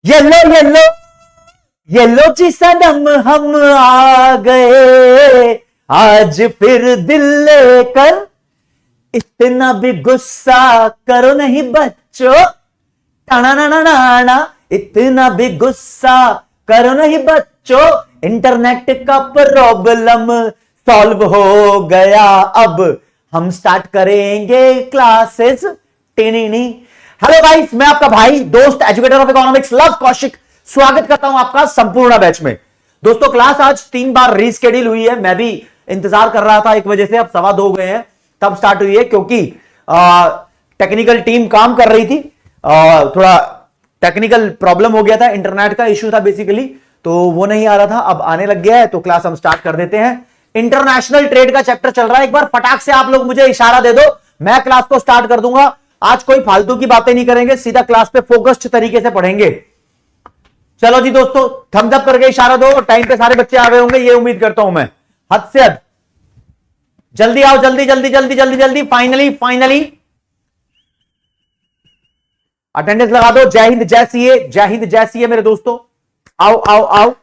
Yellow yellow yellow जी सनम हम आ गए, आज फिर दिल लेकर, इतना भी गुस्सा करो नहीं बच्चों, टाना ना ना ना ना, इतना भी गुस्सा करो नहीं बच्चों, इंटरनेट का प्रॉब्लम सॉल्व हो गया, अब हम स्टार्ट करेंगे क्लासेस। टिनी। हेलो गाइस, मैं आपका भाई दोस्त educator of economics love Kaushik स्वागत करता हूं आपका संपूर्ण बैच में। दोस्तों क्लास आज 3 बार रीस्केड्यूल हुई है, मैं भी इंतजार कर रहा था 1 बजे से, अब 2:15 हो गए हैं तब स्टार्ट हुई है, क्योंकि टेक्निकल टीम काम कर रही थी, थोड़ा टेक्निकल प्रॉब्लम हो गया था, इंटरनेट का इश्यू था बेसिकली, तो वो नहीं आ रहा था, अब आने लग गया है, तो क्लास हम स्टार्ट कर देते हैं। इंटरनेशनल ट्रेड का चैप्टर चल रहा है, एक बार फटाक से आप लोग मुझे इशारा दे दो, मैं क्लास को स्टार्ट कर दूंगा। आज कोई फालतू की बातें नहीं करेंगे, सीधा क्लास पे फोकस्ड तरीके से पढ़ेंगे। चलो जी दोस्तों, थम्स अप करके इशारा दो, टाइम पे सारे बच्चे आ गए होंगे, ये उम्मीद करता हूं मैं, हद से हद। जल्दी आओ, जल्दी जल्दी जल्दी जल्दी जल्दी, फाइनली अटेंडेंस लगा दो। जय हिंद जय सीए, जय हिंद जय सीए मेरे दोस्तों, आओ आओ आओ।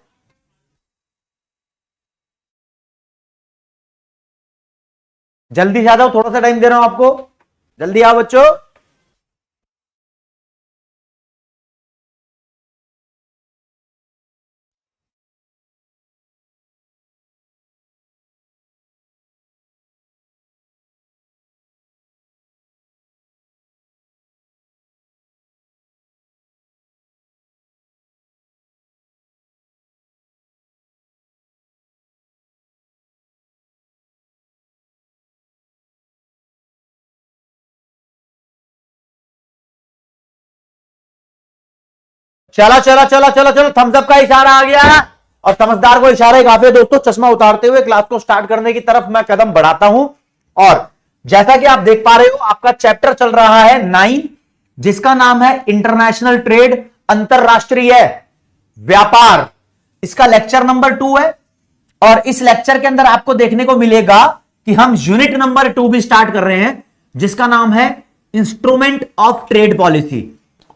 जल्दी से आ जाओ, थोड़ा सा टाइम दे रहा हूं आपको, जल्दी आओ बच्चों। चला चला चला चला चलो, थम्स अप का इशारा आ गया, और समझदार को इशारा ही काफी है दोस्तों। चश्मा उतारते हुए क्लास को स्टार्ट करने की तरफ मैं कदम बढ़ाता हूं, और जैसा कि आप देख पा रहे हो, आपका चैप्टर चल रहा है 9, जिसका नाम है इंटरनेशनल ट्रेड, अंतरराष्ट्रीय व्यापार। इसका लेक्चर नंबर 2 है, और इस लेक्चर के अंदर आपको देखने को मिलेगा कि हम यूनिट नंबर 2 भी स्टार्ट कर रहे हैं, जिसका नाम है इंस्ट्रूमेंट ऑफ ट्रेड पॉलिसी।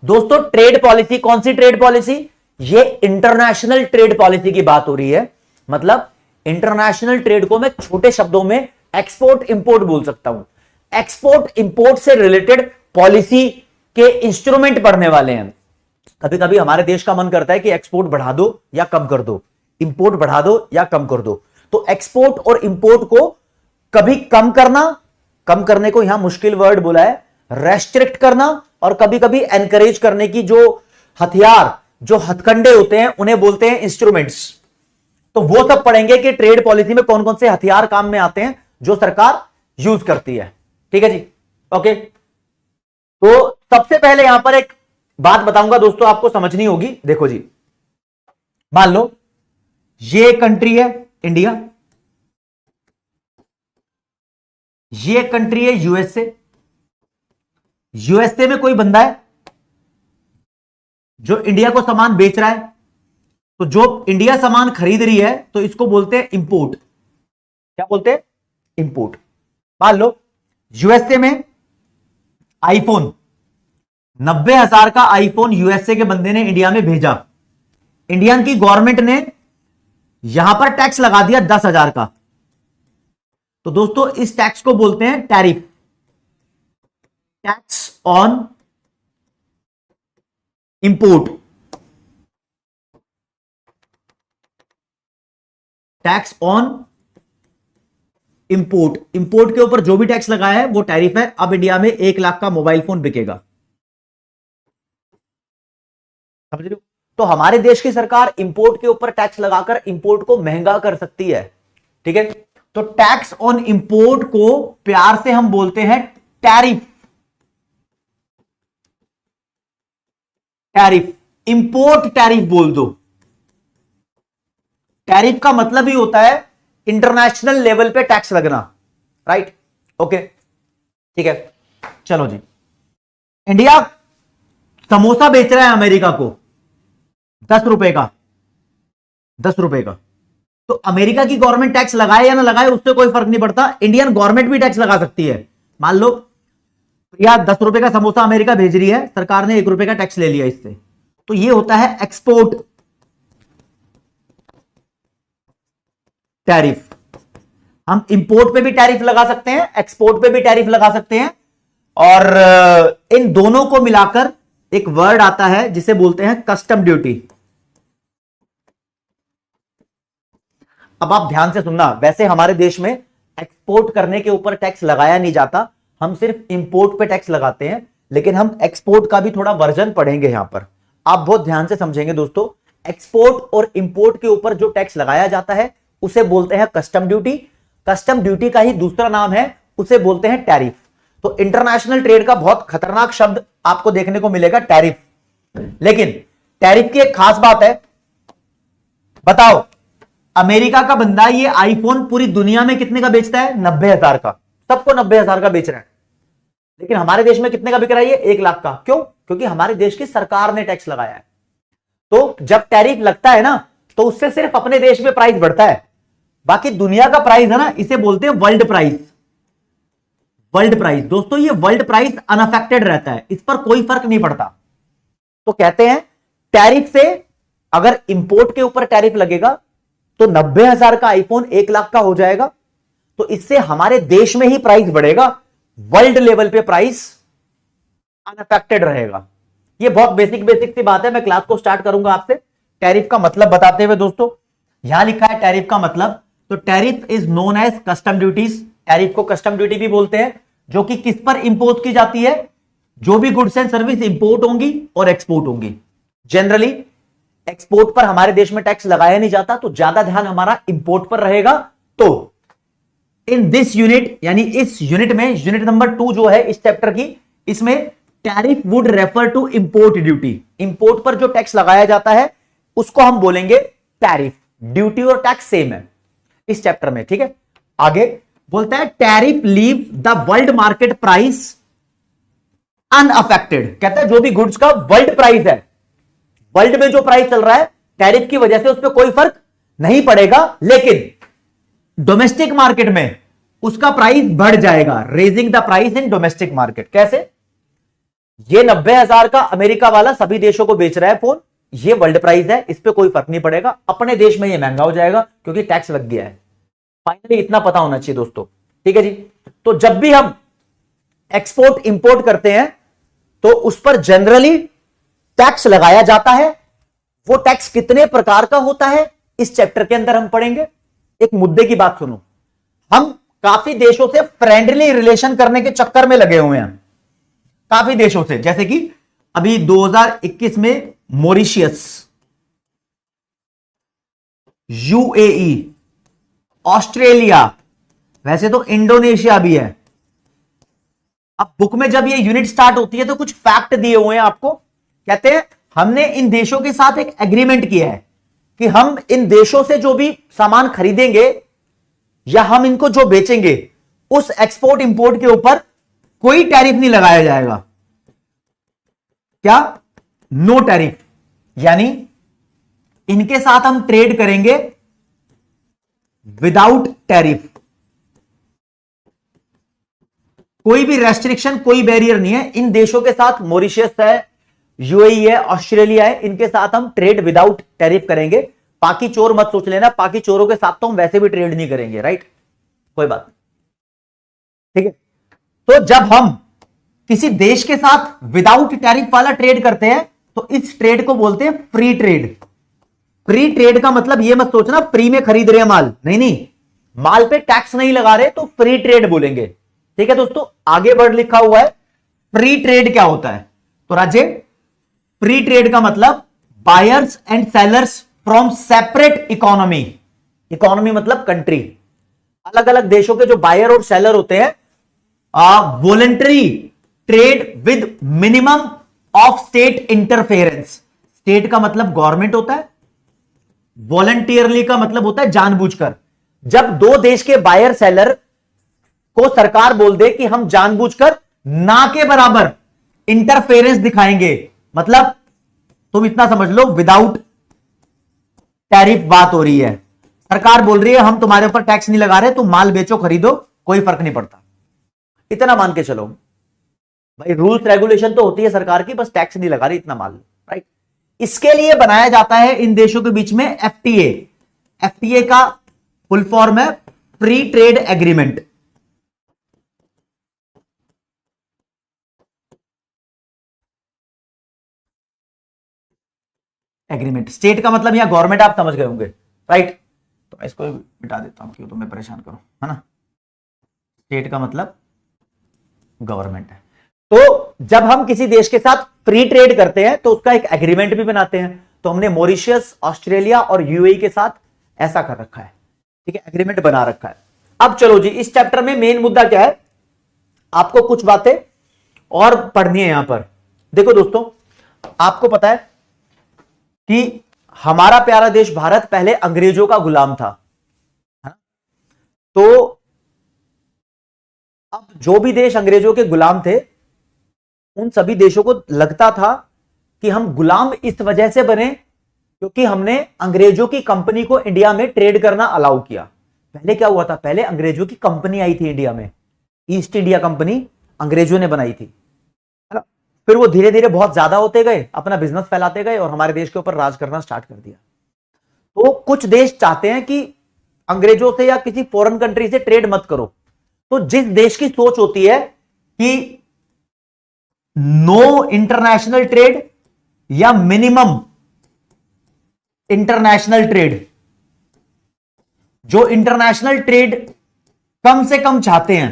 दोस्तों ट्रेड पॉलिसी, कौन सी ट्रेड पॉलिसी? ये इंटरनेशनल ट्रेड पॉलिसी की बात हो रही है। मतलब इंटरनेशनल ट्रेड को मैं छोटे शब्दों में एक्सपोर्ट इंपोर्ट बोल सकता हूं। एक्सपोर्ट इंपोर्ट से रिलेटेड पॉलिसी के इंस्ट्रूमेंट पढ़ने वाले हैं। कभी कभी हमारे देश का मन करता है कि एक्सपोर्ट बढ़ा दो या कम कर दो, इंपोर्ट बढ़ा दो या कम कर दो, तो एक्सपोर्ट और इंपोर्ट को कभी कम करना, कम करने को यहां मुश्किल वर्ड बोला है, रेस्ट्रिक्ट करना, और कभी कभी एनकरेज करने की जो हथियार, जो हथकंडे होते हैं, उन्हें बोलते हैं इंस्ट्रूमेंट्स। तो वो सब पढ़ेंगे कि ट्रेड पॉलिसी में कौन कौन से हथियार काम में आते हैं जो सरकार यूज करती है। ठीक है जी, ओके। तो सबसे पहले यहां पर एक बात बताऊंगा दोस्तों, आपको समझनी होगी। देखो जी, मान लो ये कंट्री है इंडिया, ये कंट्री है यूएसए। यूएसए में कोई बंदा है जो इंडिया को सामान बेच रहा है, तो जो इंडिया सामान खरीद रही है तो इसको बोलते हैं इंपोर्ट। क्या बोलते हैं? इंपोर्ट। मान लो यूएसए में आईफोन, 90,000 का आईफोन यूएसए के बंदे ने इंडिया में भेजा, इंडियन की गवर्नमेंट ने यहां पर टैक्स लगा दिया 10,000 का, तो दोस्तों इस टैक्स को बोलते हैं tariff, tax on import. Tax on import, import के ऊपर जो भी टैक्स लगाया है वो टैरिफ है। अब इंडिया में 1 लाख का मोबाइल फोन बिकेगा, समझ रहे हो? तो हमारे देश की सरकार इंपोर्ट के ऊपर टैक्स लगाकर इंपोर्ट को महंगा कर सकती है। ठीक है, तो टैक्स ऑन इंपोर्ट को प्यार से हम बोलते हैं टैरिफ। टैरिफ, इंपोर्ट टैरिफ बोल दो। टैरिफ का मतलब ही होता है इंटरनेशनल लेवल पे टैक्स लगना, राइट? ओके, ठीक है। चलो जी, इंडिया समोसा बेच रहा है अमेरिका को 10 रुपए का, 10 रुपए का, तो अमेरिका की गवर्नमेंट टैक्स लगाए या ना लगाए उससे कोई फर्क नहीं पड़ता, इंडियन गवर्नमेंट भी टैक्स लगा सकती है। मान लो प्रिया 10 रुपए का समोसा अमेरिका भेज रही है, सरकार ने 1 रुपए का टैक्स ले लिया इससे, तो ये होता है एक्सपोर्ट टैरिफ। हम इंपोर्ट पे भी टैरिफ लगा सकते हैं, एक्सपोर्ट पे भी टैरिफ लगा सकते हैं, और इन दोनों को मिलाकर एक वर्ड आता है जिसे बोलते हैं कस्टम ड्यूटी। अब आप ध्यान से सुनना, वैसे हमारे देश में एक्सपोर्ट करने के ऊपर टैक्स लगाया नहीं जाता, हम सिर्फ इंपोर्ट पे टैक्स लगाते हैं, लेकिन हम एक्सपोर्ट का भी थोड़ा वर्जन पढ़ेंगे यहां पर, आप बहुत ध्यान से समझेंगे दोस्तों। एक्सपोर्ट और इंपोर्ट के ऊपर जो टैक्स लगाया जाता है उसे बोलते हैं कस्टम ड्यूटी। कस्टम ड्यूटी का ही दूसरा नाम है, उसे बोलते हैं टैरिफ। तो इंटरनेशनल ट्रेड का बहुत खतरनाक शब्द आपको देखने को मिलेगा टैरिफ। लेकिन टैरिफ की एक खास बात है, बताओ अमेरिका का बंदा ये आईफोन पूरी दुनिया में कितने का बेचता है? 90,000 का, सबको 90,000 का बेच रहा है। लेकिन हमारे देश में कितने का बिक रहा है? ये 1 लाख का। क्यों? क्योंकि हमारे देश की सरकार ने टैक्स लगाया है। तो जब टैरिफ लगता है ना, तो उससे सिर्फ अपने देश में प्राइस बढ़ता है, बाकी दुनिया का प्राइस है ना, इसे बोलते हैं वर्ल्ड प्राइस। वर्ल्ड प्राइस दोस्तों, ये वर्ल्ड प्राइस अनअफेक्टेड रहता है, इस पर कोई फर्क नहीं पड़ता। तो कहते हैं टैरिफ से अगर इंपोर्ट के ऊपर टैरिफ लगेगा तो 90,000 का आईफोन 1 लाख का हो जाएगा। तो इससे हमारे देश में ही प्राइस बढ़ेगा, वर्ल्ड लेवल पे प्राइस अनअफेक्टेड रहेगा। ये बहुत बेसिक सी बात है। मैं क्लास को स्टार्ट करूंगा आपसे टैरिफ का मतलब बताते हुए। दोस्तों यहां लिखा है टैरिफ का मतलब, तो tariff is known as custom duties. Tariff को कस्टम ड्यूटी भी बोलते हैं, जो कि किस पर इंपोज की जाती है? जो भी गुड्स एंड सर्विस इंपोर्ट होंगी और एक्सपोर्ट होंगी। जनरली एक्सपोर्ट पर हमारे देश में टैक्स लगाया नहीं जाता, तो ज्यादा ध्यान हमारा इंपोर्ट पर रहेगा। तो इन दिस यूनिट, यानी इस यूनिट में, यूनिट नंबर 2 जो है इस चैप्टर की, इसमें tariff would refer to import duty. Import पर जो टैक्स लगाया जाता है उसको हम बोलेंगे टैरिफ। ड्यूटी और टैक्स सेम है इस चैप्टर में, ठीक है। आगे बोलता है tariff leave the world market price unaffected. कहता है जो भी गुड्स का वर्ल्ड प्राइस है, वर्ल्ड में जो प्राइस चल रहा है, टैरिफ की वजह से उस पर कोई फर्क नहीं पड़ेगा, लेकिन डोमेस्टिक मार्केट में उसका प्राइस बढ़ जाएगा। Raising the price in domestic market. कैसे? ये 90,000 का अमेरिका वाला सभी देशों को बेच रहा है फोन, ये वर्ल्ड प्राइस है, इस पे कोई फर्क नहीं पड़ेगा, अपने देश में ये महंगा हो जाएगा क्योंकि टैक्स लग गया है। फाइनली इतना पता होना चाहिए दोस्तों, ठीक है जी। तो जब भी हम एक्सपोर्ट इंपोर्ट करते हैं तो उस पर जनरली टैक्स लगाया जाता है। वो टैक्स कितने प्रकार का होता है इस चैप्टर के अंदर हम पढ़ेंगे। एक मुद्दे की बात सुनो, हम काफी देशों से फ्रेंडली रिलेशन करने के चक्कर में लगे हुए हैं, काफी देशों से, जैसे कि अभी 2021 में मॉरिशियस, यूएई, ऑस्ट्रेलिया, वैसे तो इंडोनेशिया भी है। अब बुक में जब ये यूनिट स्टार्ट होती है तो कुछ फैक्ट दिए हुए हैं आपको। कहते हैं हमने इन देशों के साथ एक एग्रीमेंट किया है कि हम इन देशों से जो भी सामान खरीदेंगे या हम इनको जो बेचेंगे, उस एक्सपोर्ट इंपोर्ट के ऊपर कोई टैरिफ नहीं लगाया जाएगा। क्या? No tariff. यानी इनके साथ हम ट्रेड करेंगे विदाउट टैरिफ। कोई भी रेस्ट्रिक्शन, कोई बैरियर नहीं है इन देशों के साथ। मॉरिशस है, यूएई है, ऑस्ट्रेलिया है, इनके साथ हम ट्रेड विदाउट टैरिफ करेंगे। बाकी चोर मत सोच लेना, बाकी चोरों के साथ तो हम वैसे भी ट्रेड नहीं करेंगे, राइट? कोई बात, ठीक है। तो जब हम किसी देश के साथ विदाउट टैरिफ वाला ट्रेड करते हैं तो इस ट्रेड को बोलते हैं फ्री ट्रेड। फ्री ट्रेड का मतलब ये मत सोचना फ्री में खरीद रहे हैं माल, नहीं नहीं, माल पे टैक्स नहीं लगा रहे तो फ्री ट्रेड बोलेंगे, ठीक है दोस्तों। आगे वर्ड लिखा हुआ है फ्री ट्रेड क्या होता है, तो राज्य फ्री ट्रेड का मतलब buyers and sellers from separate economy. Economy मतलब कंट्री। अलग अलग देशों के जो बायर और सेलर होते हैं, voluntary trade with minimum of state interference. State का मतलब गवर्नमेंट होता है, वॉलंटियरली का मतलब होता है जानबूझकर। जब दो देश के बायर सेलर को सरकार बोल दे कि हम जानबूझकर ना के बराबर इंटरफेरेंस दिखाएंगे, मतलब तुम इतना समझ लो विदाउट टैरिफ बात हो रही है। सरकार बोल रही है हम तुम्हारे ऊपर टैक्स नहीं लगा रहे, तुम माल बेचो खरीदो, कोई फर्क नहीं पड़ता। इतना मान के चलो भाई, रूल्स रेगुलेशन तो होती है सरकार की, बस टैक्स नहीं लगा रही, इतना मान लो, राइट? इसके लिए बनाया जाता है इन देशों के बीच में एफटीए। एफटीए का फुल फॉर्म है free trade agreement. Agreement state का मतलब यहां गवर्नमेंट, आप समझ गए होंगे, राइट। तो मैं इसको मिटा देता हूं क्यों तुम्हें परेशान करूं, है ना। स्टेट का मतलब गवर्नमेंट है। तो जब हम किसी देश के साथ फ्री ट्रेड करते हैं तो उसका एक एग्रीमेंट भी बनाते हैं। तो हमने मॉरिशस, ऑस्ट्रेलिया और यूएई के साथ ऐसा कर रखा है, ठीक है, एग्रीमेंट बना रखा है। अब चलो जी, इस चैप्टर में मेन मुद्दा क्या है, आपको कुछ बातें और पढ़नी है यहां पर। देखो दोस्तों, आपको पता है कि हमारा प्यारा देश भारत पहले अंग्रेजों का गुलाम था, है ना? तो अब जो भी देश अंग्रेजों के गुलाम थे, उन सभी देशों को लगता था कि हम गुलाम इस वजह से बने क्योंकि हमने अंग्रेजों की कंपनी को इंडिया में ट्रेड करना अलाउ किया। पहले क्या हुआ था, पहले अंग्रेजों की कंपनी आई थी इंडिया में, ईस्ट इंडिया कंपनी अंग्रेजों ने बनाई थी, है ना। फिर वो धीरे धीरे बहुत ज्यादा होते गए, अपना बिजनेस फैलाते गए और हमारे देश के ऊपर राज करना स्टार्ट कर दिया। तो कुछ देश चाहते हैं कि अंग्रेजों से या किसी फॉरेन कंट्री से ट्रेड मत करो। तो जिस देश की सोच होती है कि नो इंटरनेशनल ट्रेड या मिनिमम इंटरनेशनल ट्रेड, जो इंटरनेशनल ट्रेड कम से कम चाहते हैं,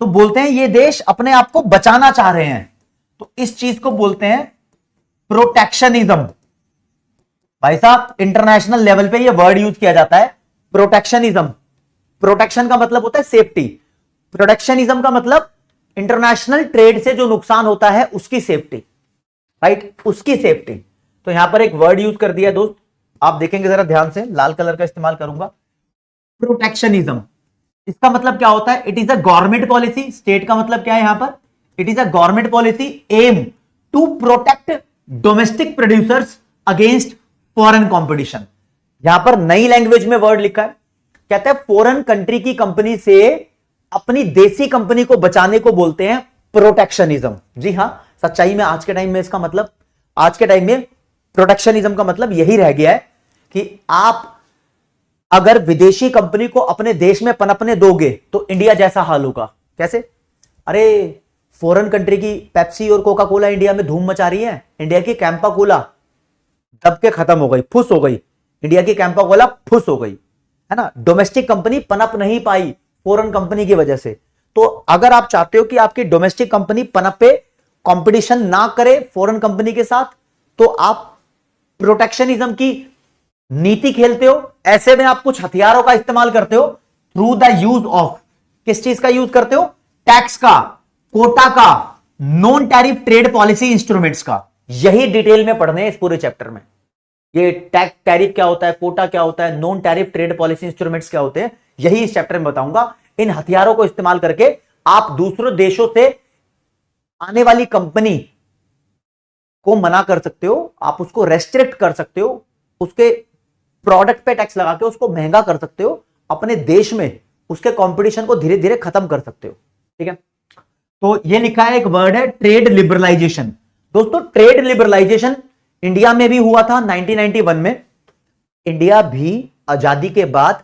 तो बोलते हैं ये देश अपने आप को बचाना चाह रहे हैं। तो इस चीज को बोलते हैं प्रोटेक्शनिज्म। भाई साहब, इंटरनेशनल लेवल पे ये वर्ड यूज किया जाता है, प्रोटेक्शनिज्म। प्रोटेक्शन का मतलब होता है सेफ्टी, प्रोटेक्शनिज्म का मतलब इंटरनेशनल ट्रेड से जो नुकसान होता है उसकी सेफ्टी, राइट, उसकी सेफ्टी। तो यहां पर एक वर्ड यूज कर दिया दोस्त, आप देखेंगे जरा ध्यान से, लाल कलर का इस्तेमाल करूंगा, प्रोटेक्शनिज्म। इसका मतलब क्या होता है, it is a government policy. State का मतलब क्या है यहां पर, it is a government policy aim to protect domestic producers against foreign competition. यहां पर नई लैंग्वेज में वर्ड लिखा है, कहता है फॉरेन कंट्री की कंपनी से अपनी देसी कंपनी को बचाने को बोलते हैं प्रोटेक्शनिज्म। जी हां, सच्चाई में आज के टाइम में इसका मतलब, आज के टाइम में प्रोटेक्शनिज्म का मतलब यही रह गया है कि आप अगर विदेशी कंपनी को अपने देश में पनपने दोगे तो इंडिया जैसा हाल होगा। कैसे, अरे फॉरेन कंट्री की पेप्सी और कोका कोला इंडिया में धूम मचा रही है, इंडिया की कैंपा कोला दब के खत्म हो गई, फुस हो गई, इंडिया की कैंपा कोला फुस हो गई, है ना। डोमेस्टिक कंपनी पनप नहीं पाई फॉरेन कंपनी की वजह से। तो अगर आप चाहते हो कि आपकी डोमेस्टिक कंपनी पनपे, कंपटीशन ना करे फॉरेन कंपनी के साथ, तो आप प्रोटेक्शनिज्म की नीति खेलते हो। ऐसे में आप कुछ हथियारों का इस्तेमाल करते हो थ्रू द यूज ऑफ, किस चीज का यूज करते हो, टैक्स का, कोटा का, non tariff trade policy instruments का। यही डिटेल में पढ़ने हैं इस पूरे चैप्टर में। ये टैक्स, टैरिफ क्या होता है, कोटा क्या होता है, non tariff trade policy instruments क्या होते हैं, यही इस चैप्टर में बताऊंगा। इन हथियारों को इस्तेमाल करके आप दूसरों देशों से आने वाली कंपनी को मना कर सकते हो, आप उसको रेस्ट्रिक्ट कर सकते हो, उसके प्रोडक्ट पे टैक्स लगा के उसको महंगा कर सकते हो, अपने देश में उसके कंपटीशन को धीरे धीरे खत्म कर सकते हो, ठीक है। तो ये लिखा है, एक वर्ड है ट्रेड लिबरलाइजेशन। दोस्तों, ट्रेड लिबरलाइजेशन इंडिया में भी हुआ था 1991 में। इंडिया भी आजादी के बाद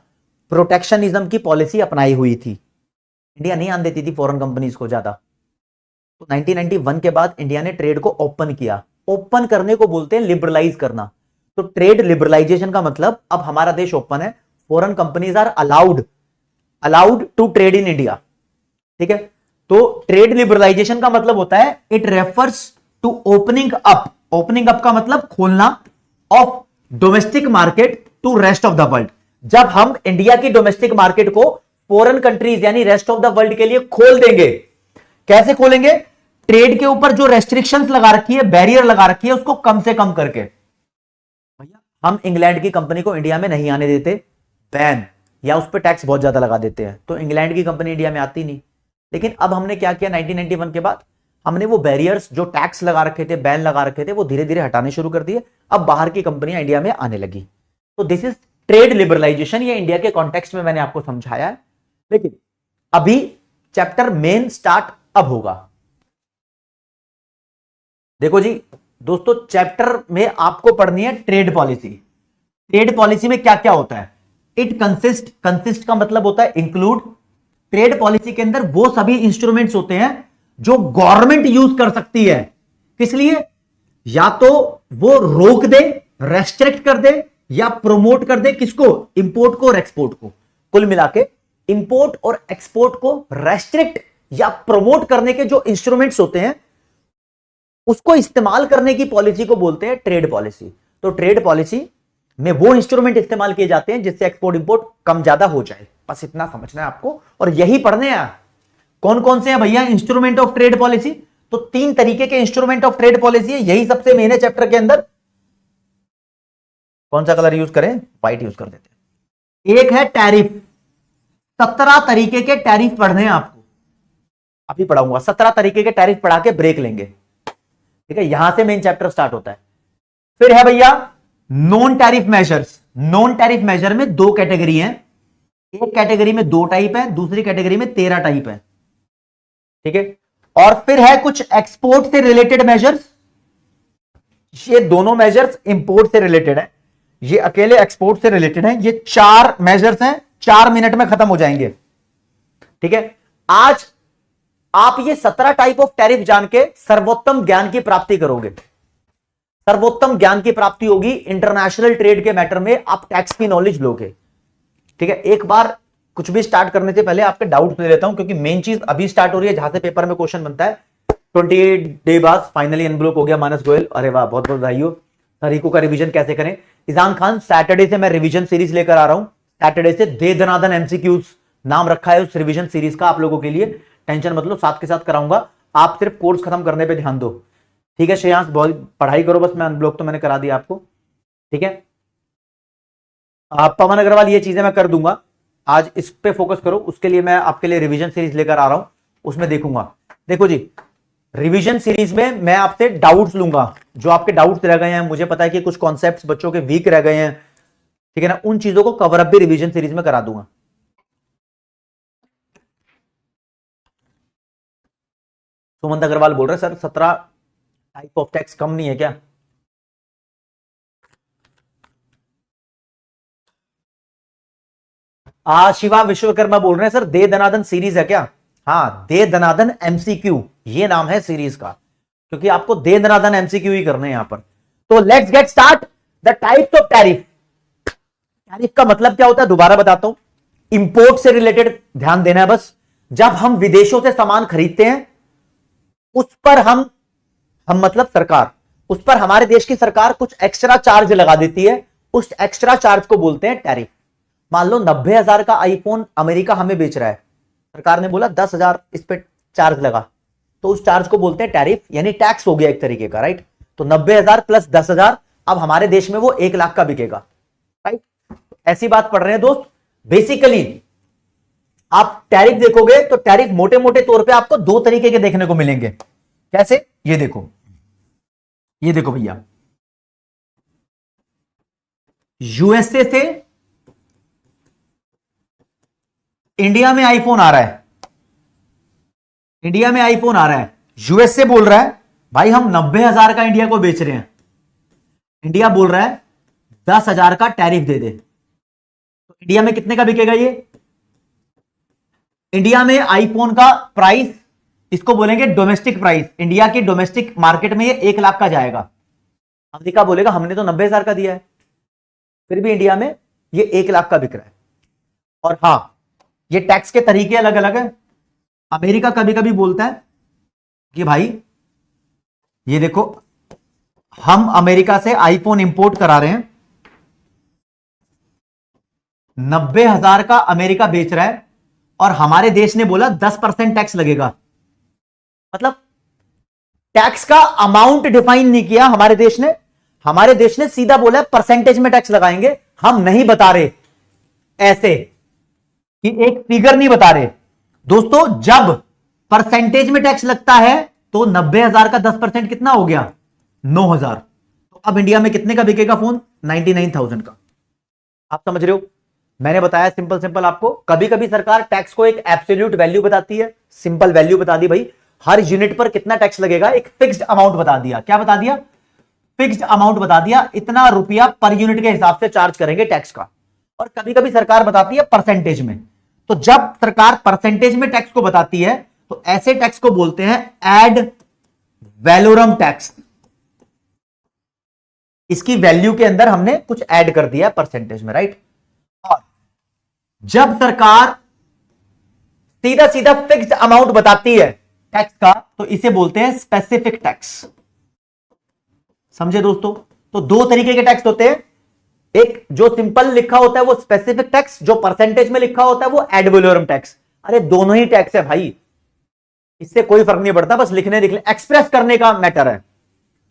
प्रोटेक्शनिज्म की पॉलिसी अपनाई हुई थी। इंडिया नहीं आने देती थी फॉरेन कंपनीज को ज्यादा। तो 1991 के बाद इंडिया ने ट्रेड को ओपन किया। ओपन करने को बोलते हैं लिबरलाइज करना। तो ट्रेड लिबरलाइजेशन का मतलब अब हमारा देश ओपन है, foreign companies are allowed to trade in India, ठीक है। तो ट्रेड लिबरलाइजेशन का मतलब होता है it refers to opening up. Opening up का मतलब खोलना, of domestic market to rest of the world. जब हम इंडिया की डोमेस्टिक मार्केट को फॉरेन कंट्रीज यानी रेस्ट ऑफ द वर्ल्ड के लिए खोल देंगे। कैसे खोलेंगे, ट्रेड के ऊपर जो रेस्ट्रिक्शंस लगा रखी है, बैरियर लगा रखी है, उसको कम से कम करके। भैया, हम इंग्लैंड की कंपनी को इंडिया में नहीं आने देते, बैन, या उस पर टैक्स बहुत ज्यादा लगा देते हैं, तो इंग्लैंड की कंपनी इंडिया में आती नहीं। लेकिन अब हमने क्या किया, 1991 के बाद हमने वो बैरियर्स जो टैक्स लगा रखे थे, बैन लगा रखे थे, वो धीरे धीरे हटाने शुरू कर दिए। अब बाहर की कंपनियां इंडिया में आने लगी। तो दिस इज ट्रेड लिबरलाइजेशन। ये इंडिया के कॉन्टेक्स्ट में मैंने आपको समझाया है। लेकिन अभी चैप्टर मेन स्टार्ट अब होगा। देखो जी, दोस्तों चैप्टर में आपको पढ़नी है ट्रेड पॉलिसी। ट्रेड पॉलिसी में क्या क्या होता है? इट कंसिस्ट का मतलब होता है इंक्लूड। ट्रेड पॉलिसी के अंदर वो सभी इंस्ट्रूमेंट्स होते हैं जो गवर्नमेंट यूज कर सकती है। किस लिए? या तो वो रोक दे, रेस्ट्रिक्ट कर दे, या प्रोमोट कर दे। किसको? इंपोर्ट को और एक्सपोर्ट को। कुल मिला के इंपोर्ट और एक्सपोर्ट को रेस्ट्रिक्ट या प्रोमोट करने के जो इंस्ट्रूमेंट्स होते हैं उसको इस्तेमाल करने की पॉलिसी को बोलते हैं ट्रेड पॉलिसी। तो ट्रेड पॉलिसी में वो इंस्ट्रूमेंट इस्तेमाल किए जाते हैं जिससे एक्सपोर्ट इंपोर्ट कम ज्यादा हो जाए। बस इतना समझना है आपको, और यही पढ़ने हैं। कौन कौन से हैं भैया इंस्ट्रूमेंट ऑफ ट्रेड पॉलिसी? तो 3 तरीके के इंस्ट्रूमेंट ऑफ ट्रेड पॉलिसी है, यही सबसे मेन है चैप्टर के अंदर। कौन सा कलर यूज करें? व्हाइट यूज कर देते हैं। एक है टैरिफ। 17 तरीके के टैरिफ पढ़ने हैं आपको, अभी पढ़ाऊंगा। 17 तरीके के टैरिफ पढ़ा के ब्रेक लेंगे, ठीक है? यहां से मेन चैप्टर स्टार्ट होता है। फिर है भैया non tariff measures. Non tariff measure में 2 कैटेगरी हैं। एक कैटेगरी में 2 टाइप है, दूसरी कैटेगरी में 13 टाइप है, ठीक है? और फिर है कुछ एक्सपोर्ट से रिलेटेड मेजर्स। ये दोनों मेजर्स इंपोर्ट से रिलेटेड है, ये अकेले एक्सपोर्ट से रिलेटेड है। ये 4 मेजर्स हैं, 4 मिनट में खत्म हो जाएंगे, ठीक है? आज आप ये 17 टाइप ऑफ टैरिफ जान के सर्वोत्तम ज्ञान की प्राप्ति करोगे। सर्वोत्तम ज्ञान की प्राप्ति होगी इंटरनेशनल ट्रेड के मैटर में। आप टैक्स की नॉलेज लोगे, ठीक है? एक बार कुछ भी स्टार्ट करने से पहले आपके डाउट ले लेता हूं, क्योंकि मेन चीज अभी स्टार्ट हो रही है जहां से पेपर में क्वेश्चन बनता है। 28 डे बाद फाइनली अनब्लॉक हो गया मानस गोयल। अरे वाह, बहुत बहुत बधाई हो। तरीकों का रिवीजन कैसे करें? इजान खान, सैटरडे से मैं रिवीजन सीरीज लेकर आ रहा हूं। सैटरडे से दे दनादन एमसीक्यूज नाम रखा है उस रिवीजन सीरीज का आप लोगों के लिए। टेंशन मतलब साथ के साथ कराऊंगा, आप सिर्फ कोर्स खत्म करने पे ध्यान दो, ठीक है? श्रेयांश, बहुत पढ़ाई करो बस। मैं अनब्लॉक तो मैंने करा दिया आपको, ठीक है? आप पवन अग्रवाल, ये चीजें मैं कर दूंगा, आज इस पे फोकस करो। उसके लिए मैं आपके लिए रिवीजन सीरीज लेकर आ रहा हूं, उसमें देखूंगा। देखो जी, रिवीजन सीरीज में मैं आपसे डाउट्स लूंगा, जो आपके डाउट्स रह गए हैं। मुझे पता है कि कुछ कॉन्सेप्ट्स बच्चों के वीक रह गए हैं, ठीक है ना? उन चीजों को कवर अप भी रिवीजन सीरीज में करा दूंगा। सुमंत अग्रवाल बोल रहे सर 17 टाइप ऑफ टैक्स कम नहीं है क्या? शिवा विश्वकर्मा बोल रहे हैं सर दे दनादन सीरीज है क्या? हाँ, दे दनादन एमसीक्यू ये नाम है सीरीज का, क्योंकि आपको दे दनादन एमसीक्यू ही करने हैं यहां पर। तो let's get start. The types of tariff. Tariff का मतलब क्या होता है दोबारा बताता हूं। इंपोर्ट से रिलेटेड ध्यान देना है बस। जब हम विदेशों से सामान खरीदते हैं उस पर हम मतलब सरकार, उस पर हमारे देश की सरकार कुछ एक्स्ट्रा चार्ज लगा देती है। उस एक्स्ट्रा चार्ज को बोलते हैं टैरिफ। मान लो 90,000 का आईफोन अमेरिका हमें बेच रहा है, सरकार ने बोला 10,000 इस पे चार्ज लगा, तो उस चार्ज को बोलते हैं टैरिफ, यानी टैक्स हो गया एक तरीके का, राइट? तो 90,000 प्लस 10,000, अब हमारे देश में वो 1 लाख का बिकेगा, राइट? ऐसी बात पढ़ रहे हैं दोस्त। बेसिकली आप टैरिफ देखोगे तो टैरिफ मोटे मोटे तौर पे आपको 2 तरीके के देखने को मिलेंगे। कैसे? ये देखो, ये देखो भैया, यूएसए से इंडिया में आईफोन आ रहा है, इंडिया में आईफोन आ रहा है, यूएसए बोल रहा है भाई हम 90,000 का इंडिया को बेच रहे हैं, इंडिया बोल रहा है 10,000 का टैरिफ दे दे, तो इंडिया में कितने का बिकेगा? ये इंडिया में आईफोन का प्राइस, इसको बोलेंगे डोमेस्टिक प्राइस। इंडिया की डोमेस्टिक मार्केट में ये 1 लाख का जाएगा। अमेरिका बोलेगा हमने तो 90,000 का दिया है, फिर भी इंडिया में ये 1 लाख का बिक रहा है। और हां, ये टैक्स के तरीके अलग अलग है। अमेरिका कभी कभी बोलता है कि भाई ये देखो हम अमेरिका से आईफोन इंपोर्ट करा रहे हैं, 90,000 का अमेरिका बेच रहा है और हमारे देश ने बोला 10% टैक्स लगेगा। मतलब टैक्स का अमाउंट डिफाइन नहीं किया हमारे देश ने, हमारे देश ने सीधा बोला परसेंटेज में टैक्स लगाएंगे। हम नहीं बता रहे ऐसे कि एक फिगर नहीं बता रहे दोस्तों। जब परसेंटेज में टैक्स लगता है तो 90,000 का 10% कितना हो गया? 9,000। तो अब इंडिया में कितने का बिकेगा फोन? 99,000 का। आप समझ रहे हो? मैंने बताया सिंपल सिंपल आपको। कभी कभी सरकार टैक्स को एक एब्सोल्यूट वैल्यू बताती है, सिंपल वैल्यू बता दी भाई हर यूनिट पर कितना टैक्स लगेगा, एक फिक्स्ड अमाउंट बता दिया। क्या बता दिया? फिक्स्ड अमाउंट बता दिया, इतना रुपया पर यूनिट के हिसाब से चार्ज करेंगे टैक्स का। और कभी कभी सरकार बताती है परसेंटेज में। तो जब सरकार परसेंटेज में टैक्स को बताती है तो ऐसे टैक्स को बोलते हैं एड वैलोरम टैक्स। इसकी वैल्यू के अंदर हमने कुछ ऐड कर दिया परसेंटेज में, राइट। और जब सरकार सीधा सीधा फिक्स्ड अमाउंट बताती है टैक्स का तो इसे बोलते हैं स्पेसिफिक टैक्स। समझे दोस्तों? तो दो तरीके के टैक्स होते हैं, एक जो सिंपल लिखा होता है वो स्पेसिफिक टैक्स, जो परसेंटेज में लिखा होता है वो एड वैलोरम टैक्स। अरे दोनों ही टैक्स है भाई, इससे कोई फर्क नहीं पड़ता, बस लिखने एक्सप्रेस करने का मैटर है,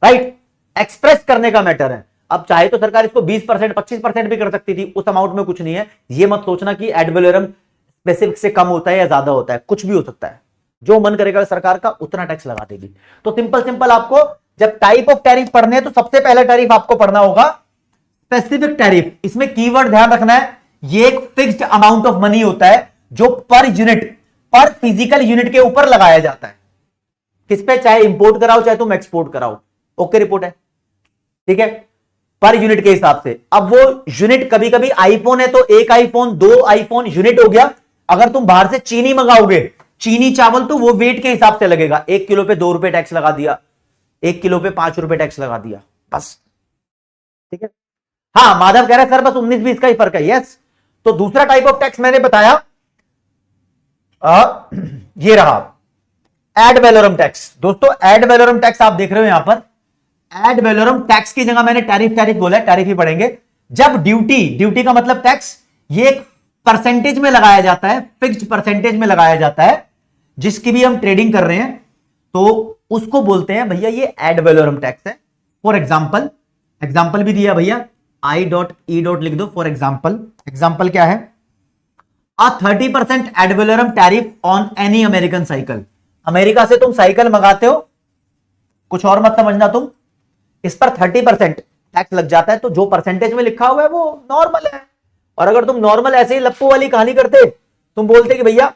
राइट। एक्सप्रेस करने का मैटर है। अब चाहे तो सरकार इसको 20% 25% भी कर सकती थी, उस अमाउंट में कुछ नहीं है। ये मत सोचना कि एड वैलोरम स्पेसिफिक से कम होता है या ज्यादा होता है, कुछ भी हो सकता है। जो मन करेगा सरकार का उतना टैक्स लगा देगी। तो सिंपल आपको जब टाइप ऑफ टैरिफ पढ़ने हैं तो सबसे पहला टैरिफ आपको पढ़ना होगा स्पेसिफिक टैरिफ। इसमें कीवर्ड ध्यान रखना है, ये एक फिक्स्ड अमाउंट ऑफ मनी होता है जो पर यूनिट, पर फिजिकल यूनिट के ऊपर लगाया जाता है। किस पे? चाहे इंपोर्ट कराओ चाहे तुम एक्सपोर्ट कराओ। ओके रिपोर्ट है, ठीक है, पर यूनिट के हिसाब से। अब वो यूनिट कभी कभी आईफोन है तो एक आईफोन, दो आईफोन यूनिट हो गया। अगर तुम बाहर से चीनी मंगाओगे, चीनी चावल, तो वो वेट के हिसाब से लगेगा। 1 किलो पे 2 रुपए टैक्स लगा दिया, 1 किलो पे 5 रुपए टैक्स लगा दिया, बस, ठीक है। हाँ, माधव कह रहा है सर बस 19-20 का ही फर्क है। यस। तो दूसरा टाइप ऑफ टैक्स मैंने बताया, ये रहा एड वैलोरम टैक्स। दोस्तों एड वैलोरम टैक्स आप देख रहे हो यहां पर, एड वैलोरम टैक्स की जगह मैंने टैरिफ बोला है, टैरिफ ही पढ़ेंगे। जब ड्यूटी का मतलब टैक्स, ये एक परसेंटेज में लगाया जाता है, फिक्स्ड परसेंटेज में लगाया जाता है, जिसकी भी हम ट्रेडिंग कर रहे हैं तो उसको बोलते हैं भैया ये एड वैलोरम टैक्स है। फॉर एग्जाम्पल भी दिया भैया, I.E. लिख दो फॉर एग्जाम्पल क्या है? A 30% ad valorem tariff on any American cycle। America से तुम साइकिल मंगाते हो, कुछ और मत समझना तुम, इस पर 30% टैक्स लग जाता है। तो जो परसेंटेज में लिखा हुआ है वो नॉर्मल है। और अगर तुम नॉर्मल ऐसे ही लप्पू वाली कहानी करते, तुम बोलते कि भैया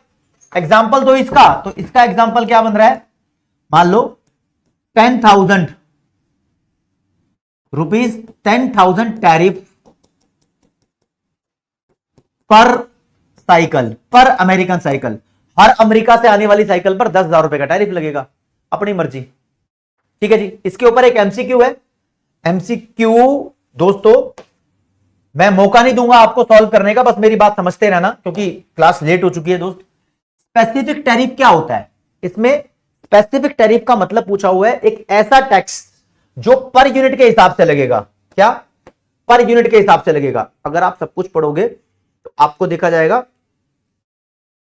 एग्जाम्पल दो इसका, तो इसका एग्जाम्पल क्या बन रहा है? मान लो 10,000 रुपीज, 10,000 टैरिफ पर साइकिल, पर अमेरिकन साइकिल। हर अमेरिका से आने वाली साइकिल पर 10,000 रुपए का टैरिफ लगेगा, अपनी मर्जी, ठीक है जी। इसके ऊपर एक एमसीक्यू है। एमसीक्यू दोस्तों मैं मौका नहीं दूंगा आपको सॉल्व करने का, बस मेरी बात समझते रहना क्योंकि क्लास लेट हो चुकी है दोस्त। स्पेसिफिक टैरिफ क्या होता है? इसमें स्पेसिफिक टैरिफ का मतलब पूछा हुआ है एक ऐसा टैक्स जो पर यूनिट के हिसाब से लगेगा। क्या? पर यूनिट के हिसाब से लगेगा। अगर आप सब कुछ पढ़ोगे तो आपको देखा जाएगा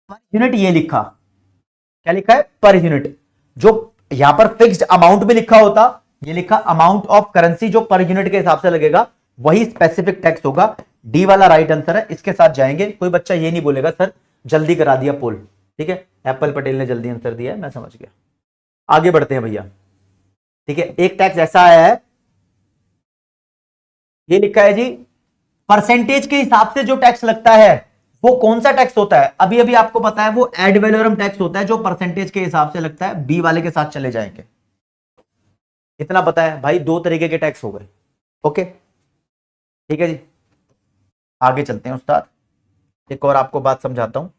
पर यूनिट, ये लिखा, क्या लिखा है? Per unit. जो यहां पर फिक्स्ड अमाउंट भी लिखा होता, ये लिखा अमाउंट ऑफ करेंसी जो पर यूनिट के हिसाब से लगेगा, वही स्पेसिफिक टैक्स होगा। डी वाला राइट आंसर है, इसके साथ जाएंगे। कोई बच्चा ये नहीं बोलेगा सर जल्दी करा दिया पोल, ठीक है। एप्पल पटेल ने जल्दी आंसर दिया है, मैं समझ गया। आगे बढ़ते हैं भैया, ठीक है। एक टैक्स ऐसा आया है, ये लिखा है जी परसेंटेज के हिसाब से जो टैक्स लगता है वो कौन सा टैक्स होता है? अभी अभी आपको पता है वो एड वैलोरम टैक्स होता है जो परसेंटेज के हिसाब से लगता है। बी वाले के साथ चले जाएंगे, इतना पता है भाई। दो तरीके के टैक्स हो गए, ओके, ठीक है जी। आगे चलते हैं उस्ताद, एक और आपको बात समझाता हूं।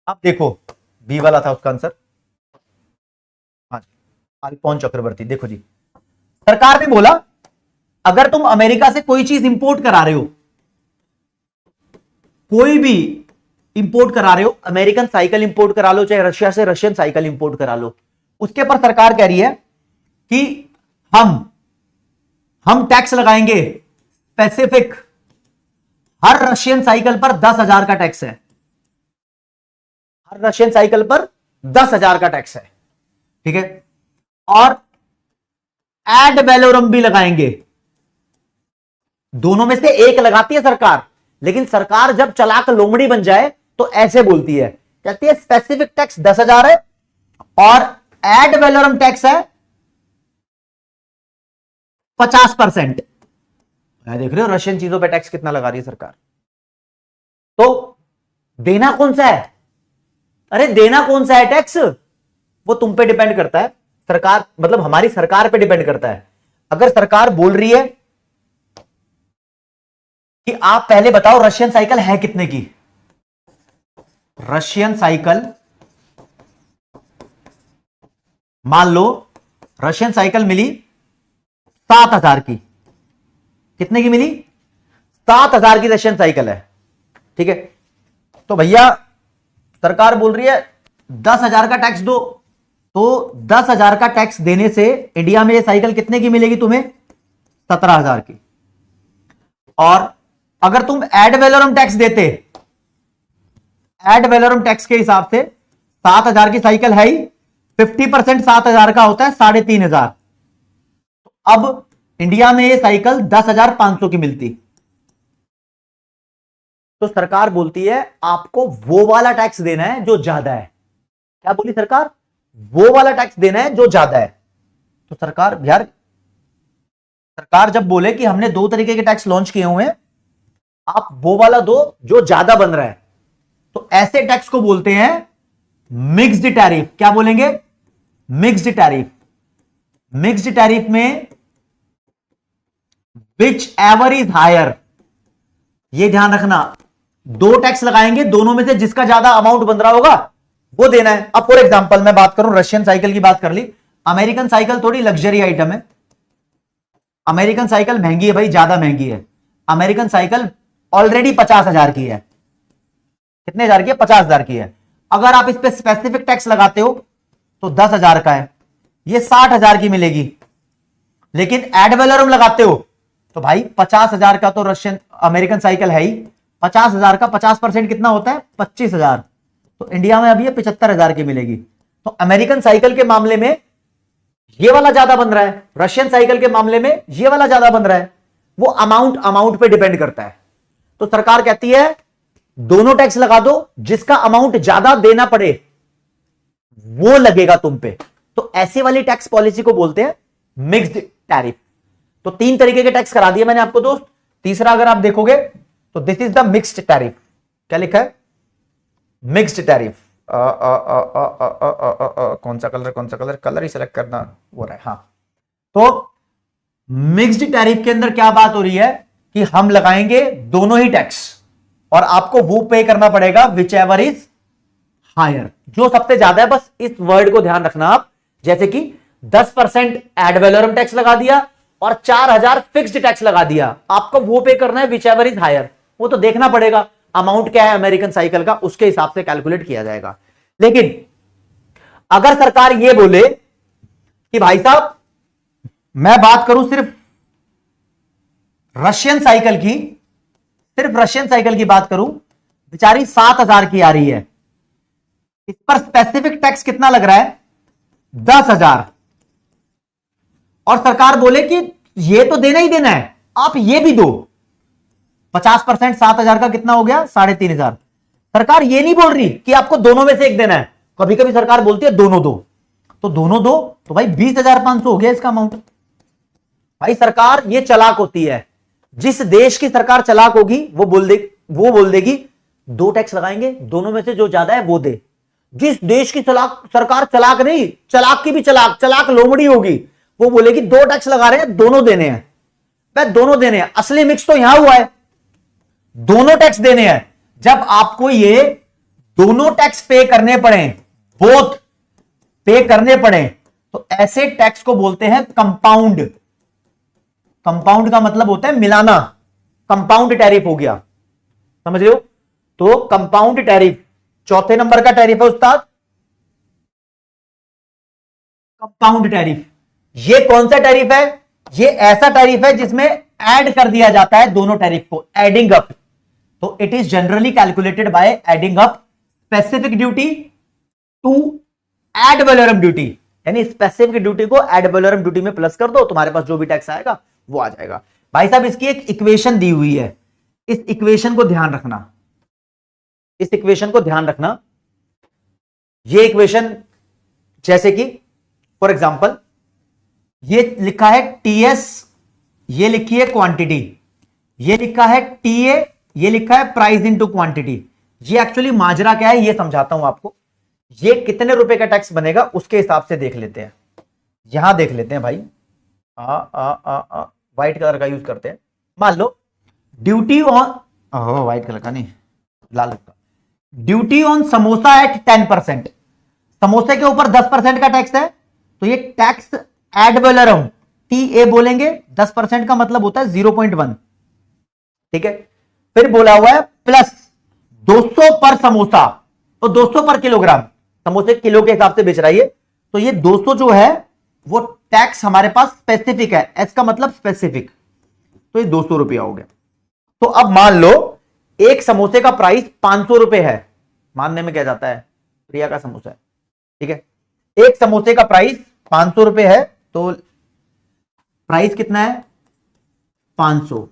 आप देखो बी वाला था उसका आंसर, हाँ जी, अल्फोंस चक्रवर्ती। देखो जी, सरकार ने बोला अगर तुम अमेरिका से कोई चीज इंपोर्ट करा रहे हो, कोई भी इंपोर्ट करा रहे हो, अमेरिकन साइकिल इंपोर्ट करा लो, चाहे रशिया से रशियन साइकिल इंपोर्ट करा लो, उसके पर सरकार कह रही है कि हम टैक्स लगाएंगे स्पेसिफिक। हर रशियन साइकिल पर 10,000 का टैक्स है, हर रशियन साइकिल पर 10,000 का टैक्स है, ठीक है। और एड वैलोरम भी लगाएंगे। दोनों में से एक लगाती है सरकार, लेकिन सरकार जब चालाक लोमड़ी बन जाए तो ऐसे बोलती है, कहती है स्पेसिफिक टैक्स 10,000 है और एड वैलोरम टैक्स है 50%। देख रहे हो रशियन चीजों पे टैक्स कितना लगा रही है सरकार। तो देना कौन सा है? अरे देना कौन सा है टैक्स? वो तुम पे डिपेंड करता है। सरकार मतलब हमारी सरकार पे डिपेंड करता है। अगर सरकार बोल रही है कि आप पहले बताओ रशियन साइकिल है कितने की, रशियन साइकिल मान लो रशियन साइकिल मिली 7,000 की, कितने की मिली? 7,000 की रशियन साइकिल है, ठीक है। तो भैया सरकार बोल रही है 10,000 का टैक्स दो, तो 10,000 का टैक्स देने से इंडिया में ये साइकिल कितने की मिलेगी तुम्हें? 17,000 की। और अगर तुम एड वैलोरम टैक्स देते, एड वैलोरम टैक्स के हिसाब से 7,000 की साइकिल है ही, 50% 7,000 का होता है 3,500। तो अब इंडिया में ये साइकिल 10,500 की मिलती। तो सरकार बोलती है आपको वो वाला टैक्स देना है जो ज्यादा है। क्या बोली सरकार? वो वाला टैक्स देना है जो ज्यादा है। तो सरकार यार, सरकार जब बोले कि हमने 2 तरीके के टैक्स लॉन्च किए हुए हैं, आप वो वाला दो जो ज्यादा बन रहा है, तो ऐसे टैक्स को बोलते हैं मिक्स्ड टैरिफ। क्या बोलेंगे? Mixed tariff. मिक्स्ड टैरिफ में विच एवर इज हायर, ये ध्यान रखना, 2 टैक्स लगाएंगे, दोनों में से जिसका ज्यादा अमाउंट बन रहा होगा वो देना है। अब फॉर एग्जांपल मैं बात करूं, रशियन साइकिल की बात कर ली, अमेरिकन साइकिल थोड़ी लग्जरी आइटम है, अमेरिकन साइकिल महंगी है भाई, ज्यादा महंगी है। अमेरिकन साइकिल ऑलरेडी 50,000 की है। कितने हजार की है? 50,000 की है। अगर आप इस पे स्पेसिफिक टैक्स लगाते हो तो 10,000 का है, ये 60,000 की मिलेगी। लेकिन एड वैलोरम लगाते हो तो भाई 50,000 का तो रशियन अमेरिकन साइकिल है ही, 50,000 का 50% कितना होता है? 25,000। तो इंडिया में अभी ये 75,000 की मिलेगी। तो अमेरिकन साइकिल के मामले में ये वाला ज्यादा बन रहा है, रशियन साइकिल के मामले में ये वाला ज्यादा बन रहा है। वो अमाउंट पे डिपेंड करता है। तो सरकार कहती है दोनों टैक्स लगा दो, जिसका अमाउंट ज्यादा देना पड़े वो लगेगा तुम पे। तो ऐसे वाली टैक्स पॉलिसी को बोलते हैं मिक्स्ड टैरिफ। तो 3 तरीके के टैक्स करा दिए मैंने आपको दोस्त। तीसरा अगर आप देखोगे तो this is the mixed tariff. क्या लिखा है? Mixed tariff. कौन सा कलर? कलर ही सिलेक्ट करना हो रहा है। हाँ, तो मिक्स्ड टैरिफ के अंदर क्या बात हो रही है कि हम लगाएंगे दोनों ही टैक्स और आपको वो पे करना पड़ेगा विच एवर इज हायर, जो सबसे ज्यादा है। बस इस वर्ड को ध्यान रखना आप, जैसे कि 10% एड वैलोरम टैक्स लगा दिया और 4,000 फिक्स्ड टैक्स लगा दिया, आपको वो पे करना है विच एवर इज हायर। वो तो देखना पड़ेगा अमाउंट क्या है अमेरिकन साइकिल का, उसके हिसाब से कैलकुलेट किया जाएगा। लेकिन अगर सरकार ये बोले कि भाई साहब मैं बात करूं सिर्फ रशियन साइकिल की, सिर्फ रशियन साइकिल की बात करूं, बेचारी 7,000 की आ रही है, इस पर स्पेसिफिक टैक्स कितना लग रहा है? 10,000। और सरकार बोले कि ये तो देना ही देना है, आप ये भी दो। 50% 7,000 का कितना हो गया? 3,500। सरकार ये नहीं बोल रही कि आपको दोनों में से एक देना है। कभी कभी सरकार बोलती है दोनों दो, तो दोनों दो, तो भाई 20,500 हो गया इसका अमाउंट। भाई सरकार ये चालाक होती है। जिस देश की सरकार चालाक होगी वो बोल देगी 2 टैक्स लगाएंगे, दोनों में से जो ज्यादा है वो दे। जिस देश की सरकार चालाक नहीं, चालाक की भी चालाक लोमड़ी होगी, वो बोलेगी 2 टैक्स लगा रहे हैं, दोनों देने हैं। भाई दोनों देने हैं। असली मिक्स तो यहां हुआ है, दोनों टैक्स देने हैं। जब आपको ये दोनों टैक्स पे करने पड़े, बोथ पे करने पड़े, तो ऐसे टैक्स को बोलते हैं कंपाउंड। कंपाउंड का मतलब होता है मिलाना, कंपाउंड टैरिफ हो गया, समझ रहे हो? तो कंपाउंड टैरिफ 4थे नंबर का टैरिफ है उस्ताद, कंपाउंड टैरिफ। ये कौन सा टैरिफ है? ये ऐसा टैरिफ है जिसमें ऐड कर दिया जाता है दोनों टैरिफ को, एडिंग अप। तो it is generally calculated by adding up specific duty to ad valorem duty, यानी स्पेसिफिक ड्यूटी को एड वैलोरम ड्यूटी में प्लस कर दो, तुम्हारे पास जो भी टैक्स आएगा वो आ जाएगा। भाई साहब इसकी एक इक्वेशन दी हुई है, इस इक्वेशन को ध्यान रखना, इस इक्वेशन को ध्यान रखना। ये इक्वेशन जैसे कि फॉर एग्जांपल ये लिखा है टीएस, ये लिखी है क्वांटिटी, ये लिखा है टीए, ये लिखा है प्राइस इनटू क्वांटिटी। ये एक्चुअली माजरा क्या है ये समझाता हूं आपको। ये कितने रुपए का टैक्स बनेगा उसके हिसाब से देख लेते हैं। यहां देख लेते हैं भाई, व्हाइट कलर का यूज करते हैं। मान low duty on, white colour का नहीं, लाल का, ड्यूटी ऑन समोसा एट 10%। समोसे के ऊपर 10% का टैक्स है, तो ये टैक्स एड वैलोरम TA बोलेंगे, 10% का मतलब होता है 0.1। ठीक है, फिर बोला हुआ है प्लस 200 पर समोसा, तो 200 पर किलोग्राम, समोसे किलो के हिसाब से बेच रहा है, तो ये 200 जो है वो टैक्स हमारे पास स्पेसिफिक है, एस का मतलब स्पेसिफिक, तो ये 200 रुपया हो गया। तो अब मान लो एक समोसे का प्राइस 500 रुपए है, मानने में क्या जाता है, प्रिया का समोसा है, ठीक है, एक समोसे का प्राइस 500 रुपए है, तो प्राइस कितना है 500।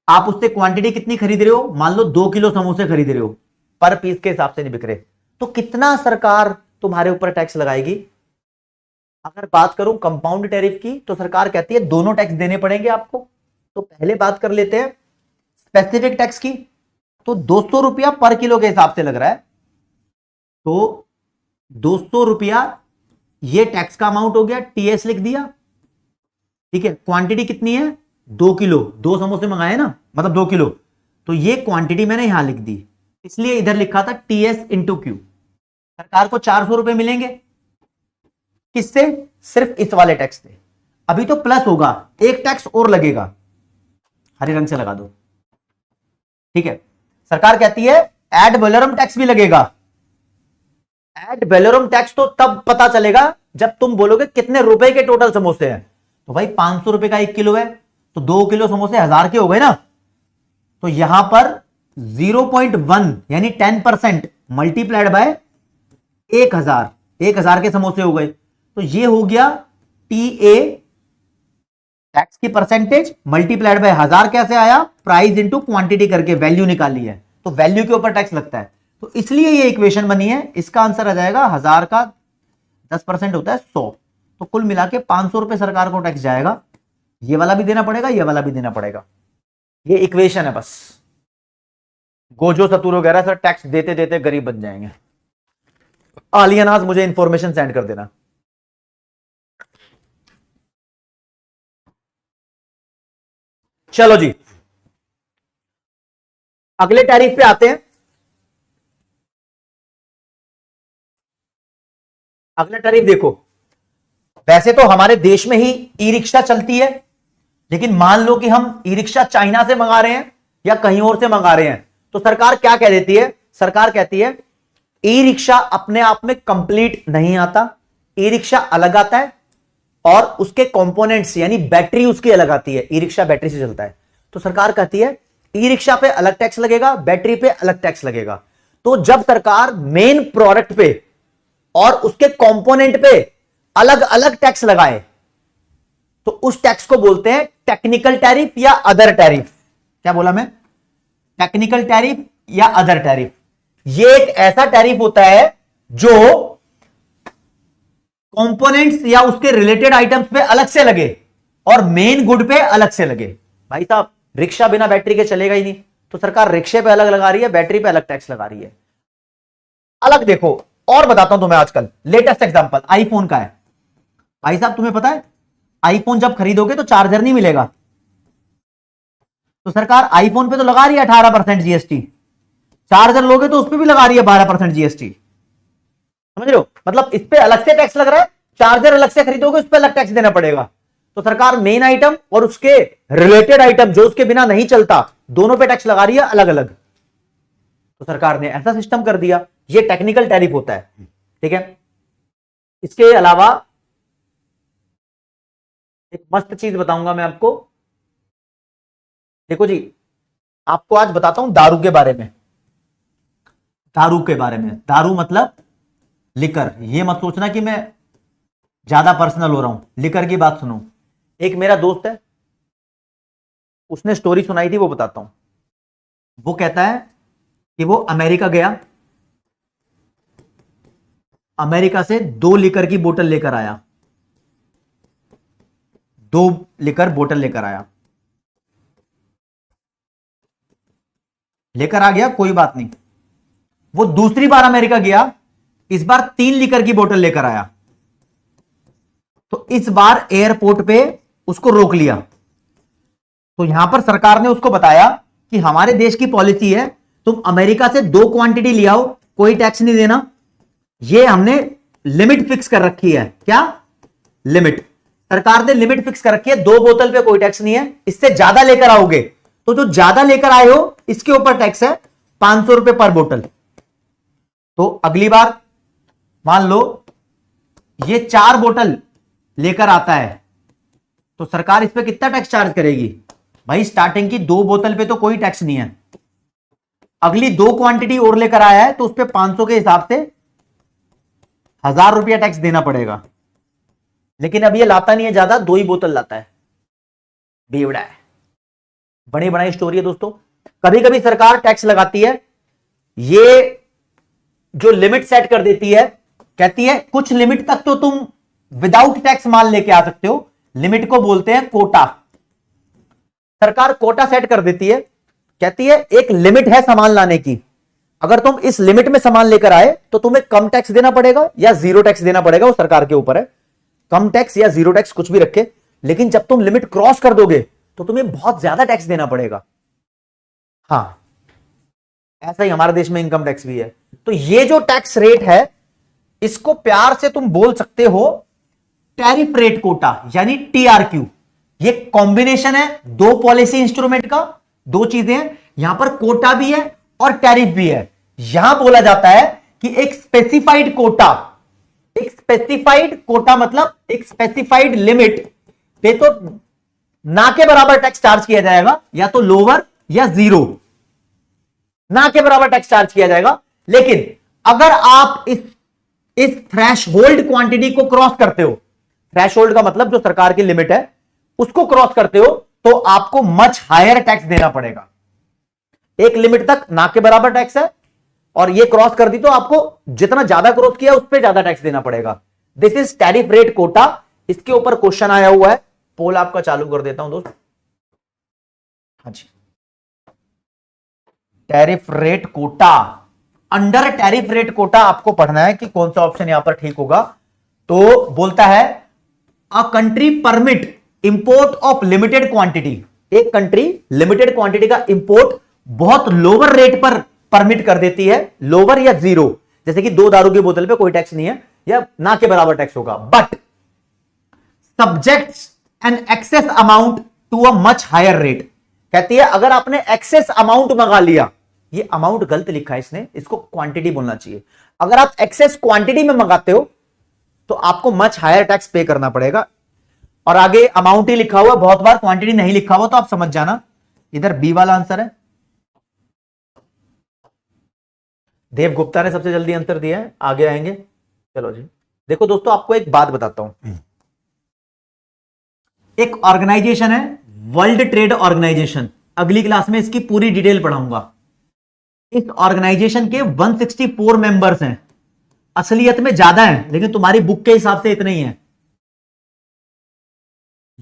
आप उससे क्वांटिटी कितनी खरीद रहे हो, मान लो 2 किलो समोसे खरीद रहे हो, पर पीस के हिसाब से नहीं बिक रहे, तो कितना सरकार तुम्हारे ऊपर टैक्स लगाएगी। अगर बात करूं कंपाउंड टैरिफ की, तो सरकार कहती है दोनों टैक्स देने पड़ेंगे आपको। तो पहले बात कर लेते हैं स्पेसिफिक टैक्स की, तो 200 रुपया पर किलो के हिसाब से लग रहा है, तो 200 रुपया ये टैक्स का अमाउंट हो गया, TS लिख दिया, ठीक है। क्वांटिटी कितनी है 2 किलो, 2 समोसे मंगाए ना, मतलब 2 किलो, तो ये क्वांटिटी मैंने यहां लिख दी, इसलिए इधर लिखा था TS इंटू Q। सरकार को 400 रुपए मिलेंगे, किससे, सिर्फ इस वाले टैक्स से। अभी तो प्लस होगा, एक टैक्स और लगेगा, हरे रंग से लगा दो, ठीक है। सरकार कहती है एड वैलोरम टैक्स भी लगेगा। एड वैलोरम टैक्स तो तब पता चलेगा जब तुम बोलोगे कितने रुपए के टोटल समोसे हैं, तो भाई 500 रुपए का 1 किलो है, तो 2 किलो समोसे 1000 के हो गए ना, तो यहां पर 0.1 यानी 10% मल्टीप्लाइड बाय 1000, 1000 के समोसे हो गए, तो ये हो गया TA टैक्स की परसेंटेज मल्टीप्लाइड बाय 1000, कैसे आया, प्राइस इंटू क्वांटिटी करके वैल्यू निकाली है, तो वैल्यू के ऊपर टैक्स लगता है, तो इसलिए ये इक्वेशन बनी है। इसका आंसर आ जाएगा 1000 का 10% होता है 100, तो कुल मिला के 500 रुपए सरकार को टैक्स जाएगा। ये वाला भी देना पड़ेगा, ये वाला भी देना पड़ेगा, ये इक्वेशन है बस। गोजो सतूर वगैरह सर टैक्स देते देते गरीब बन जाएंगे। आलियानाज मुझे इंफॉर्मेशन सेंड कर देना। चलो जी, अगले टैरिफ पे आते हैं। अगला टैरिफ देखो, वैसे तो हमारे देश में ही ई रिक्शा चलती है, लेकिन मान लो कि हम ई रिक्शा चाइना से मंगा रहे हैं या कहीं और से मंगा रहे हैं, तो सरकार क्या कह देती है, सरकार कहती है ई रिक्शा अपने आप में कंप्लीट नहीं आता, ई रिक्शा अलग आता है और उसके कंपोनेंट्स यानी बैटरी उसकी अलग आती है, ई रिक्शा बैटरी से चलता है। तो सरकार कहती है ई रिक्शा पे अलग टैक्स लगेगा, बैटरी पे अलग टैक्स लगेगा। तो जब सरकार मेन प्रोडक्ट पे और उसके कंपोनेंट पे अलग अलग टैक्स लगाए, तो उस टैक्स को बोलते हैं टेक्निकल टैरिफ या अदर टैरिफ। क्या बोला मैं, टेक्निकल टैरिफ या अदर टैरिफ। ये एक ऐसा टैरिफ होता है जो कंपोनेंट्स या उसके रिलेटेड आइटम्स पे अलग से लगे और मेन गुड पे अलग से लगे। भाई साहब रिक्शा बिना बैटरी के चलेगा ही नहीं, तो सरकार रिक्शे पे अलग लगा रही है, बैटरी पे अलग टैक्स लगा रही है। अलग देखो, और बताता हूं तुम्हें, आजकल लेटेस्ट एग्जांपल आईफोन का है। भाई साहब तुम्हें पता है आईफोन जब खरीदोगे तो चार्जर नहीं मिलेगा, तो सरकार आईफोन पे तो लगा रही है 18% GST, चार्जर लोगे तो उस पर भी लगा रही है 12% GST। समझ रहे हो, मतलब इस पे अलग से टैक्स लग रहा है, चार्जर अलग से खरीदोगे उस पर अलग टैक्स देना पड़ेगा। तो सरकार मेन आइटम और उसके रिलेटेड आइटम जो उसके बिना नहीं चलता, दोनों पे टैक्स लगा रही है अलग अलग। तो सरकार ने ऐसा सिस्टम कर दिया, ये टेक्निकल टैरिफ होता है, ठीक है। इसके अलावा एक मस्त चीज बताऊंगा मैं आपको। देखो जी, आपको आज बताता हूं दारू के बारे में, दारू के बारे में, दारू मतलब लिकर। ये मत सोचना कि मैं ज्यादा पर्सनल हो रहा हूं, लिकर की बात सुनो। एक मेरा दोस्त है, उसने स्टोरी सुनाई थी, वो बताता हूं। वो कहता है कि वो अमेरिका गया, अमेरिका से 2 लिकर की बोतल लेकर आया, 2 लिकर बोतल लेकर आया, लेकर आ गया, कोई बात नहीं। वो दूसरी बार अमेरिका गया, इस बार 3 लीटर की बोतल लेकर आया, तो इस बार एयरपोर्ट पे उसको रोक लिया। तो यहां पर सरकार ने उसको बताया कि हमारे देश की पॉलिसी है, तुम अमेरिका से 2 क्वांटिटी ले आओ, कोई टैक्स नहीं देना। ये हमने लिमिट फिक्स कर रखी है। क्या लिमिट? सरकार ने लिमिट फिक्स कर रखी है, 2 बोतल पे कोई टैक्स नहीं है। इससे ज्यादा लेकर आओगे तो जो ज्यादा लेकर आए हो इसके ऊपर टैक्स है, 500 रुपए पर बोतल। तो अगली बार मान लो ये 4 बोतल लेकर आता है, तो सरकार इस पे कितना टैक्स चार्ज करेगी? भाई स्टार्टिंग की 2 बोतल पे तो कोई टैक्स नहीं है, अगली 2 क्वांटिटी और लेकर आया है तो उस पे 500 के हिसाब से 1000 रुपया टैक्स देना पड़ेगा। लेकिन अब ये लाता नहीं है ज्यादा, 2 ही बोतल लाता है, बेवड़ा है। बड़ी बड़ी स्टोरी है दोस्तों। कभी कभी सरकार टैक्स लगाती है, ये जो लिमिट सेट कर देती है, कहती है कुछ लिमिट तक तो तुम विदाउट टैक्स माल लेके आ सकते हो, लिमिट को बोलते हैं कोटा। सरकार कोटा सेट कर देती है, कहती है एक लिमिट है सामान लाने की, अगर तुम इस लिमिट में सामान लेकर आए तो तुम्हें कम टैक्स देना पड़ेगा या 0 टैक्स देना पड़ेगा, वो सरकार के ऊपर है। कम टैक्स या 0 टैक्स कुछ भी रखे, लेकिन जब तुम लिमिट क्रॉस कर दोगे तो तुम्हें बहुत ज्यादा टैक्स देना पड़ेगा। हां, ऐसा ही हमारे देश में इनकम टैक्स भी है। तो ये जो टैक्स रेट है, इसको प्यार से तुम बोल सकते हो टैरिफ रेट कोटा, यानी TRQ। ये कॉम्बिनेशन है 2 पॉलिसी इंस्ट्रूमेंट का, 2 चीजें हैं, यहां पर कोटा भी है और टैरिफ भी है। यहां बोला जाता है कि एक स्पेसिफाइड कोटा मतलब एक स्पेसिफाइड लिमिट पे तो ना के बराबर टैक्स चार्ज किया जाएगा, या तो लोअर या 0, ना के बराबर टैक्स चार्ज किया जाएगा। लेकिन अगर आप इस थ्रेशहोल्ड क्वांटिटी को क्रॉस करते हो, थ्रेशहोल्ड का मतलब जो सरकार की लिमिट है उसको क्रॉस करते हो, तो आपको मच हायर टैक्स देना पड़ेगा। एक लिमिट तक ना के बराबर टैक्स है, और ये क्रॉस कर दी तो आपको जितना ज्यादा क्रॉस किया उस पर ज्यादा टैक्स देना पड़ेगा। This is tariff rate quota. इसके ऊपर क्वेश्चन आया हुआ है, पोल आपका चालू कर देता हूं दोस्त। हाँ जी, tariff rate quota, under tariff rate quota आपको पढ़ना है कि कौन सा ऑप्शन यहां पर ठीक होगा। तो बोलता है a country permit import of limited quantity. एक कंट्री लिमिटेड क्वांटिटी का इंपोर्ट बहुत लोअर रेट पर परमिट कर देती है, लोअर या 0, जैसे कि 2 दारू की बोतल पे कोई टैक्स नहीं है या ना के बराबर टैक्स होगा, but subjects an excess amount to a much higher rate. कहती है अगर आपने एक्सेस अमाउंट मंगा लिया, ये अमाउंट गलत लिखा है इसने, इसको क्वांटिटी बोलना चाहिए। अगर आप एक्सेस क्वांटिटी में मंगाते हो तो आपको मच हायर टैक्स पे करना पड़ेगा। और आगे अमाउंट ही लिखा हुआ, बहुत बार क्वांटिटी नहीं लिखा हुआ, तो आप समझ जाना इधर बी वाला आंसर है। देव गुप्ता ने सबसे जल्दी आंसर दिया है, आगे आएंगे। चलो जी, देखो दोस्तों आपको एक बात बताता हूं। एक ऑर्गेनाइजेशन है वर्ल्ड ट्रेड ऑर्गेनाइजेशन, अगली क्लास में इसकी पूरी डिटेल पढ़ाऊंगा। इस ऑर्गेनाइजेशन के 164 मेंबर्स हैं, असलियत में ज्यादा हैं, लेकिन तुम्हारी बुक के हिसाब से इतने ही हैं।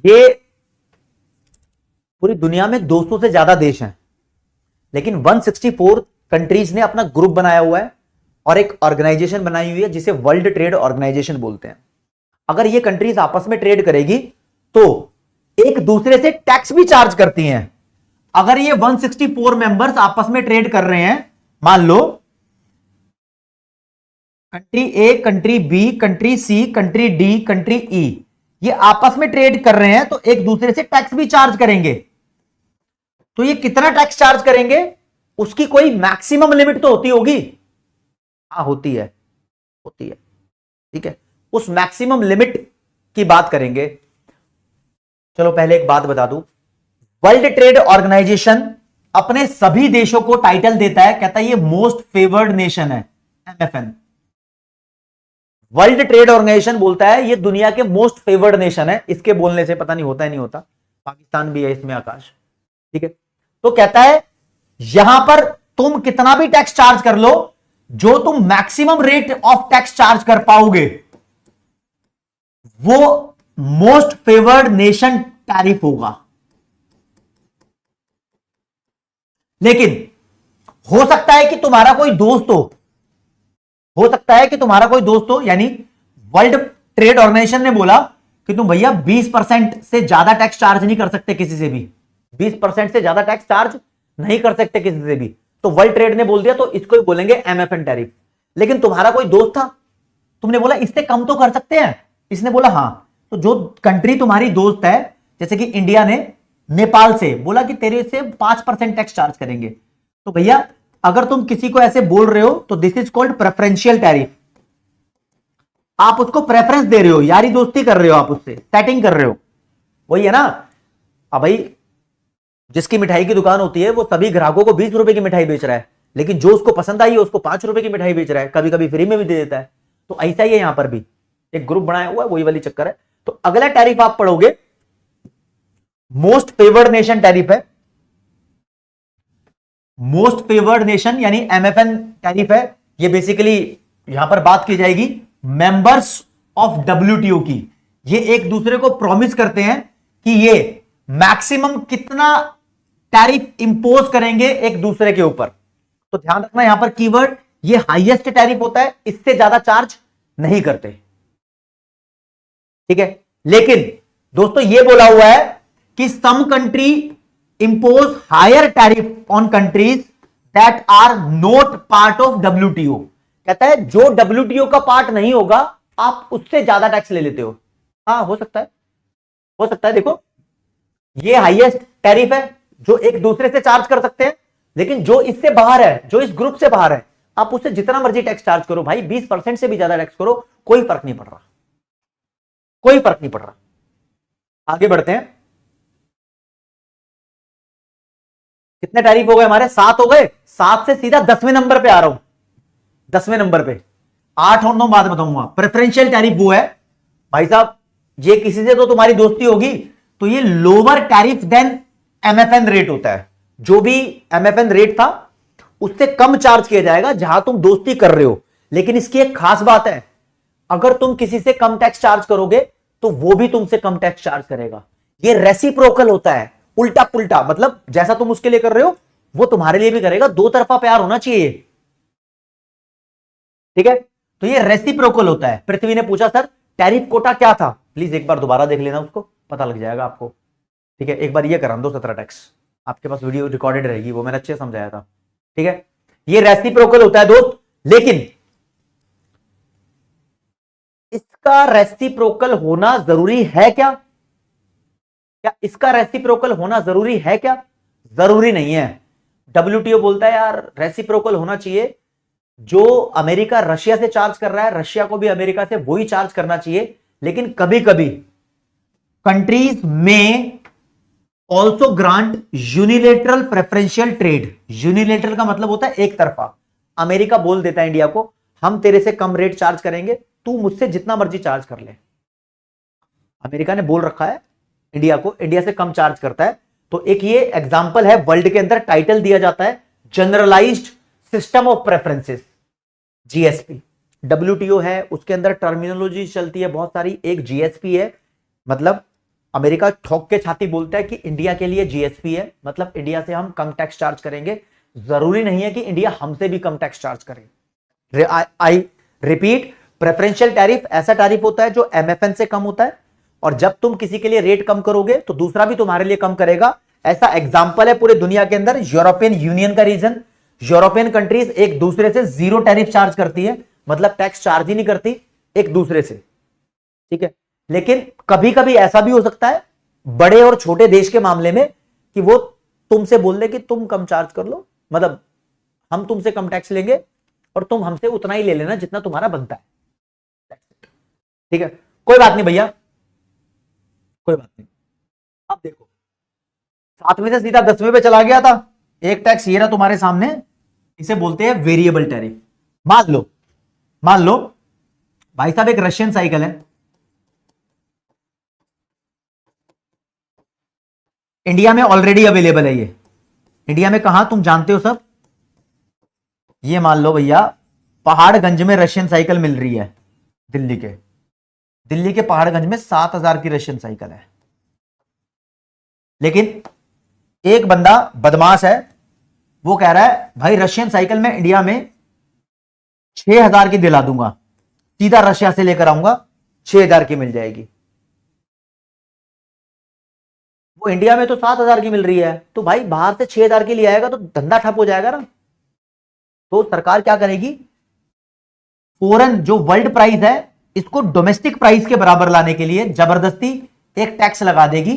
ये पूरी दुनिया में 200 से ज्यादा देश हैं, लेकिन 164 कंट्रीज ने अपना ग्रुप बनाया हुआ है और एक ऑर्गेनाइजेशन बनाई हुई है जिसे वर्ल्ड ट्रेड ऑर्गेनाइजेशन बोलते हैं। अगर ये कंट्रीज आपस में ट्रेड करेगी तो एक दूसरे से टैक्स भी चार्ज करती हैं। अगर ये 164 मेंबर्स आपस में ट्रेड कर रहे हैं, मान लो कंट्री ए, country B, country C, country D, country ई, ये आपस में ट्रेड कर रहे हैं, तो एक दूसरे से टैक्स भी चार्ज करेंगे। तो ये कितना टैक्स चार्ज करेंगे, उसकी कोई मैक्सिमम लिमिट तो होती होगी। हाँ होती है, ठीक है, उस मैक्सिमम लिमिट की बात करेंगे। चलो पहले एक बात बता दूं, वर्ल्ड ट्रेड ऑर्गेनाइजेशन अपने सभी देशों को टाइटल देता है, कहता है ये मोस्ट फेवर्ड नेशन है, MFN। वर्ल्ड ट्रेड ऑर्गेनाइजेशन बोलता है ये दुनिया के मोस्ट फेवर्ड नेशन है। इसके बोलने से पता नहीं होता है नहीं होता, पाकिस्तान भी है इसमें, आकाश, ठीक है। तो कहता है यहां पर तुम कितना भी टैक्स चार्ज कर लो, जो तुम maximum rate of tax charge कर पाओगे वो मोस्ट फेवर्ड नेशन टैरिफ होगा। लेकिन हो सकता है कि तुम्हारा कोई दोस्त हो हो सकता है कि तुम्हारा कोई दोस्त हो, यानी वर्ल्ड ट्रेड ऑर्गेनाइजेशन ने बोला कि तुम भैया 20% से ज्यादा टैक्स चार्ज नहीं कर सकते किसी से भी, 20% से ज्यादा टैक्स चार्ज नहीं कर सकते किसी से भी, तो वर्ल्ड ट्रेड ने बोल दिया, तो इसको ही बोलेंगे एमएफएन टैरिफ। लेकिन तुम्हारा कोई दोस्त था, तुमने बोला इससे कम तो कर सकते हैं, इसने बोला हां, तो जो कंट्री तुम्हारी दोस्त है, जैसे कि इंडिया ने नेपाल से बोला कि तेरे से 5% टैक्स चार्ज करेंगे, तो भैया अगर तुम किसी को ऐसे बोल रहे हो तो this is called preferential tariff. आप उसको प्रेफरेंस दे रहे हो, यारी दोस्ती कर रहे हो, आप उससे सेटिंग कर रहे हो, वही है ना। अब भाई जिसकी मिठाई की दुकान होती है वो सभी ग्राहकों को 20 रुपए की मिठाई बेच रहा है, लेकिन जो उसको पसंद आई है उसको 5 रुपए की मिठाई बेच रहा है, कभी कभी फ्री में भी दे देता है। तो ऐसा ही है यहां पर भी, एक ग्रुप बनाया हुआ है, वही वाली चक्कर है। तो अगला टैरिफ आप पढ़ोगे मोस्ट फेवर्ड नेशन टैरिफ है, मोस्ट फेवर्ड नेशन यानी एमएफएन टैरिफ है। ये बेसिकली यहां पर बात की जाएगी मेंबर्स ऑफ डब्ल्यूटीओ की। ये एक दूसरे को प्रॉमिस करते हैं कि ये मैक्सिमम कितना टैरिफ इंपोज करेंगे एक दूसरे के ऊपर। तो ध्यान रखना यहां पर कीवर्ड, ये हाईएस्ट टैरिफ होता है, इससे ज्यादा चार्ज नहीं करते, ठीक है। लेकिन दोस्तों ये बोला हुआ है कि some country impose higher tariff on countries that are not part of WTO. कहता है जो डब्ल्यूटीओ का पार्ट नहीं होगा आप उससे ज्यादा टैक्स ले लेते हो। हाँ हो सकता है, हो सकता है। देखो ये हाईएस्ट टैरिफ है जो एक दूसरे से चार्ज कर सकते हैं, लेकिन जो इससे बाहर है, जो इस ग्रुप से बाहर है, आप उससे जितना मर्जी टैक्स चार्ज करो भाई, 20% से भी ज्यादा टैक्स करो, कोई फर्क नहीं पड़ रहा, कोई फर्क नहीं पड़ रहा। आगे बढ़ते हैं। कितने टैरिफ हो गए हमारे? 7 हो गए। 7 से सीधा 10वें नंबर पे आ रहा हूं, 10वें नंबर पे। 8 और 9 बाद बताऊंगा। प्रेफरेंशियल टैरिफ वो है भाई साहब, ये किसी से तो तुम्हारी दोस्ती होगी, तो ये lower tariff than MFN rate होता है। जो भी एमएफएन रेट था उससे कम चार्ज किया जाएगा जहां तुम दोस्ती कर रहे हो। लेकिन इसकी एक खास बात है, अगर तुम किसी से कम टैक्स चार्ज करोगे तो वो भी तुमसे कम टैक्स चार्ज करेगा। ये रेसिप्रोकल होता है, उल्टा पुल्टा, मतलब जैसा तुम उसके लिए कर रहे हो वो तुम्हारे लिए भी करेगा, दो तरफा प्यार होना चाहिए, ठीक है। तो ये रेसिप्रोकल होता है। पृथ्वी ने पूछा सर टैरिफ कोटा क्या था, प्लीज एक बार दोबारा देख लेना, उसको पता लग जाएगा आपको, ठीक है। एक बार ये करा दो 17 टैक्स, आपके पास वीडियो रिकॉर्डेड रहेगी, वो मैंने अच्छे समझाया था, ठीक है। ये रेसिप्रोकल होता है दोस्त, लेकिन इसका रेसिप्रोकल होना जरूरी है क्या? क्या इसका रेसिप्रोकल होना जरूरी है क्या? जरूरी नहीं है। डब्ल्यूटीओ बोलता है यार रेसिप्रोकल होना चाहिए, जो अमेरिका रशिया से चार्ज कर रहा है रशिया को भी अमेरिका से वही चार्ज करना चाहिए। लेकिन कभी कभी कंट्रीज में also grant unilateral preferential trade. Unilateral का मतलब होता है एक तरफा। अमेरिका बोल देता है इंडिया को हम तेरे से कम रेट चार्ज करेंगे, तू मुझसे जितना मर्जी चार्ज कर ले। अमेरिका ने बोल रखा है इंडिया को, इंडिया से कम चार्ज करता है। तो एक ये एग्जांपल है, वर्ल्ड के अंदर टाइटल दिया जाता है generalised system of preferences, GSP. WTO है, उसके अंदर टर्मिनोलॉजी चलती है बहुत सारी। एक जीएसपी है, मतलब अमेरिका ठोक के छाती बोलता है कि इंडिया के लिए जीएसपी है, मतलब इंडिया से हम कम टैक्स चार्ज करेंगे। जरूरी नहीं है कि इंडिया हमसे भी कम टैक्स चार्ज करे। आई रिपीट, प्रेफरेंशियल टैरिफ ऐसा टैरिफ होता है जो एमएफएन से कम होता है, और जब तुम किसी के लिए रेट कम करोगे तो दूसरा भी तुम्हारे लिए कम करेगा। ऐसा एग्जांपल है पूरे दुनिया के अंदर यूरोपियन यूनियन का रीजन। यूरोपियन कंट्रीज एक दूसरे से जीरो टैरिफ चार्ज करती है, मतलब टैक्स चार्ज ही नहीं करती एक दूसरे से, ठीक है। लेकिन कभी कभी ऐसा भी हो सकता है बड़े और छोटे देश के मामले में कि वो तुमसे बोल दे कि तुम कम चार्ज कर लो, मतलब हम तुमसे कम टैक्स लेंगे और तुम हमसे उतना ही ले लेना जितना तुम्हारा बनता है, ठीक है। कोई बात नहीं भैया, कोई बात नहीं। अब देखो 7वें से सीधा 10वें पे चला गया था। एक टैक्स ये रहा तुम्हारे सामने, इसे बोलते हैं वेरिएबल टैरिफ। मान लो भाई साहब एक रशियन साइकिल है, इंडिया में ऑलरेडी अवेलेबल है। ये इंडिया में कहां तुम जानते हो सब, ये मान लो भैया पहाड़गंज में रशियन साइकिल मिल रही है। दिल्ली के पहाड़गंज में 7,000 की रशियन साइकिल है। लेकिन एक बंदा बदमाश है, वो कह रहा है भाई रशियन साइकिल में इंडिया में 6,000 की दिला दूंगा, सीधा रशिया से लेकर आऊंगा, 6,000 की मिल जाएगी। वो इंडिया में तो 7,000 की मिल रही है, तो भाई बाहर से 6,000 की ले आएगा तो धंधा ठप हो जाएगा ना। तो सरकार क्या करेगी, फॉरेन जो वर्ल्ड प्राइस है इसको डोमेस्टिक प्राइस के बराबर लाने के लिए जबरदस्ती एक टैक्स लगा देगी,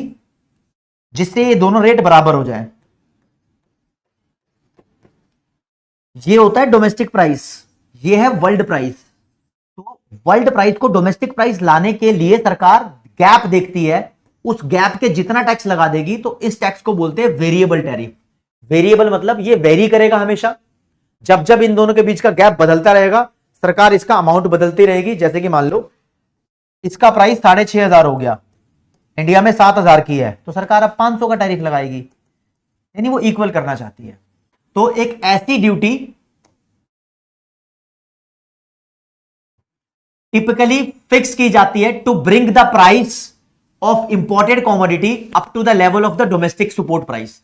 जिससे ये दोनों रेट बराबर हो जाए। ये होता है डोमेस्टिक प्राइस, ये है वर्ल्ड प्राइस। तो वर्ल्ड प्राइस को डोमेस्टिक प्राइस लाने के लिए सरकार गैप देखती है, उस गैप के जितना टैक्स लगा देगी, तो इस टैक्स को बोलते हैं वेरिएबल टैरिफ। वेरिएबल मतलब ये वेरी करेगा हमेशा, जब जब इन दोनों के बीच का गैप बदलता रहेगा सरकार इसका अमाउंट बदलती रहेगी। जैसे कि मान लो इसका प्राइस 6,500 हो गया, इंडिया में 7,000 की है, तो सरकार अब 500 का टैरिफ लगाएगी, यानी वो इक्वल करना चाहती है। तो एक ऐसी ड्यूटी टिपिकली फिक्स की जाती है to bring the price of imported commodity up to the level of the domestic support price.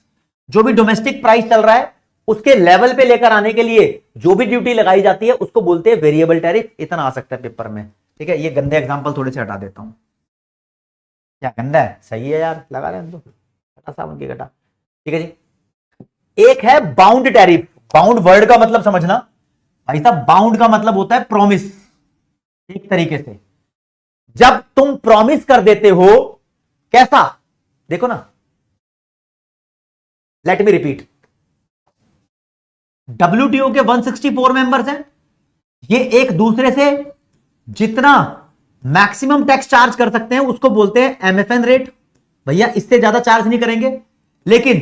जो भी डोमेस्टिक प्राइस चल रहा है उसके लेवल पे लेकर आने के लिए जो भी ड्यूटी लगाई जाती है उसको बोलते हैं वेरिएबल टैरिफ। इतना आ सकता है पेपर में, ठीक है। ये गंदे एग्जांपल थोड़े से हटा देता हूं। क्या गंदा है, सही है यार, लगा रहे हैं तो हटा साबुन की घटा, ठीक है जी। एक है बाउंड टैरिफ। बाउंड वर्ड का मतलब समझना भाई साहब, बाउंड का मतलब होता है प्रॉमिस। एक तरीके से जब तुम प्रॉमिस कर देते हो, कैसा देखो ना, लेट मी रिपीट, WTO के 164 मेंबर्स हैं, ये एक दूसरे से जितना मैक्सिमम टैक्स चार्ज कर सकते हैं उसको बोलते हैं MFN रेट। भैया इससे ज्यादा चार्ज नहीं करेंगे, लेकिन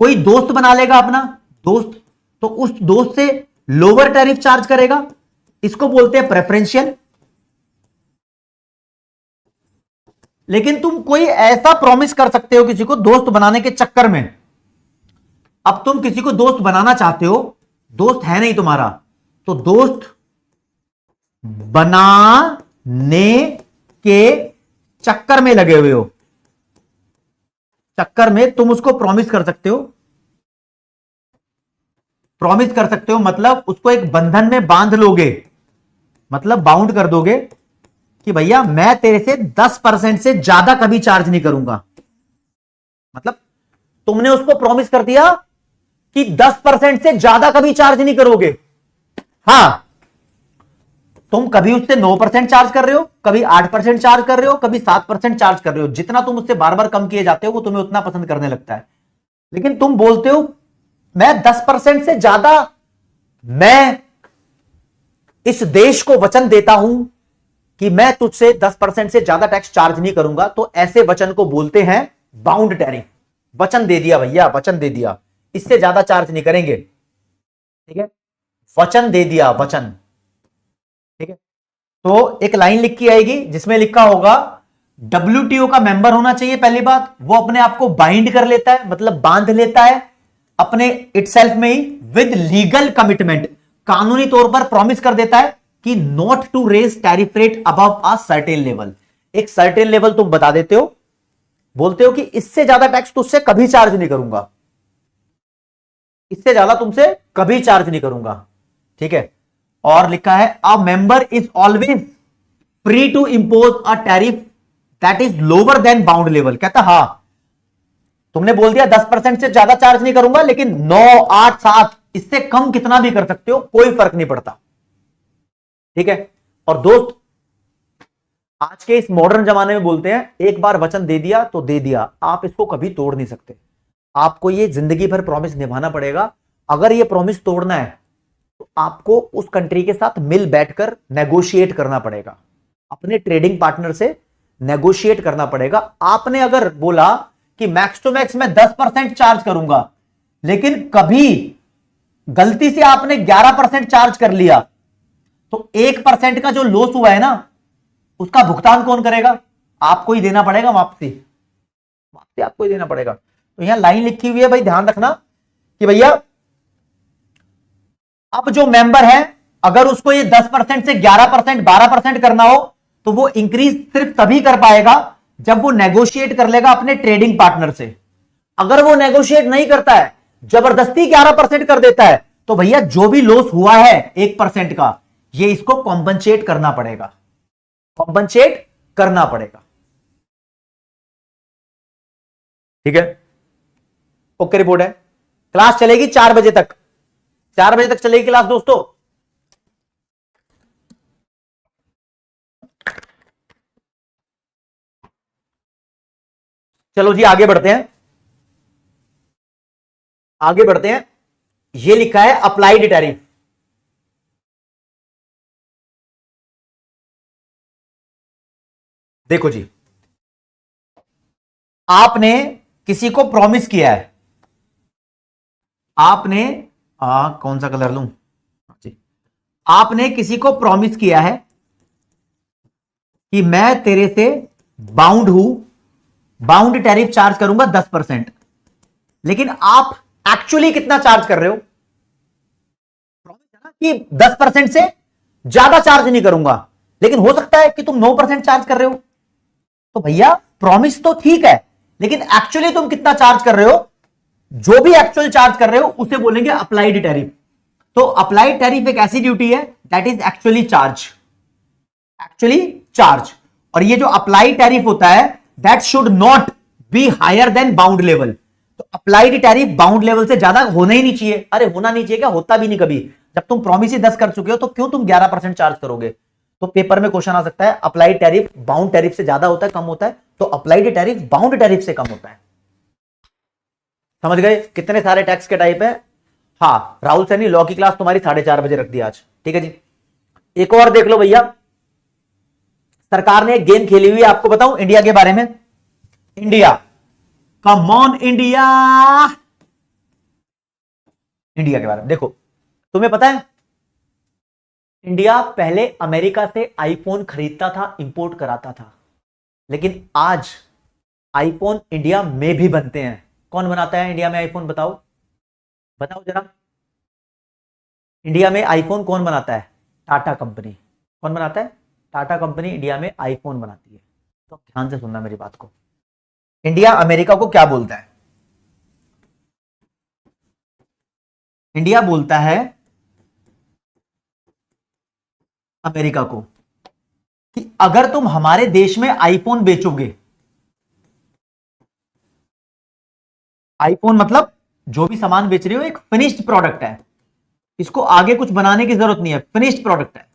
कोई दोस्त बना लेगा अपना दोस्त, तो उस दोस्त से लोअर टैरिफ चार्ज करेगा, इसको बोलते हैं प्रेफरेंशियल। लेकिन तुम कोई ऐसा प्रॉमिस कर सकते हो किसी को दोस्त बनाने के चक्कर में, अब तुम किसी को दोस्त बनाना चाहते हो, दोस्त है नहीं तुम्हारा, तो दोस्त बनाने के चक्कर में लगे हुए हो, चक्कर में तुम उसको प्रॉमिस कर सकते हो। प्रॉमिस कर सकते हो मतलब उसको एक बंधन में बांध लोगे, मतलब बाउंड कर दोगे कि भैया मैं तेरे से 10% से ज्यादा कभी चार्ज नहीं करूंगा। मतलब तुमने उसको प्रॉमिस कर दिया कि 10% से ज्यादा कभी चार्ज नहीं करोगे। हां, तुम कभी उससे 9% चार्ज कर रहे हो, कभी 8% चार्ज कर रहे हो, कभी 7% चार्ज कर रहे हो। जितना तुम उससे बार बार कम किए जाते हो वो तुम्हें उतना पसंद करने लगता है। लेकिन तुम बोलते हो मैं 10% से ज्यादा, मैं इस देश को वचन देता हूं कि मैं तुझसे 10% से ज्यादा टैक्स चार्ज नहीं करूंगा, तो ऐसे वचन को बोलते हैं बाउंड टैरिफ। वचन दे दिया भैया, वचन दे दिया, इससे ज्यादा चार्ज नहीं करेंगे, ठीक है, वचन दे दिया, वचन, ठीक है। तो एक लाइन लिख के आएगी जिसमें लिखा होगा WTO का मेंबर होना चाहिए। पहली बात, वो अपने आप को बाइंड कर लेता है, मतलब बांध लेता है अपने इटसेल्फ में ही, विद लीगल कमिटमेंट, कानूनी तौर पर प्रॉमिस कर देता है कि not to raise tariff rate above a certain level. एक सर्टेन लेवल तुम बता देते हो, बोलते हो कि इससे ज्यादा टैक्स तुझसे कभी चार्ज नहीं करूंगा, इससे ज्यादा तुमसे कभी चार्ज नहीं करूंगा, ठीक है। और लिखा है a member is always free to impose a tariff that is lower than bound level. कहता हां, तुमने बोल दिया 10% से ज्यादा चार्ज नहीं करूंगा, लेकिन 9, 8, 7 इससे कम कितना भी कर सकते हो, कोई फर्क नहीं पड़ता, ठीक है। और दोस्त आज के इस मॉडर्न जमाने में बोलते हैं एक बार वचन दे दिया तो दे दिया, आप इसको कभी तोड़ नहीं सकते। आपको ये जिंदगी भर प्रॉमिस निभाना पड़ेगा। अगर ये प्रॉमिस तोड़ना है तो आपको उस कंट्री के साथ मिल बैठकर नेगोशिएट करना पड़ेगा, अपने ट्रेडिंग पार्टनर से नेगोशिएट करना पड़ेगा। आपने अगर बोला कि मैक्स टू मैक्स मैं 10% चार्ज करूंगा, लेकिन कभी गलती से आपने 11% चार्ज कर लिया, तो 1% का जो लॉस हुआ है ना, उसका भुगतान कौन करेगा? आपको ही देना पड़ेगा, वापसी आपको ही देना पड़ेगा। तो यहां लाइन लिखी हुई है भाई, ध्यान रखना कि भैया अब जो मेंबर है अगर उसको ये 10% से 11%, 12% करना हो, तो वो इंक्रीज सिर्फ तभी कर पाएगा जब वो नेगोशिएट कर लेगा अपने ट्रेडिंग पार्टनर से। अगर वो नेगोशिएट नहीं करता है, जबरदस्ती 11% कर देता है, तो भैया जो भी लॉस हुआ है 1% का, ये इसको कॉम्पनसेट करना पड़ेगा, कॉम्पनसेट करना पड़ेगा। ठीक है, ओके रिपोर्ट है। क्लास चलेगी 4 बजे तक, 4 बजे तक चलेगी क्लास दोस्तों। चलो जी आगे बढ़ते हैं, आगे बढ़ते हैं। ये लिखा है अप्लाइड टैरिफ। देखो जी, आपने किसी को प्रॉमिस किया है, आपने कौन सा कलर लूं जी, आपने किसी को प्रॉमिस किया है कि मैं तेरे से बाउंड हूं, बाउंड टैरिफ चार्ज करूंगा 10%, लेकिन आप एक्चुअली कितना चार्ज कर रहे हो? प्रॉमिस है ना कि 10% से ज्यादा चार्ज नहीं करूंगा, लेकिन हो सकता है कि तुम 9% चार्ज कर रहे हो। तो भैया प्रॉमिस तो ठीक है, लेकिन एक्चुअली तुम कितना चार्ज कर रहे हो? जो भी एक्चुअल चार्ज कर रहे हो उसे बोलेंगे अप्लाइड टैरिफ। तो अप्लाइड टैरिफ एक ऐसी ड्यूटी है that is actually charge, actually charge. और ये जो अप्लाइड टैरिफ होता है that should not be higher than bound level. तो अप्लाइड टैरिफ बाउंड लेवल से ज्यादा होना ही नहीं चाहिए। अरे होना नहीं चाहिए क्या? होता भी नहीं कभी। जब तुम प्रॉमिस ही 10 कर चुके हो तो क्यों तुम 11% चार्ज करोगे? तो पेपर में क्वेश्चन आ सकता है अप्लाइड टैरिफ बाउंड टैरिफ से ज्यादा होता है, कम होता है? तो अप्लाइड टैरिफ बाउंड टैरिफ से कम होता है। समझ गए कितने सारे टैक्स के टाइप है? हाँ, राहुल सैनी लॉ की क्लास तुम्हारी 4:30 बजे रख दी आज। ठीक है जी, एक और देख लो भैया, सरकार ने एक गेम खेली हुई है, आपको बताऊं इंडिया के बारे में। India, come on India, India के बारे में देखो। तुम्हें पता है इंडिया पहले अमेरिका से आईफोन खरीदता था, इंपोर्ट कराता था, लेकिन आज आईफोन इंडिया में भी बनते हैं। कौन बनाता है इंडिया में आईफोन? बताओ बताओ जरा, इंडिया में आईफोन कौन बनाता है? टाटा कंपनी। कौन बनाता है? टाटा कंपनी इंडिया में आईफोन बनाती है। तो ध्यान से सुनना मेरी बात को। इंडिया अमेरिका को क्या बोलता है? इंडिया बोलता है अमेरिका को कि अगर तुम हमारे देश में आईफोन बेचोगे, आईफोन मतलब जो भी सामान बेच रहे हो एक फिनिश्ड प्रोडक्ट है, इसको आगे कुछ बनाने की जरूरत नहीं है, फिनिश्ड प्रोडक्ट है।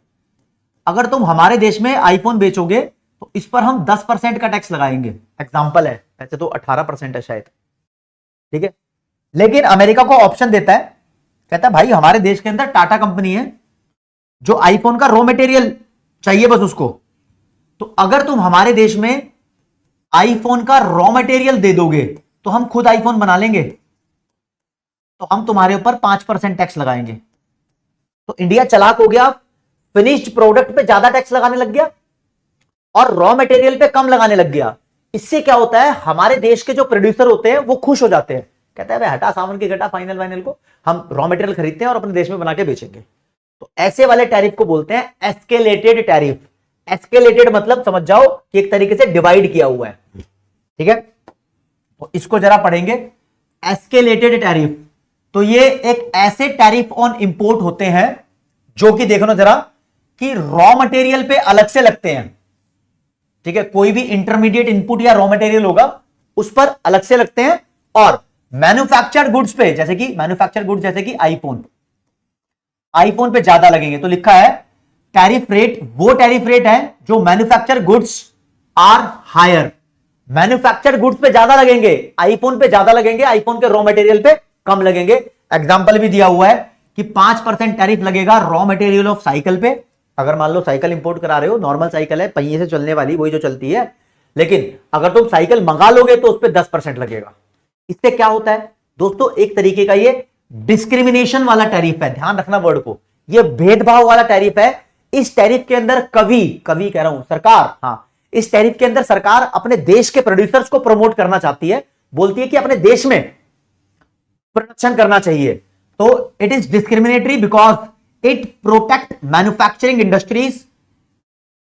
अगर तुम हमारे देश में आईफोन बेचोगे तो इस पर हम 10% का टैक्स लगाएंगे। एग्जांपल है, वैसे तो 18% है शायद। ठीक है, लेकिन अमेरिका को ऑप्शन देता है, कहता है भाई हमारे देश के अंदर टाटा कंपनी है जो आईफोन का रॉ मटेरियल चाहिए बस उसको, तो अगर तुम हमारे देश में आईफोन का रॉ मटेरियल दे दोगे तो हम खुद आईफोन बना लेंगे, तो हम तुम्हारे ऊपर 5% टैक्स लगाएंगे। तो इंडिया चालाक हो गया, फिनिश्ड प्रोडक्ट पे ज्यादा टैक्स लगाने लग गया और रॉ मटेरियल पे कम लगाने लग गया। इससे क्या होता है, हमारे देश के जो प्रोड्यूसर होते हैं वो खुश हो जाते हैं, कहता है भाई हटा सावन की घटा, फाइनल वाइनल को हम रॉ मटेरियल खरीदते हैं और अपने देश में बना के बेचेंगे। तो ऐसे वाले टैरिफ को बोलते हैं एस्केलेटेड टैरिफ। एस्केलेटेड मतलब समझ जाओ कि एक तरीके से डिवाइड किया हुआ है। ठीक है, तो इसको जरा पढ़ेंगे, एस्केलेटेड टैरिफ। तो ये एक ऐसे टैरिफ ऑन इंपोर्ट होते हैं जो कि देखो ना जरा कि रॉ मटेरियल पे अलग से लगते हैं। ठीक है, कोई भी इंटरमीडिएट इनपुट या रॉ मटेरियल होगा उस पर अलग से लगते हैं, और मैन्युफैक्चर्ड गुड्स पे, जैसे कि मैन्युफैक्चर्ड गुड्स जैसे कि आईफोन, आईफोन पे ज्यादा लगेंगे। तो लिखा है टैरिफ रेट, वो टैरिफ रेट है जो manufactured goods are higher. Manufactured goods पे ज्यादा लगेंगे, आईफोन पे ज्यादा लगेंगे, आईफोन के रॉ मटेरियल पे कम लगेंगे। एग्जांपल भी दिया हुआ है कि 5% टैरिफ लगेगा रॉ मटेरियल ऑफ साइकिल पे। अगर मान लो साइकिल इंपोर्ट करा रहे हो, नॉर्मल साइकिल है पहिए से चलने वाली, वही जो चलती है, लेकिन अगर तुम साइकिल मंगा लोगे तो उस पर 10% लगेगा। इससे क्या होता है दोस्तों, एक तरीके का ये डिस्क्रिमिनेशन वाला टैरिफ है। ध्यान रखना वर्ड को, ये भेदभाव वाला टैरिफ है। इस टैरिफ के अंदर कभी कभी कह रहा हूं सरकार, हाँ, इस टैरिफ के अंदर सरकार अपने देश के प्रोड्यूसर्स को प्रमोट करना चाहती है, बोलती है कि अपने देश में प्रोडक्शन करना चाहिए। तो it is discriminatory because it protect manufacturing industries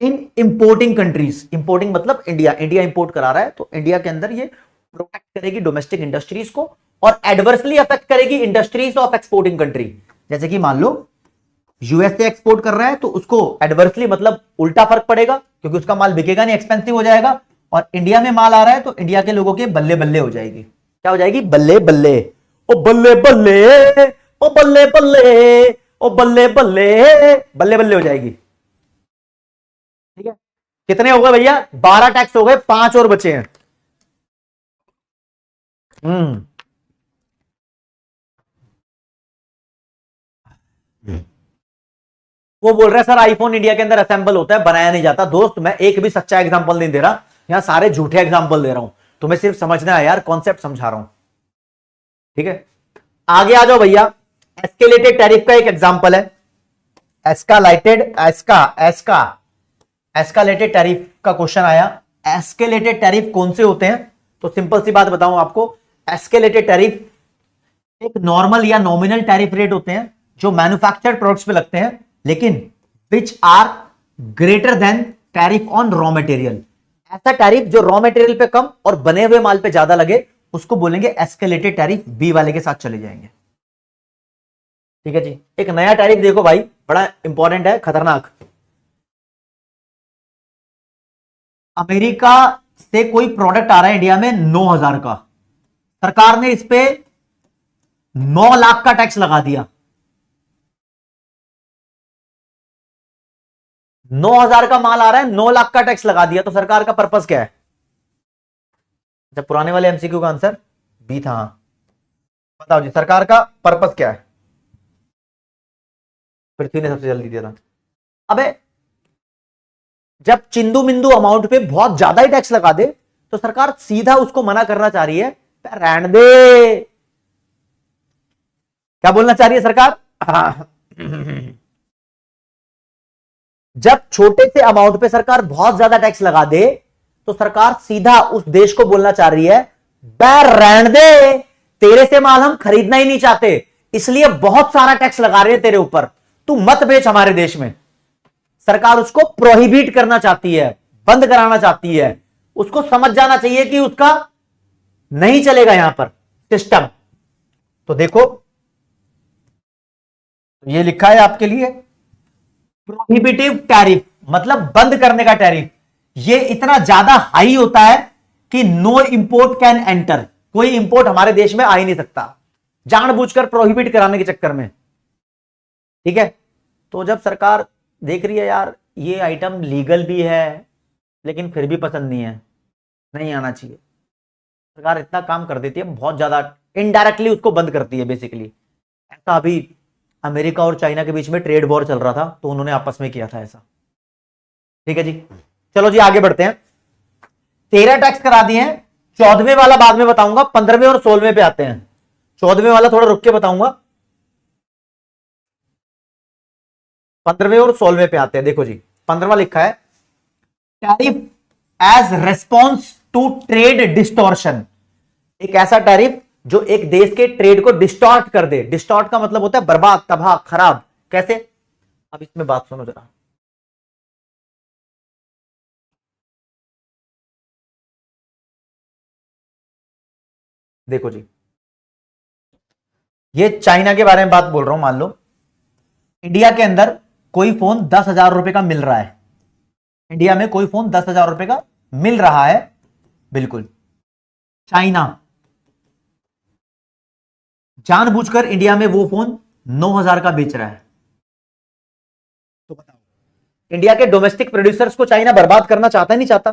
in importing countries. Importing मतलब इंडिया, इंडिया इंपोर्ट करा रहा है तो इंडिया के अंदर ये प्रोटेक्ट करेगी डोमेस्टिक इंडस्ट्रीज को और एडवर्सली अफेक्ट करेगी इंडस्ट्रीज ऑफ एक्सपोर्टिंग कंट्री। जैसे कि मान लो यूएस से एक्सपोर्ट कर रहा है तो उसको एडवर्सली मतलब उल्टा फर्क पड़ेगा, क्योंकि उसका माल बिकेगा नहीं, एक्सपेंसिव हो जाएगा। और इंडिया में माल आ रहा है तो इंडिया के लोगों के बल्ले बल्ले हो जाएगी। क्या हो जाएगी? बल्ले बल्ले। ओ बल्ले बल्ले, ओ बल्ले बल्ले, ओ बल्ले बल्ले, बल्ले बल्ले हो जाएगी। ठीक है, कितने हो गए भैया? 12 टैक्स हो गए, 5 और बचे हैं। वो बोल रहा है सर आईफोन इंडिया के अंदर असेंबल होता है, बनाया नहीं जाता। दोस्त मैं एक भी सच्चा एग्जांपल नहीं दे रहा, यहां सारे झूठे एग्जांपल दे रहा हूं। तुम्हें सिर्फ समझना है यार, कॉन्सेप्ट समझा रहा हूं। ठीक है, आगे आ जाओ भैया। एस्केलेटेड टैरिफ का एक एग्जांपल है, एस्केलेटेड टैरिफ का क्वेश्चन आया। एस्केलेटेड टैरिफ कौन से होते हैं? तो सिंपल सी बात बताऊं आपको, एस्केलेटेड टैरिफ एक नॉर्मल या नॉमिनल टैरिफ रेट होते हैं जो मैन्युफैक्चर्ड प्रोडक्ट्स पे लगते हैं, लेकिन which are greater than tariff on raw material. ऐसा टैरिफ जो रॉ मटेरियल पे कम और बने हुए माल पे ज्यादा लगे उसको बोलेंगे एस्केलेटेड टैरिफ। बी वाले के साथ चले जाएंगे। ठीक है जी, एक नया टैरिफ देखो भाई, बड़ा इंपॉर्टेंट है, खतरनाक। अमेरिका से कोई प्रोडक्ट आ रहा है इंडिया में 9,000 का, सरकार ने इस पे 9 लाख का टैक्स लगा दिया। 9,000 का माल आ रहा है, 9 लाख का टैक्स लगा दिया, तो सरकार का पर्पस क्या है? जब पुराने वाले एमसीक्यू का आंसर बी था। बताओ जी, सरकार का पर्पस क्या है? पृथ्वी ने सबसे जल्दी दिया था। अबे जब चिंदू मिंदू अमाउंट पे बहुत ज्यादा ही टैक्स लगा दे तो सरकार सीधा उसको मना करना चाह रही है, रहने दे। क्या बोलना चाह रही है सरकार? जब छोटे से अमाउंट पे सरकार बहुत ज्यादा टैक्स लगा दे तो सरकार सीधा उस देश को बोलना चाह रही है, रहने दे, तेरे से माल हम खरीदना ही नहीं चाहते, इसलिए बहुत सारा टैक्स लगा रहे हैं तेरे ऊपर, तू मत बेच हमारे देश में। सरकार उसको प्रोहिबिट करना चाहती है, बंद कराना चाहती है। उसको समझ जाना चाहिए कि उसका नहीं चलेगा यहां पर सिस्टम। तो देखो ये लिखा है आपके लिए, प्रोहिबिटिव टैरिफ मतलब बंद करने का टैरिफ। ये इतना ज्यादा हाई होता है कि नो इंपोर्ट कैन एंटर, कोई इंपोर्ट हमारे देश में आ ही नहीं सकता, जानबूझकर प्रोहिबिट कराने के चक्कर में। ठीक है, तो जब सरकार देख रही है यार ये आइटम लीगल भी है लेकिन फिर भी पसंद नहीं है, नहीं आना चाहिए, सरकार इतना काम कर देती है, बहुत ज्यादा इनडायरेक्टली उसको बंद करती है बेसिकली। ऐसा अभी अमेरिका और चाइना के बीच में ट्रेड वॉर चल रहा था तो उन्होंने आपस में किया था ऐसा। ठीक है जी, चलो जी आगे बढ़ते हैं। 13 टैक्स करा दिए हैं, 14वें वाला बाद में बताऊंगा, 15वें और 16वें पे आते हैं। 14वें वाला थोड़ा रुक के बताऊंगा, 15वें और 16वें पे आते हैं। देखो जी, 15वां लिखा है tariff as response to trade distortion. एक ऐसा टैरिफ जो एक देश के ट्रेड को डिस्टॉर्ट कर दे। डिस्टॉर्ट का मतलब होता है बर्बाद, तबाह, खराब। कैसे? अब इसमें बात सुनो जरा। देखो जी, ये चाइना के बारे में बात बोल रहा हूं। मान लो इंडिया के अंदर कोई फोन 10,000 रुपए का मिल रहा है, इंडिया में कोई फोन 10,000 रुपए का मिल रहा है, बिल्कुल। चाइना जानबूझकर इंडिया में वो फोन 9,000 का बेच रहा है। तो बताओ, इंडिया के डोमेस्टिक प्रोड्यूसर्स को चाइना बर्बाद करना चाहता है नहीं चाहता?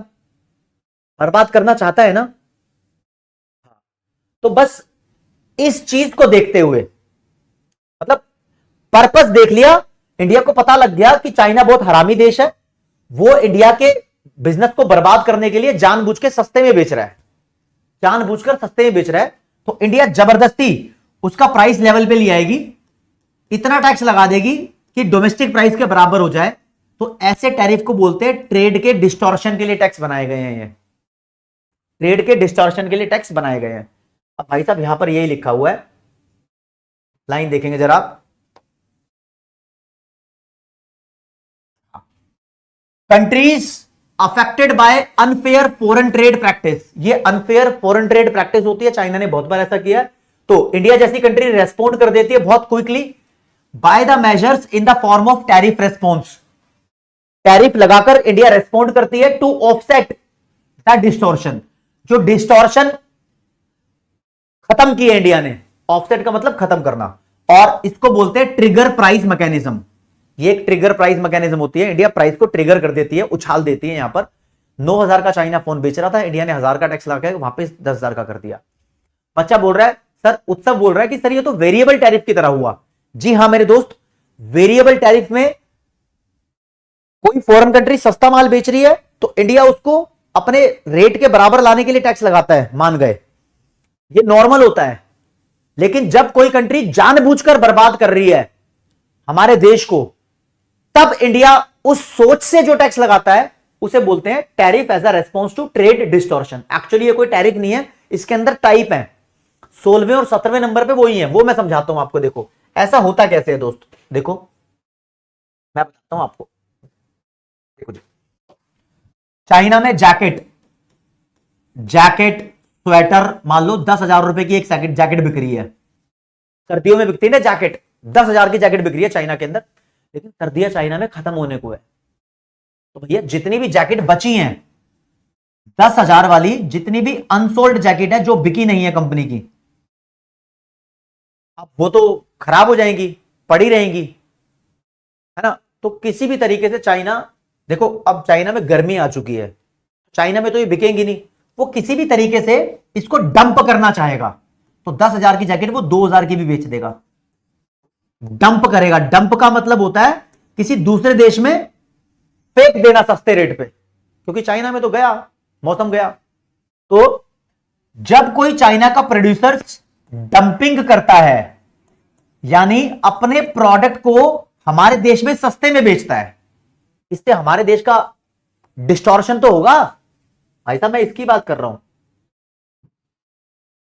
बर्बाद करना चाहता है ना। तो बस इस चीज को देखते हुए, मतलब पर्पस देख लिया, इंडिया को पता लग गया कि चाइना बहुत हरामी देश है, वो इंडिया के बिजनेस को बर्बाद करने के लिए जानबूझ के सस्ते में बेच रहा है, जानबूझकर सस्ते में बेच रहा है। तो इंडिया जबरदस्ती उसका प्राइस लेवल पे ले आएगी, इतना टैक्स लगा देगी कि डोमेस्टिक प्राइस के बराबर हो जाए। तो ऐसे टैरिफ को बोलते हैं ट्रेड के डिस्टॉर्शन के लिए टैक्स बनाए गए हैं। ये ट्रेड के डिस्टॉर्शन के लिए टैक्स बनाए गए हैं। अब भाई साहब यहां पर यही लिखा हुआ है, लाइन देखेंगे जरा आप, countries affected by unfair foreign trade practice. ये अनफेयर फॉरेन ट्रेड प्रैक्टिस होती है, चाइना ने बहुत बार ऐसा किया है। तो इंडिया जैसी कंट्री रेस्पॉन्ड कर देती है बहुत quickly, by the measures in the form of tariff response, tariff लगाकर इंडिया रेस्पॉन्ड करती है टू ऑफसेट द डिस्टॉर्शन, जो डिस्टॉर्शन खत्म की है इंडिया ने, ऑफसेट का मतलब खत्म करना, और इसको बोलते हैं ट्रिगर प्राइस मैकेनिज्म। ये एक ट्रिगर प्राइस मैकेनिज्म होती है, इंडिया प्राइस को ट्रिगर कर देती है, उछाल देती है। यहां पर 9,000 का चाइना फोन बेच रहा था, इंडिया ने 1,000 का टैक्स लगाकर वापस 10,000 का कर दिया। बच्चा बोल रहा है सर, उत्सव बोल रहा है कि सर ये तो वेरिएबल टैरिफ की तरह हुआ। जी हां मेरे दोस्त, वेरिएबल टैरिफ में कोई फॉरेन कंट्री सस्ता माल बेच रही है तो इंडिया उसको अपने रेट के बराबर लाने के लिए टैक्स लगाता है, मान गए, ये नॉर्मल होता है। लेकिन जब कोई कंट्री जानबूझकर बर्बाद कर रही है हमारे देश को, तब इंडिया उस सोच से जो टैक्स लगाता है उसे बोलते हैं tariff as a response to trade distortion. Actually ये कोई टैरिफ नहीं है, इसके अंदर टाइप है, 16वें और 17वें नंबर पे वही है, वो मैं समझाता हूं आपको। देखो ऐसा होता कैसे है दोस्त, देखो मैं बताता हूं आपको। देखो जी, चाइना में जैकेट स्वेटर मान लो 10,000 रुपए की एक जैकेट बिक रही है, सर्दियों में बिकती है ना जैकेट, 10,000 की जैकेट बिक रही है चाइना के अंदर, लेकिन सर्दियां चाइना में खत्म होने को है। तो भैया जितनी भी जैकेट बची हैं 10,000 वाली, जितनी भी अनसोल्ड जैकेट है जो बिकी नहीं है कंपनी की, अब वो तो खराब हो जाएंगी, पड़ी रहेंगी, है ना। तो किसी भी तरीके से चाइना, देखो अब चाइना में गर्मी आ चुकी है, चाइना में तो ये बिकेंगी नहीं, वो किसी भी तरीके से इसको डंप करना चाहेगा, तो 10,000 की जैकेट वो 2,000 की भी बेच देगा, डंप करेगा। डंप का मतलब होता है किसी दूसरे देश में फेंक देना सस्ते रेट पे, क्योंकि चाइना में तो गया, मौसम गया। तो जब कोई चाइना का प्रोड्यूसर डंपिंग करता है, यानी अपने प्रोडक्ट को हमारे देश में सस्ते में बेचता है, इससे हमारे देश का डिस्टॉर्शन तो होगा भाई साहब, मैं इसकी बात कर रहा हूं।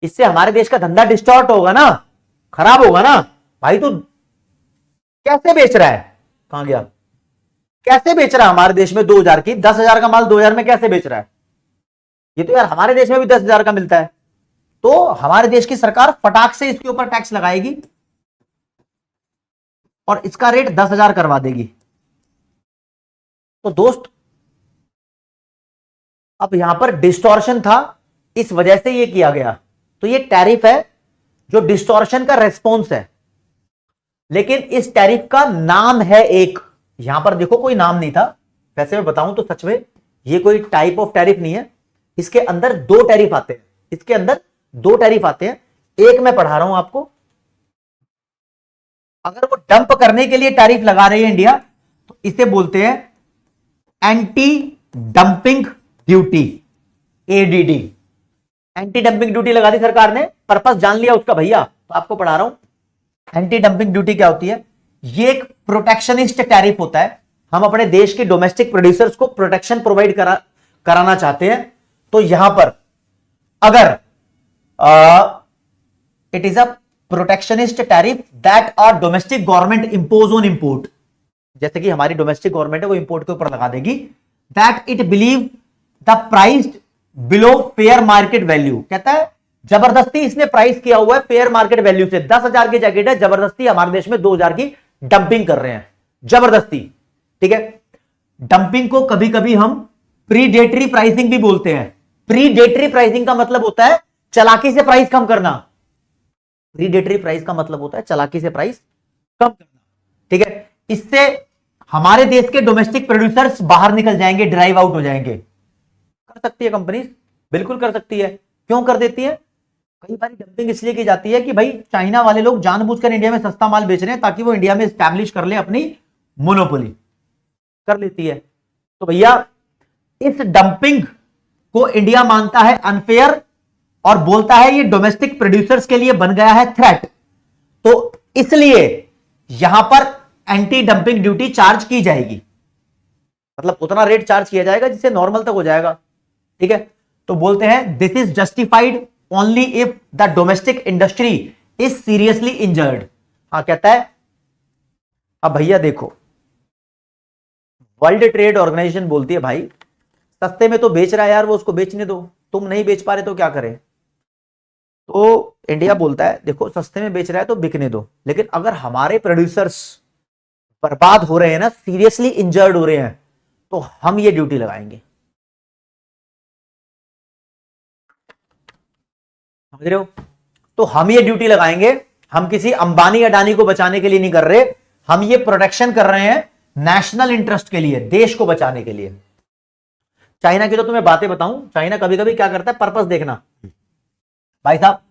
इससे हमारे देश का धंधा डिस्टॉर्ट होगा ना, खराब होगा ना भाई। तो कैसे बेच रहा है, कहां गया, कैसे बेच रहा है हमारे देश में 2,000 की, 10,000 का माल 2,000 में कैसे बेच रहा है। ये तो यार हमारे देश में भी 10,000 का मिलता है, तो हमारे देश की सरकार फटाक से इसके ऊपर टैक्स लगाएगी और इसका रेट 10,000 करवा देगी। तो दोस्त अब यहां पर डिस्टॉर्शन था, इस वजह से ये किया गया। तो ये टैरिफ है जो डिस्टॉर्शन का रेस्पॉन्स है, लेकिन इस टैरिफ का नाम है एक, यहां पर देखो कोई नाम नहीं था। वैसे मैं बताऊं तो सच में ये कोई टाइप ऑफ टैरिफ नहीं है, इसके अंदर दो टैरिफ आते हैं, इसके अंदर दो टैरिफ आते हैं। एक मैं पढ़ा रहा हूं आपको, अगर वो डंप करने के लिए टैरिफ लगा रही है इंडिया, तो इसे बोलते हैं anti dumping duty, ADD. Anti dumping duty लगा दी सरकार ने, पर्पस जान लिया उसका भैया, तो आपको पढ़ा रहा हूं। एंटी डंपिंग ड्यूटी क्या होती है, ये एक प्रोटेक्शनिस्ट टैरिफ होता है। हम अपने देश के डोमेस्टिक प्रोड्यूसर्स को प्रोटेक्शन प्रोवाइड कराना चाहते हैं, तो यहां पर अगर it is a protectionist tariff that are domestic government impose on import, जैसे कि हमारी डोमेस्टिक गवर्नमेंट है वो इंपोर्ट के ऊपर लगा देगी, that it believe the price below fair market value. कहता है जबरदस्ती इसने प्राइस किया हुआ है फेयर मार्केट वैल्यू से, 10,000 की जैकेट है, जबरदस्ती हमारे देश में 2,000 की डंपिंग कर रहे हैं, जबरदस्ती। ठीक है, डंपिंग को कभी कभी हम प्रीडेटरी प्राइसिंग भी बोलते हैं। प्रीडेटरी प्राइसिंग का मतलब होता है चालाकी से प्राइस कम करना, प्रीडेटरी प्राइस का मतलब होता है चालाकी से प्राइस कम करना। ठीक है, इससे हमारे देश के डोमेस्टिक प्रोड्यूसर्स बाहर निकल जाएंगे, ड्राइव आउट हो जाएंगे। कर सकती है कंपनी, बिल्कुल कर सकती है। क्यों कर देती है, कई बार डंपिंग इसलिए की जाती है कि भाई चाइना वाले लोग जानबूझकर इंडिया में सस्ता माल बेच रहे हैं ताकि वो इंडिया में स्टैब्लिश कर ले अपनी मोनोपोली, कर लेती है। तो भैया इस डंपिंग को इंडिया मानता है अनफेयर और बोलता है ये डोमेस्टिक प्रोड्यूसर्स के लिए बन गया है थ्रेट, तो इसलिए यहां पर एंटी डंपिंग ड्यूटी चार्ज की जाएगी, मतलब उतना रेट चार्ज किया जाएगा जिससे नॉर्मल तक हो जाएगा। ठीक है, तो बोलते हैं this is justified only if the domestic industry is seriously injured. हाँ कहता है, अब भैया देखो वर्ल्ड ट्रेड ऑर्गेनाइजेशन बोलती है भाई सस्ते में तो बेच रहा है यार, वो उसको बेचने दो, तुम नहीं बेच पा रहे तो क्या करें। तो इंडिया बोलता है देखो सस्ते में बेच रहा है तो बिकने दो, लेकिन अगर हमारे प्रोड्यूसर्स बर्बाद हो रहे हैं ना, सीरियसली इंजर्ड हो रहे हैं, तो हम ये ड्यूटी लगाएंगे। समझ रहे हो? तो हम ये ड्यूटी लगाएंगे। हम किसी अंबानी अडानी को बचाने के लिए नहीं कर रहे, हम ये प्रोटेक्शन कर रहे हैं नेशनल इंटरेस्ट के लिए, देश को बचाने के लिए। चाइना की तो तुम्हें बातें बताऊं, चाइना कभी कभी क्या करता है, पर्पस देखना भाई साहब।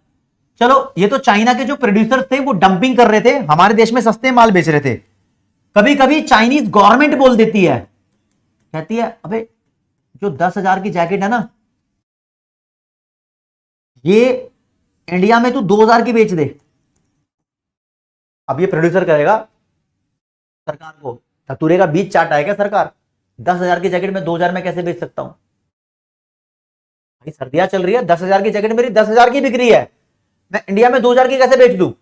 चलो ये तो चाइना के जो प्रोड्यूसर थे वो डंपिंग कर रहे थे, हमारे देश में सस्ते माल बेच रहे थे। कभी कभी चाइनीज गवर्नमेंट बोल देती है, कहती है अबे जो 10,000 की जैकेट है ना, ये इंडिया में तू 2,000 की बेच दे। अब ये प्रोड्यूसर करेगा सरकार को धतूरे का बीच चाटा है क्या सरकार? 10,000 की जैकेट में 2,000 में कैसे बेच सकता हूं भाई? सर्दियां चल रही है, 10,000 की जैकेट मेरी 10,000 की बिक रही है, मैं इंडिया में 2,000 की कैसे बेच दूं?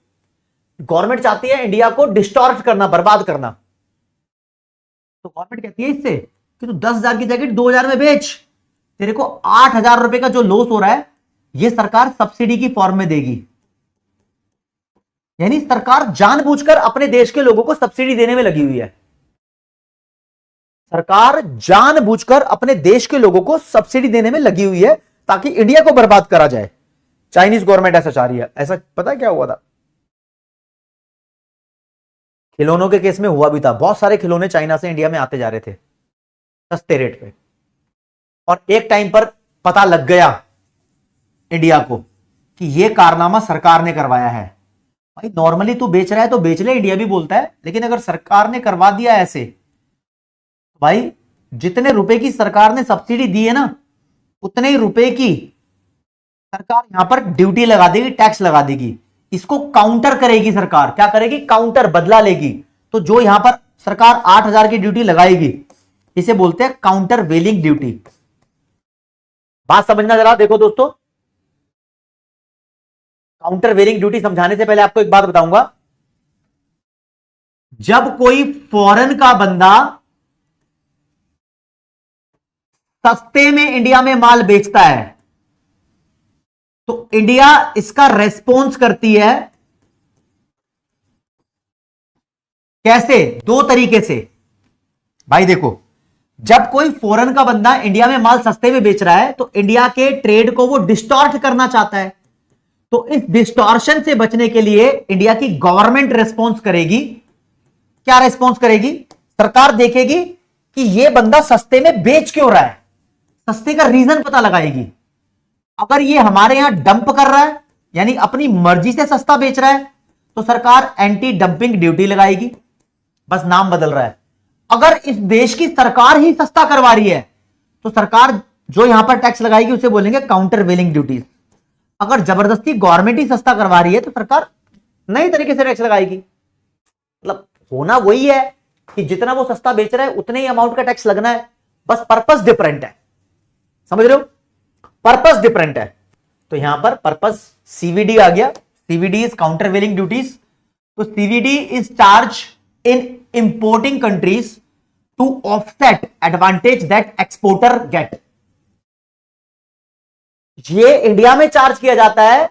गवर्नमेंट चाहती है इंडिया को डिस्टॉर्ट करना, बर्बाद करना। तो गवर्नमेंट कहती है इससे कि तू 10,000 की जैकेट 2,000 में बेच, तेरे को 8,000 रुपए का जो लॉस हो रहा है ये सरकार सब्सिडी की फॉर्म में देगी। यानी सरकार जानबूझकर अपने देश के लोगों को सब्सिडी देने में लगी हुई है। सरकार जानबूझकर अपने देश के लोगों को सब्सिडी देने में लगी हुई है ताकि इंडिया को बर्बाद करा जाए। चाइनीज गवर्नमेंट ऐसा चाह रही है। ऐसा पता है क्या हुआ था? खिलौनों के केस में हुआ भी था। बहुत सारे खिलौने चाइना से इंडिया में आते जा रहे थे सस्ते रेट पे, और एक टाइम पर पता लग गया इंडिया को कि यह कारनामा सरकार ने करवाया है। भाई नॉर्मली तू बेच रहा है तो बेच ले, इंडिया भी बोलता है, लेकिन अगर सरकार ने करवा दिया ऐसे, भाई जितने रुपए की सरकार ने सब्सिडी दी है ना, उतने ही रुपए की सरकार यहां पर ड्यूटी लगा देगी, टैक्स लगा देगी। इसको काउंटर करेगी सरकार। क्या करेगी? काउंटर, बदला लेगी। तो जो यहां पर सरकार 8,000 की ड्यूटी लगाएगी, इसे बोलते हैं काउंटर वेलिंग ड्यूटी। बात समझना जरा, देखो दोस्तों, काउंटर वेलिंग ड्यूटी समझाने से पहले आपको एक बात बताऊंगा। जब कोई फॉरेन का बंदा सस्ते में इंडिया में माल बेचता है तो इंडिया इसका रेस्पॉन्स करती है कैसे? 2 तरीके से। भाई देखो, जब कोई फॉरेन का बंदा इंडिया में माल सस्ते में बेच रहा है तो इंडिया के ट्रेड को वो डिस्टॉर्ट करना चाहता है। तो इस डिस्टॉर्शन से बचने के लिए इंडिया की गवर्नमेंट रेस्पॉन्स करेगी। क्या रेस्पॉन्स करेगी? सरकार देखेगी कि ये बंदा सस्ते में बेच क्यों रहा है, सस्ते का रीजन पता लगाएगी। अगर ये हमारे यहां डंप कर रहा है, यानी अपनी मर्जी से सस्ता बेच रहा है, तो सरकार एंटी डंपिंग ड्यूटी लगाएगी। बस नाम बदल रहा है। अगर इस देश की सरकार ही सस्ता करवा रही है तो सरकार जो यहां पर टैक्स लगाएगी उसे बोलेंगे काउंटर वेलिंग ड्यूटीज। अगर जबरदस्ती गवर्नमेंट ही सस्ता करवा रही है तो सरकार नई तरीके से टैक्स लगाएगी। मतलब होना वही है कि जितना वो सस्ता बेच रहा है उतने ही अमाउंट का टैक्स लगना है, बस पर्पस डिफरेंट है। समझ रहे हो? पर्पस डिफरेंट है। तो यहां पर पर्पस सीवीडी आ गया। CVD is countervailing duties. तो CVD is charge in importing countries to offset advantage that exporter get. ये इंडिया में चार्ज किया जाता है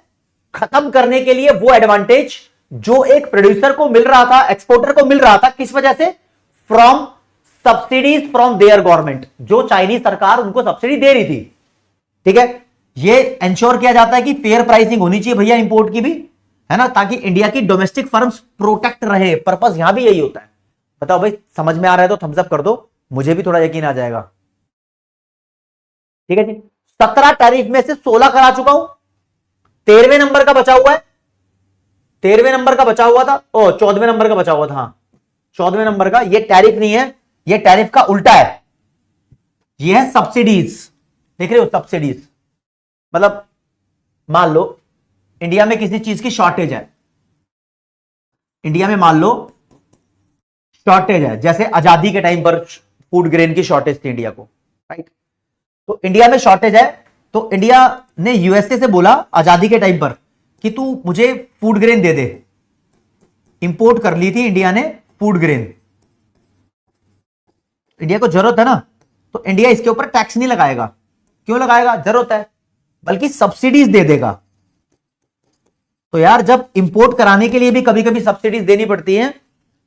खत्म करने के लिए वो एडवांटेज जो एक प्रोड्यूसर को मिल रहा था, एक्सपोर्टर को मिल रहा था। किस वजह से? From subsidies from there government. जो चाइनीज सरकार उनको सब्सिडी दे रही थी, ठीक है। ये इंश्योर किया जाता है कि फेयर प्राइसिंग होनी चाहिए भैया इंपोर्ट की भी, है ना, ताकि इंडिया की डोमेस्टिक फर्म्स प्रोटेक्ट रहे। पर्पस यहां भी यही होता है। बताओ भाई, समझ में आ रहा है तो थम्स अप कर दो, मुझे भी थोड़ा यकीन आ जाएगा। ठीक है जी। 17 टैरिफ में से 16 करा चुका हूं, 13वें नंबर का बचा हुआ है। 13वें नंबर का बचा हुआ था, 14वें नंबर का बचा हुआ था। हाँ, 14वें नंबर का। ये टैरिफ नहीं है, ये टैरिफ का उल्टा है। ये है सब्सिडीज। देख रहे हो? सब्सिडीज मतलब मान लो इंडिया में किसी चीज की शॉर्टेज है, इंडिया में मान लो शॉर्टेज है, जैसे आजादी के टाइम पर फूड ग्रेन की शॉर्टेज थी इंडिया को, राइट। तो इंडिया में शॉर्टेज है, तो इंडिया ने यूएसए से बोला आजादी के टाइम पर कि तू मुझे फूड ग्रेन दे दे। इंपोर्ट कर ली थी इंडिया ने फूड ग्रेन। इंडिया को जरूरत है ना, तो इंडिया इसके ऊपर टैक्स नहीं लगाएगा। क्यों लगाएगा? जरूरत है, बल्कि सब्सिडीज दे देगा। तो यार जब इंपोर्ट कराने के लिए भी कभी कभी सब्सिडीज देनी पड़ती हैं,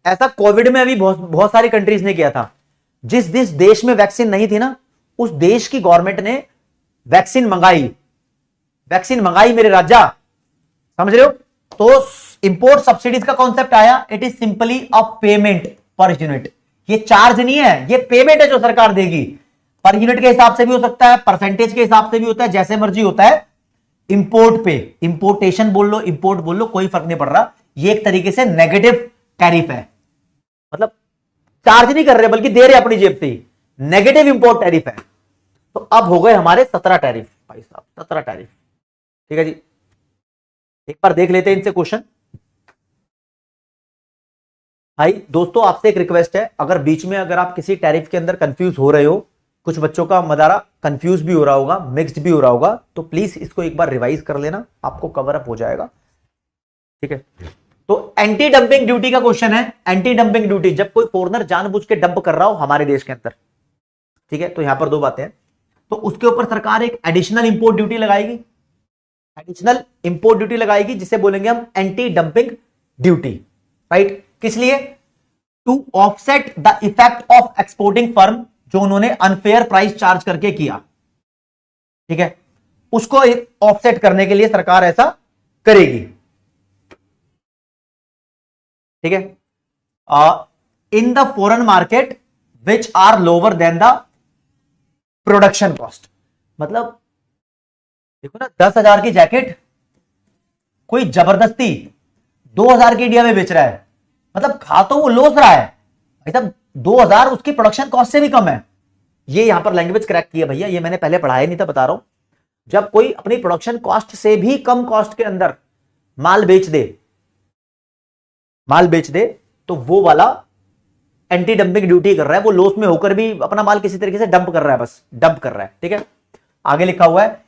ऐसा कोविड में अभी बहुत बहुत सारी कंट्रीज ने किया था। जिस जिस देश में वैक्सीन नहीं थी ना, उस देश की गवर्नमेंट ने वैक्सीन मंगाई, वैक्सीन मंगाई मेरे राजा, समझ रहे हो। तो इंपोर्ट सब्सिडीज का कॉन्सेप्ट आया, it is simply a payment per unit. ये चार्ज नहीं है, ये पेमेंट है जो सरकार देगी। पर यूनिट के हिसाब से भी हो सकता है, परसेंटेज के हिसाब से भी होता है, जैसे मर्जी होता है। इंपोर्ट पे, इंपोर्टेशन बोल लो, इंपोर्ट बोल लो, कोई फर्क नहीं पड़ रहा। ये एक तरीके से नेगेटिव टैरिफ है, मतलब चार्ज नहीं कर रहे बल्कि दे रहे अपनी जेब से ही, नेगेटिव इंपोर्ट टैरिफ है। तो अब हो गए हमारे 17 टैरिफ भाई साहब, 17 टैरिफ। ठीक है जी, एक बार देख लेते हैं इनसे क्वेश्चन। भाई दोस्तों आपसे एक रिक्वेस्ट है, अगर बीच में अगर आप किसी टैरिफ के अंदर कंफ्यूज हो रहे हो, कुछ बच्चों का मदारा कंफ्यूज भी हो रहा होगा, मिक्स्ड भी हो रहा होगा, तो प्लीज इसको एक बार रिवाइज कर लेना, आपको कवर अप हो जाएगा। ठीक है, तो एंटी डंपिंग ड्यूटी का क्वेश्चन है। एंटी डंपिंग ड्यूटी, जब कोई फॉरनर जानबूझ के डंप कर रहा हो हमारे देश के अंदर, ठीक है, तो यहां पर दो बातें हैं। तो उसके ऊपर सरकार एक एडिशनल इंपोर्ट ड्यूटी लगाएगी, एडिशनल इंपोर्ट ड्यूटी लगाएगी, जिसे बोलेंगे हम एंटी डंपिंग ड्यूटी। राइट, किस लिए? To offset the effect of exporting firm, जो उन्होंने अनफेयर प्राइस चार्ज करके किया, ठीक है, उसको ऑफसेट करने के लिए सरकार ऐसा करेगी। ठीक है, in the foreign market which are lower than the production cost. मतलब देखो ना, 10,000 की जैकेट कोई जबरदस्ती 2,000 की इंडिया में बेच रहा है, मतलब खा तो वो लोस रहा है भाई साहब, 2,000 उसकी प्रोडक्शन कॉस्ट से भी कम है। ये यहां पर लैंग्वेज क्रैक किया भैया, ये मैंने पहले पढ़ाया नहीं था, बता रहा हूं। जब कोई अपनी प्रोडक्शन कॉस्ट से भी कम कॉस्ट के अंदर माल बेच दे, माल बेच दे, तो वो वाला एंटी डंपिंग ड्यूटी कर रहा है, वो लॉस में होकर भी अपना माल किसी तरीके से डंप कर रहा है, बस डंप कर रहा है। ठीक है, आगे लिखा हुआ है,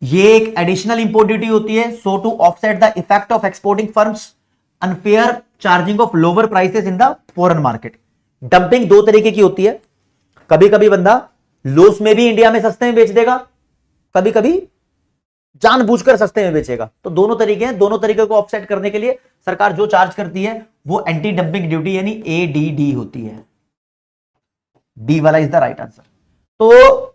ये एक एडिशनल इंपोर्ट ड्यूटी होती है, so to offset the effect of exporting firms unfair charging of lower prices in the foreign market. Dumping दो तरीके की होती है, कभी कभी बंदा लॉस में भी इंडिया में सस्ते में बेच देगा, कभी कभी जानबूझकर सस्ते में बेचेगा। तो दोनों तरीके हैं, दोनों तरीके को ऑफसेट करने के लिए सरकार जो चार्ज करती है वो एंटी डंपिंग ड्यूटी यानी एडीडी होती है। डी वाला इज द राइट आंसर। तो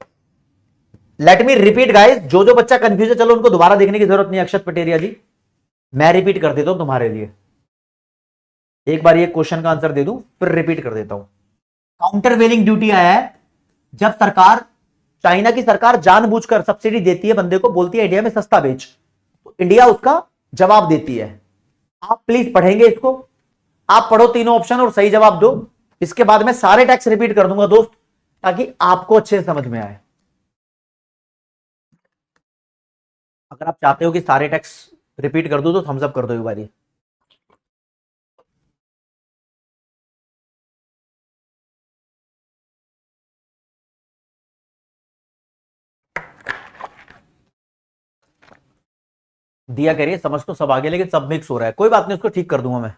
लेट मी रिपीट गाइस, जो जो बच्चा कंफ्यूज है, चलो उनको दोबारा देखने की जरूरत नहीं, अक्षत पटेरिया जी, मैं रिपीट कर देता हूं तुम्हारे लिए। एक बार ये क्वेश्चन का आंसर दे दूं फिर रिपीट कर देता हूं। काउंटर वेलिंग ड्यूटी आया है जब सरकार, चाइना की सरकार जानबूझकर सब्सिडी देती है, बंदे को बोलती है इंडिया में सस्ता बेच, तो इंडिया उसका जवाब देती है। आप प्लीज पढ़ेंगे इसको, आप पढ़ो तीनों ऑप्शन और सही जवाब दो। इसके बाद मैं सारे टैक्स रिपीट कर दूंगा दोस्त, ताकि आपको अच्छे से समझ में आए। अगर आप चाहते हो कि सारे टैक्स रिपीट कर दो तो थम्स अप कर दो एक बारी। दिया करिए, समझ तो सब आगे, लेकिन सब मिक्स हो रहा है, कोई बात नहीं, उसको ठीक कर दूंगा मैं।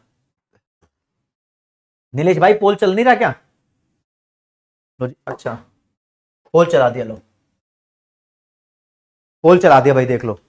नीलेश भाई पोल चल नहीं रहा क्या? लो जी, अच्छा, पोल चला दिया, लो पोल चला दिया भाई, देख लो।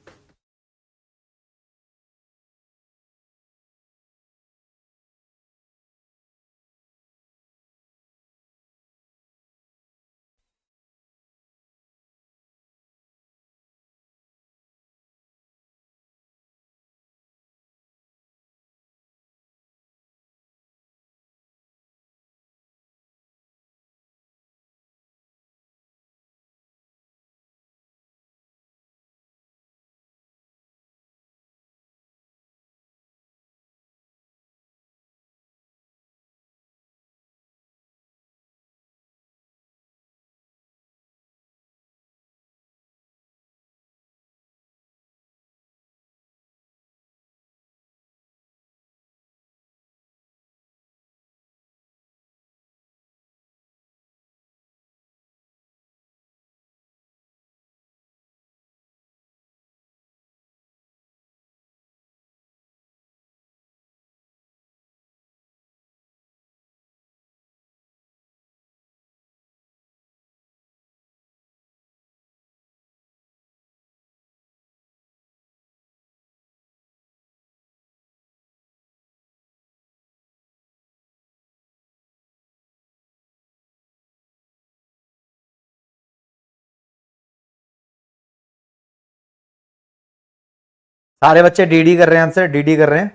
सारे बच्चे डीडी कर रहे हैं, आंसर डीडी कर रहे हैं।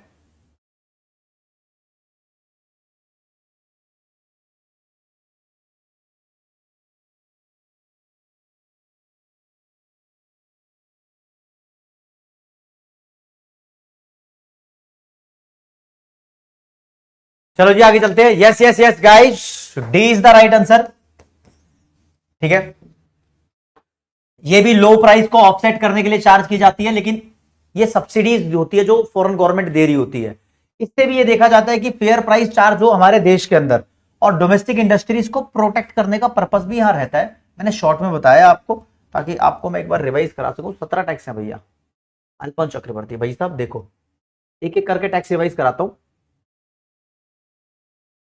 चलो जी आगे चलते हैं। Yes yes yes guys, D is the right answer. ठीक है, ये भी लो प्राइस को ऑफसेट करने के लिए चार्ज की जाती है, लेकिन ये सब्सिडीज होती है जो फॉरेन गवर्नमेंट दे रही होती है। इससे भी ये देखा जाता है कि फेयर प्राइस चार्ज हो हमारे देश के अंदर, और डोमेस्टिक इंडस्ट्रीज को प्रोटेक्ट करने का पर्पस भी यहां रहता है। मैंने शॉर्ट में बताया आपको, ताकि आपको मैं एक बार रिवाइज करा सकूं। 17 टैक्स है भैया। अल्पन चक्रवर्ती भाई साहब देखो, एक एक करके टैक्स रिवाइज कराता हूं।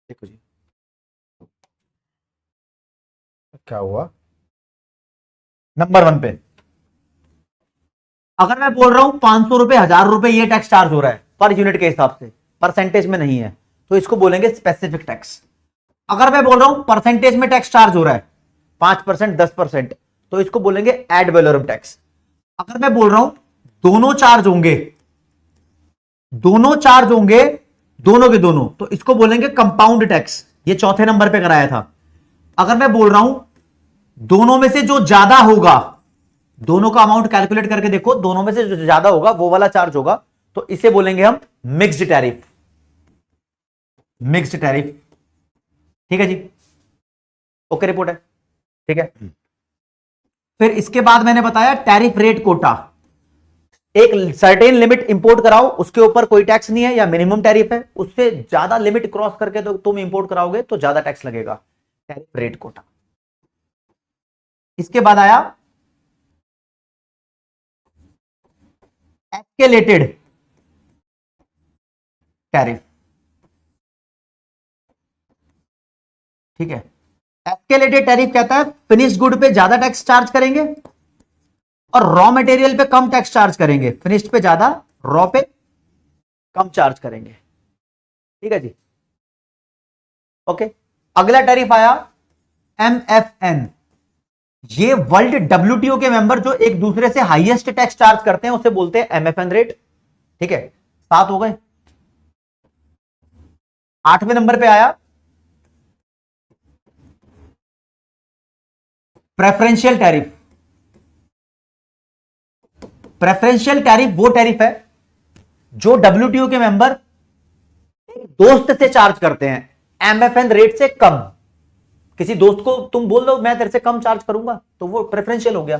देखो जी क्या हुआ। नंबर 1 पे अगर मैं बोल रहा हूं 500 रुपए, 1000 रुपए ये टैक्स चार्ज हो रहा है पर यूनिट के हिसाब से, परसेंटेज में नहीं है, तो इसको बोलेंगे स्पेसिफिक टैक्स। अगर मैं बोल रहा हूं परसेंटेज में टैक्स चार्ज हो रहा है 5%, 10%, तो इसको बोलेंगे एड वैलोरम टैक्स। अगर मैं बोल रहा हूं दोनों चार्ज होंगे, दोनों चार्ज होंगे, दोनों के दोनों, तो इसको बोलेंगे कंपाउंड टैक्स। ये चौथे नंबर पे कराया था। अगर मैं बोल रहा हूं दोनों में से जो ज्यादा होगा, दोनों का अमाउंट कैलकुलेट करके देखो, दोनों में से जो ज्यादा होगा वो वाला चार्ज होगा, तो इसे बोलेंगे हम मिक्स्ड टैरिफ। मिक्स्ड टैरिफ, ठीक है जी, ओके रिपोर्ट है, ठीक है। फिर इसके बाद मैंने बताया टैरिफ रेट कोटा। एक सर्टेन लिमिट इंपोर्ट कराओ, उसके ऊपर कोई टैक्स नहीं है या मिनिमम टैरिफ है, उससे ज्यादा लिमिट क्रॉस करके तो तुम इंपोर्ट कराओगे तो ज्यादा टैक्स लगेगा, टैरिफ रेट कोटा। इसके बाद आया एस्केलेटेड टैरिफ, ठीक है। एस्केलेटेड टैरिफ कहता है फिनिश्ड गुड पे ज्यादा टैक्स चार्ज करेंगे और रॉ मटेरियल पे कम टैक्स चार्ज करेंगे। फिनिश्ड पे ज्यादा, रॉ पे कम चार्ज करेंगे, ठीक है जी, ओके। अगला टैरिफ आया MFN। ये वर्ल्ड WTO के मेंबर जो एक दूसरे से हाईएस्ट टैक्स चार्ज करते हैं उसे बोलते हैं MFN रेट, ठीक है। 7 हो गए। 8वें नंबर पे आया प्रेफरेंशियल टैरिफ। प्रेफरेंशियल टैरिफ वो टैरिफ है जो WTO के मेंबर एक दोस्त से चार्ज करते हैं MFN रेट से कम। किसी दोस्त को तुम बोल दो मैं तेरे से कम चार्ज करूंगा, तो वो प्रेफरेंशियल हो गया।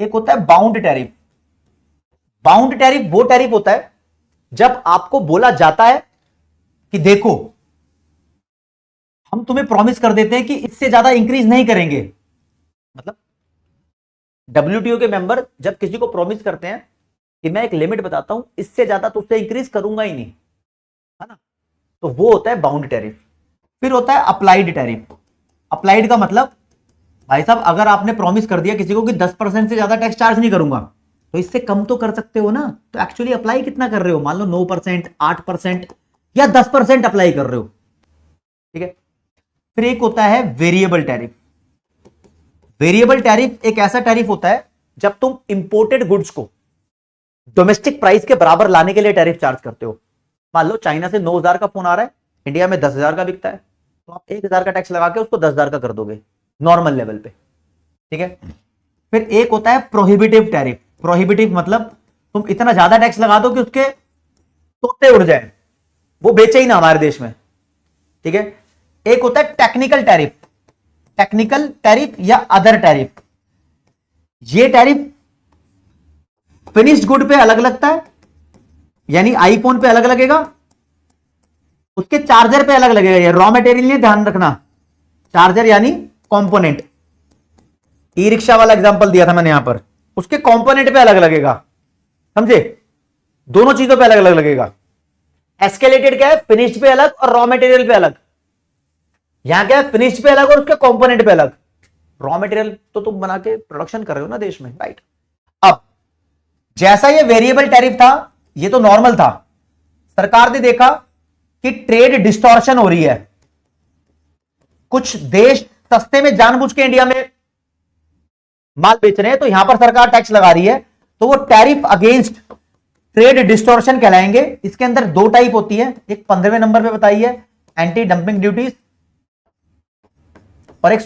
एक होता है बाउंड टैरिफ। बाउंड टैरिफ वो टैरिफ होता है जब आपको बोला जाता है कि देखो हम तुम्हें प्रॉमिस कर देते हैं कि इससे ज्यादा इंक्रीज नहीं करेंगे। मतलब WTO के मेंबर जब किसी को प्रॉमिस करते हैं कि मैं एक लिमिट बताता हूं, इससे ज्यादा तो उससे इंक्रीज करूंगा ही नहीं, है ना, तो वो होता है बाउंड टैरिफ। फिर होता है अप्लाइड टैरिफ। अप्लाइड का मतलब भाई साहब अगर आपने प्रॉमिस कर दिया किसी को कि 10% से ज्यादा टैक्स चार्ज नहीं करूंगा, तो इससे कम तो कर सकते हो ना, तो एक्चुअली अप्लाई कितना कर रहे हो, मान लो 9%, 8% या 10% अप्लाई कर रहे हो, ठीक है। फिर एक होता है वेरिएबल टैरिफ। वेरिएबल टैरिफ एक ऐसा टैरिफ होता है जब तुम इंपोर्टेड गुड्स को डोमेस्टिक प्राइस के बराबर लाने के लिए टैरिफ चार्ज करते हो। मान लो चाइना से 9,000 का फोन आ रहा है, इंडिया में 10,000 का बिकता है, तो आप 1,000 का टैक्स लगा के उसको 10,000 का कर दोगे नॉर्मल लेवल पे, ठीक है। फिर एक होता है प्रोहिबिटिव टैरिफ। प्रोहिबिटिव मतलब तुम इतना ज्यादा टैक्स लगा दो कि उसके तोते उड़ जाए, वो बेचे ही ना हमारे देश में, ठीक है। एक होता है टेक्निकल टैरिफ। टेक्निकल टैरिफ या अदर टैरिफ, ये टैरिफ फिनिश्ड गुड पे अलग लगता है, यानी आईफोन पे अलग लगेगा, उसके चार्जर पे अलग लगेगा। ये रॉ मटेरियल नहीं, ध्यान रखना, चार्जर यानी कंपोनेंट। ई रिक्शा वाला एग्जांपल दिया था मैंने यहां पर, उसके कंपोनेंट पे अलग लगेगा, समझे, दोनों चीजों पे अलग अलग लगेगा। एस्केलेटेड क्या है, फिनिश्ड पे अलग और रॉ मटेरियल पे अलग। यहां क्या है, फिनिश्ड पे अलग और उसके कंपोनेंट पे अलग। रॉ मटेरियल तो तुम बना के प्रोडक्शन कर रहे हो ना देश में, राइट। अब जैसा ये वेरिएबल टैरिफ था, ये तो नॉर्मल था, सरकार ने देखा कि ट्रेड डिस्टॉर्शन हो रही है, कुछ देश सस्ते में जानबूझ के इंडिया में माल बेच रहे हैं, तो यहां पर सरकार टैक्स लगा रही है। तो वो टैरिफ अगेंस्ट ट्रेड डिस्टॉर्शन कहलाएंगे। इसके अंदर दो टाइप होती है, एक 15वें नंबर पे बताई है एंटी डंपिंग ड्यूटीज, और एक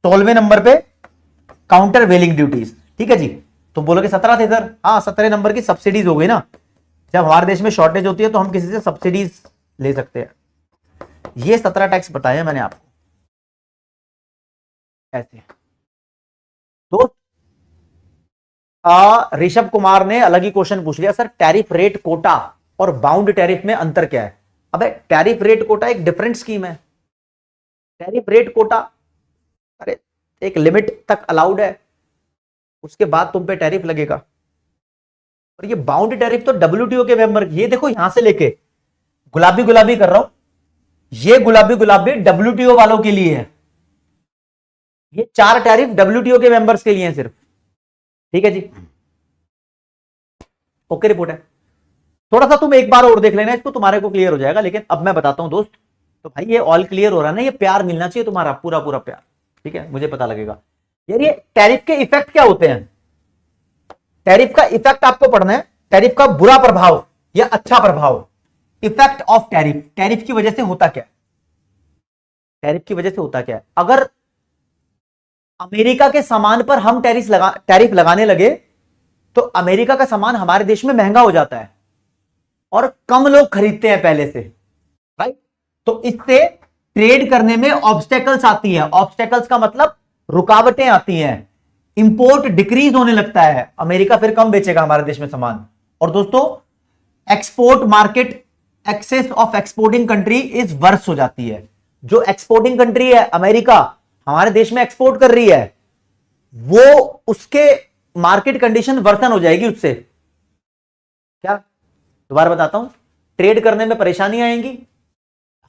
16वें नंबर पे काउंटर वेलिंग ड्यूटीज। ठीक है जी, तो बोलोगे 17 थे सर। हाँ, 17 नंबर की सब्सिडीज हो गई ना। जब हमारे देश में शॉर्टेज होती है तो हम किसी से सब्सिडीज ले सकते हैं। ये 17 टैक्स बताए हैं मैंने आपको ऐसे। तो ऋषभ कुमार ने अलग ही क्वेश्चन पूछ लिया, सर टैरिफ रेट कोटा और बाउंड टैरिफ में अंतर क्या है? अबे टैरिफ रेट कोटा एक डिफरेंट स्कीम है। टैरिफ रेट कोटा अरे एक लिमिट तक अलाउड है, उसके बाद तुम पे टैरिफ लगेगा। और ये बाउंड टैरिफ तो डब्ल्यूटीओ के मेंबर, ये देखो यहां से लेके गुलाबी गुलाबी कर रहा हूं, ये गुलाबी गुलाबी डब्ल्यूटीओ वालों के लिए है। ये 4 टैरिफ डब्ल्यूटीओ के मेंबर्स के लिए हैं सिर्फ। ठीक है जी, ओके रिपोर्ट है। थोड़ा सा तुम एक बार और देख लेना इसको, तुम्हारे को क्लियर हो जाएगा। लेकिन अब मैं बताता हूं दोस्त, तो भाई ये ऑल क्लियर हो रहा है ना, ये प्यार मिलना चाहिए तुम्हारा, पूरा पूरा प्यार। ठीक है, मुझे पता लगेगा यार ये टैरिफ के इफेक्ट क्या होते हैं। टैरिफ का इफेक्ट आपको पढ़ना है, टैरिफ का बुरा प्रभाव या अच्छा प्रभाव। इफेक्ट ऑफ टैरिफ, टैरिफ की वजह से होता क्या है, टैरिफ की वजह से होता क्या है। अगर अमेरिका के सामान पर हम टैरिफ लगाने लगे तो अमेरिका का सामान हमारे देश में महंगा हो जाता है और कम लोग खरीदते हैं पहले से, राइट। तो इससे ट्रेड करने में ऑब्स्टेकल्स आती हैं। ऑब्स्टेकल्स का मतलब रुकावटें आती हैं, इंपोर्ट डिक्रीज होने लगता है, अमेरिका फिर कम बेचेगा हमारे देश में सामान। और दोस्तों export market access of exporting country is worse हो जाती है। जो एक्सपोर्टिंग कंट्री है अमेरिका, हमारे देश में एक्सपोर्ट कर रही है, वो उसके मार्केट कंडीशन वर्सन हो जाएगी उससे। क्या, दोबारा बताता हूं, ट्रेड करने में परेशानी आएगी,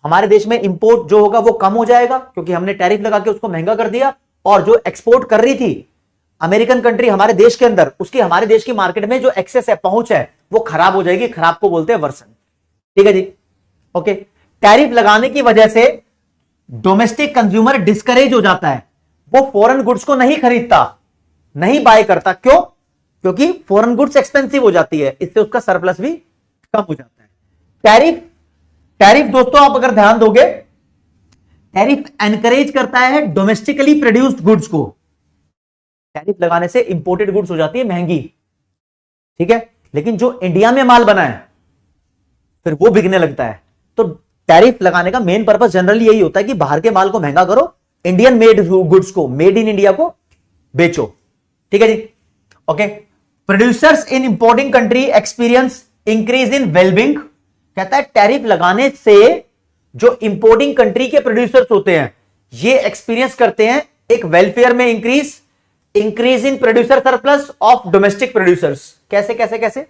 हमारे देश में इंपोर्ट जो होगा वो कम हो जाएगा क्योंकि हमने टैरिफ लगा के उसको महंगा कर दिया, और जो एक्सपोर्ट कर रही थी अमेरिकन कंट्री हमारे देश के अंदर, उसकी हमारे देश की मार्केट में जो एक्सेस है, पहुंच है, वो खराब हो जाएगी। खराब को बोलते हैं वर्सन। ठीक है जी, ओके। टैरिफ लगाने की वजह से डोमेस्टिक कंज्यूमर डिस्करेज हो जाता है, वो फॉरेन गुड्स को नहीं खरीदता, नहीं बाय करता। क्यों? क्योंकि फॉरेन गुड्स एक्सपेंसिव हो जाती है, इससे उसका सरप्लस भी कम हो जाता है। टैरिफ दोस्तों आप अगर ध्यान दोगे, टैरिफ एनकरेज करता है डोमेस्टिकली प्रोड्यूस्ड गुड्स को। टैरिफ लगाने से इंपोर्टेड गुड्स हो जाती है महंगी, ठीक है, लेकिन जो इंडिया में माल बना है फिर वो बिकने लगता है। तो टैरिफ लगाने का मेन पर्पस जनरली यही होता है कि बाहर के माल को महंगा करो, इंडियन मेड गुड्स को, मेड इन इंडिया को बेचो। ठीक है जी, okay. Producers in importing country experience increase in wellbeing. कहता है टैरिफ लगाने से जो इंपोर्टिंग कंट्री के प्रोड्यूसर्स होते हैं ये एक्सपीरियंस करते हैं एक वेलफेयर में increase in producer surplus of domestic producers. कैसे कैसे कैसे?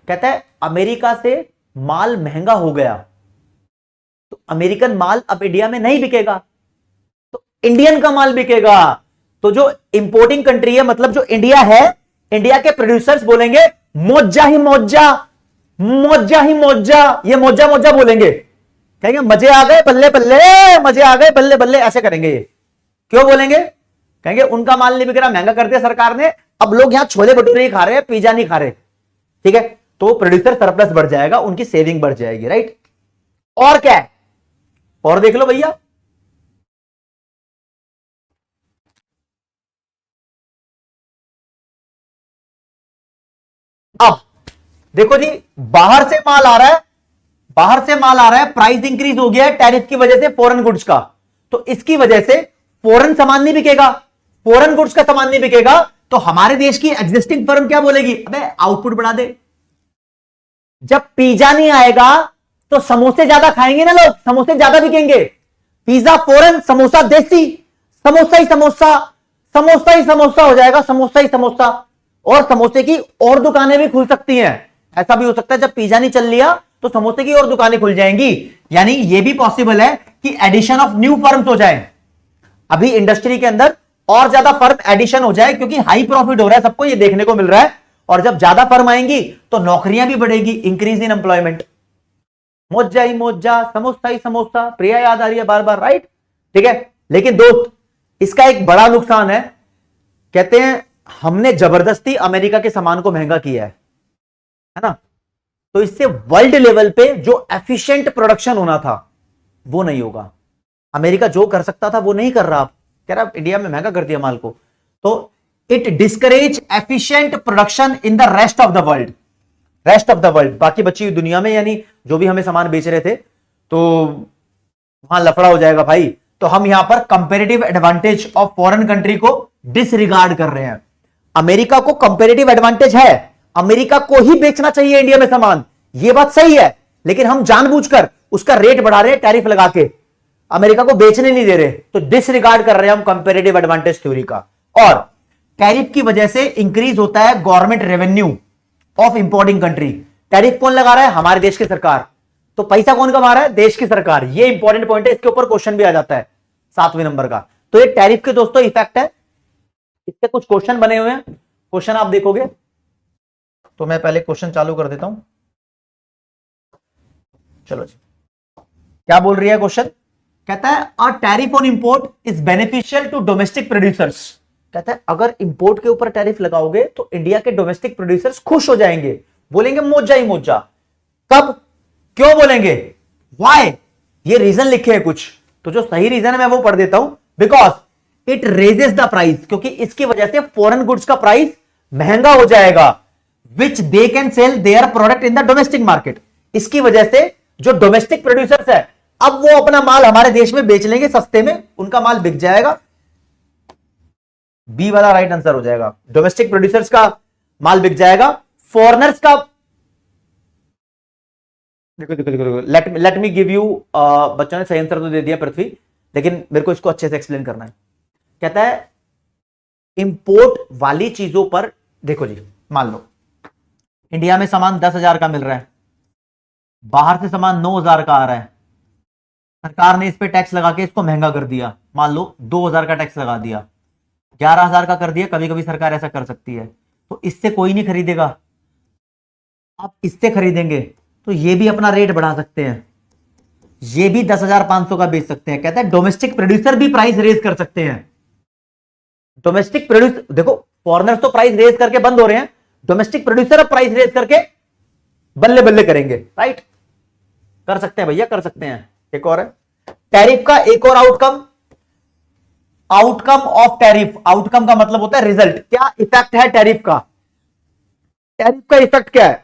कहता है अमेरिका से माल महंगा हो गया तो अमेरिकन माल अब इंडिया में नहीं बिकेगा, तो इंडियन का माल बिकेगा। तो जो इंपोर्टिंग कंट्री है, मतलब जो इंडिया है, इंडिया के प्रोड्यूसर्स बोलेंगे मोजा ही मोजा, मोजा ही मोजा, ये मोजा मोजा बोलेंगे, कहेंगे मजे आ गए बल्ले बल्ले, मजे आ गए बल्ले बल्ले, ऐसे करेंगे ये। क्यों बोलेंगे? कहेंगे उनका माल नहीं बिक रहा, महंगा कर दिया सरकार ने, अब लोग यहां छोले भटूरे ही खा रहे हैं, पिज्जा नहीं खा रहे। ठीक है, तो प्रोड्यूसर सरप्लस बढ़ जाएगा, उनकी सेविंग बढ़ जाएगी, राइट। और क्या है, और देख लो भैया, अब देखो जी, बाहर से माल आ रहा है, बाहर से माल आ रहा है, प्राइस इंक्रीज हो गया है टैरिफ की वजह से फॉरेन गुड्स का, तो इसकी वजह से फॉरेन सामान नहीं बिकेगा, फॉरेन गुड्स का सामान नहीं बिकेगा, तो हमारे देश की एग्जिस्टिंग फर्म क्या बोलेगी, अबे आउटपुट बढ़ा दे। जब पिज्जा नहीं आएगा तो समोसे ज्यादा खाएंगे ना लोग, समोसे ज्यादा बिकेंगे। पिज्जा फॉरेन, समोसा देसी, समोसा ही समोसा, समोसा ही समोसा हो जाएगा, समोसा ही समोसा। और समोसे की और दुकानें भी खुल सकती हैं, ऐसा भी हो सकता है जब पिज्जा नहीं चल लिया तो समोसे की और दुकानें खुल जाएंगी। यानी यह भी पॉसिबल है कि एडिशन ऑफ न्यू फर्म्स हो जाए, अभी इंडस्ट्री के अंदर और ज्यादा फर्म एडिशन हो जाए, क्योंकि हाई प्रॉफिट हो रहा है सबको, ये देखने को मिल रहा है। और जब ज्यादा फर्म आएंगी तो नौकरियां भी बढ़ेगी, इंक्रीज इन एम्प्लॉयमेंट। मोजा ही मोजा, समोसा ही समोसा, प्रिया याद आ रही है बार बार, राइट। ठीक है, लेकिन दोस्त इसका एक बड़ा नुकसान है, कहते हैं हमने जबरदस्ती अमेरिका के सामान को महंगा किया है ना, तो इससे वर्ल्ड लेवल पे जो एफिशिएंट प्रोडक्शन होना था वो नहीं होगा। अमेरिका जो कर सकता था वो नहीं कर रहा, कह रहा इंडिया में महंगा कर दिया माल को, तो it discourage efficient production in the rest of the world. Rest of the world, बाकी बची हुई दुनिया में, यानी जो भी हमें सामान बेच रहे थे, तो वहां लफड़ा हो जाएगा भाई। तो हम यहां पर comparative advantage of foreign country को डिसरिगार्ड कर रहे हैं। अमेरिका को कंपेरेटिव एडवांटेज है, अमेरिका को ही बेचना चाहिए इंडिया में सामान, यह बात सही है, लेकिन हम जानबूझकर उसका रेट बढ़ा रहे हैं टैरिफ लगा के, अमेरिका को बेचने नहीं दे रहे, तो डिसरिगार्ड कर रहे हैं हम कंपेरेटिव एडवांटेज थ्योरी का। और टैरिफ की वजह से इंक्रीज होता है government revenue of importing country. Tariff कौन लगा रहा है? हमारे देश की सरकार। तो पैसा कौन कमा रहा है? देश की सरकार। ये इंपॉर्टेंट पॉइंट है, इसके ऊपर क्वेश्चन भी आ जाता है 7वें नंबर का। तो ये टैरिफ के दोस्तों इफेक्ट है, इससे कुछ क्वेश्चन बने हुए हैं, क्वेश्चन आप देखोगे। तो मैं पहले क्वेश्चन चालू कर देता हूं, चलो जी। क्या बोल रही है क्वेश्चन? कहता है a tariff on import is beneficial to domestic producers. कहता है अगर इंपोर्ट के ऊपर टैरिफ लगाओगे तो इंडिया के डोमेस्टिक प्रोड्यूसर्स खुश हो जाएंगे, बोलेंगे मोजा ही मोजा। कब, क्यों बोलेंगे, व्हाई, ये रीजन लिखे हैं कुछ, तो जो सही रीजन है मैं वो पढ़ देता हूं। Because it raises the price, क्योंकि इसकी वजह से फॉरेन गुड्स का प्राइस महंगा हो जाएगा, which they can sell their product in the domestic market. इसकी वजह से जो डोमेस्टिक प्रोड्यूसर्स है, अब वो अपना माल हमारे देश में बेच लेंगे सस्ते में, उनका माल बिक जाएगा। बी वाला राइट आंसर हो जाएगा, डोमेस्टिक प्रोड्यूसर्स का माल बिक जाएगा, फॉरेनर्स का। देखो देखो देखो, लेट मी गिव यू, बच्चों ने सही आंसर तो दे दिया पृथ्वी, लेकिन मेरे को इसको अच्छे से एक्सप्लेन करना है। कहता है इंपोर्ट वाली चीजों पर, देखो जी, मान लो इंडिया में सामान 10,000 का मिल रहा है, बाहर से सामान 9,000 का आ रहा है, सरकार ने इस पे टैक्स लगा के इसको महंगा कर दिया, मान लो 2,000 का टैक्स लगा दिया, 11,000 का कर दिया, कभी कभी सरकार ऐसा कर सकती है, तो इससे कोई नहीं खरीदेगा। आप इससे खरीदेंगे तो ये भी अपना रेट बढ़ा सकते हैं, ये भी 10,500 का बेच सकते हैं। कहता है डोमेस्टिक प्रोड्यूसर भी प्राइस रेज कर सकते हैं। डोमेस्टिक प्रोड्यूसर, देखो फॉरेनर्स तो प्राइस रेज करके बंद हो रहे हैं, डोमेस्टिक प्रोड्यूसर अब प्राइस रेज करके बल्ले बल्ले करेंगे, राइट, कर सकते हैं भैया, कर सकते हैं। एक और है टैरिफ का एक और outcome, outcome of tariff. Outcome का मतलब होता है रिजल्ट, क्या इफेक्ट है टैरिफ का। टैरिफ का इफेक्ट क्या है?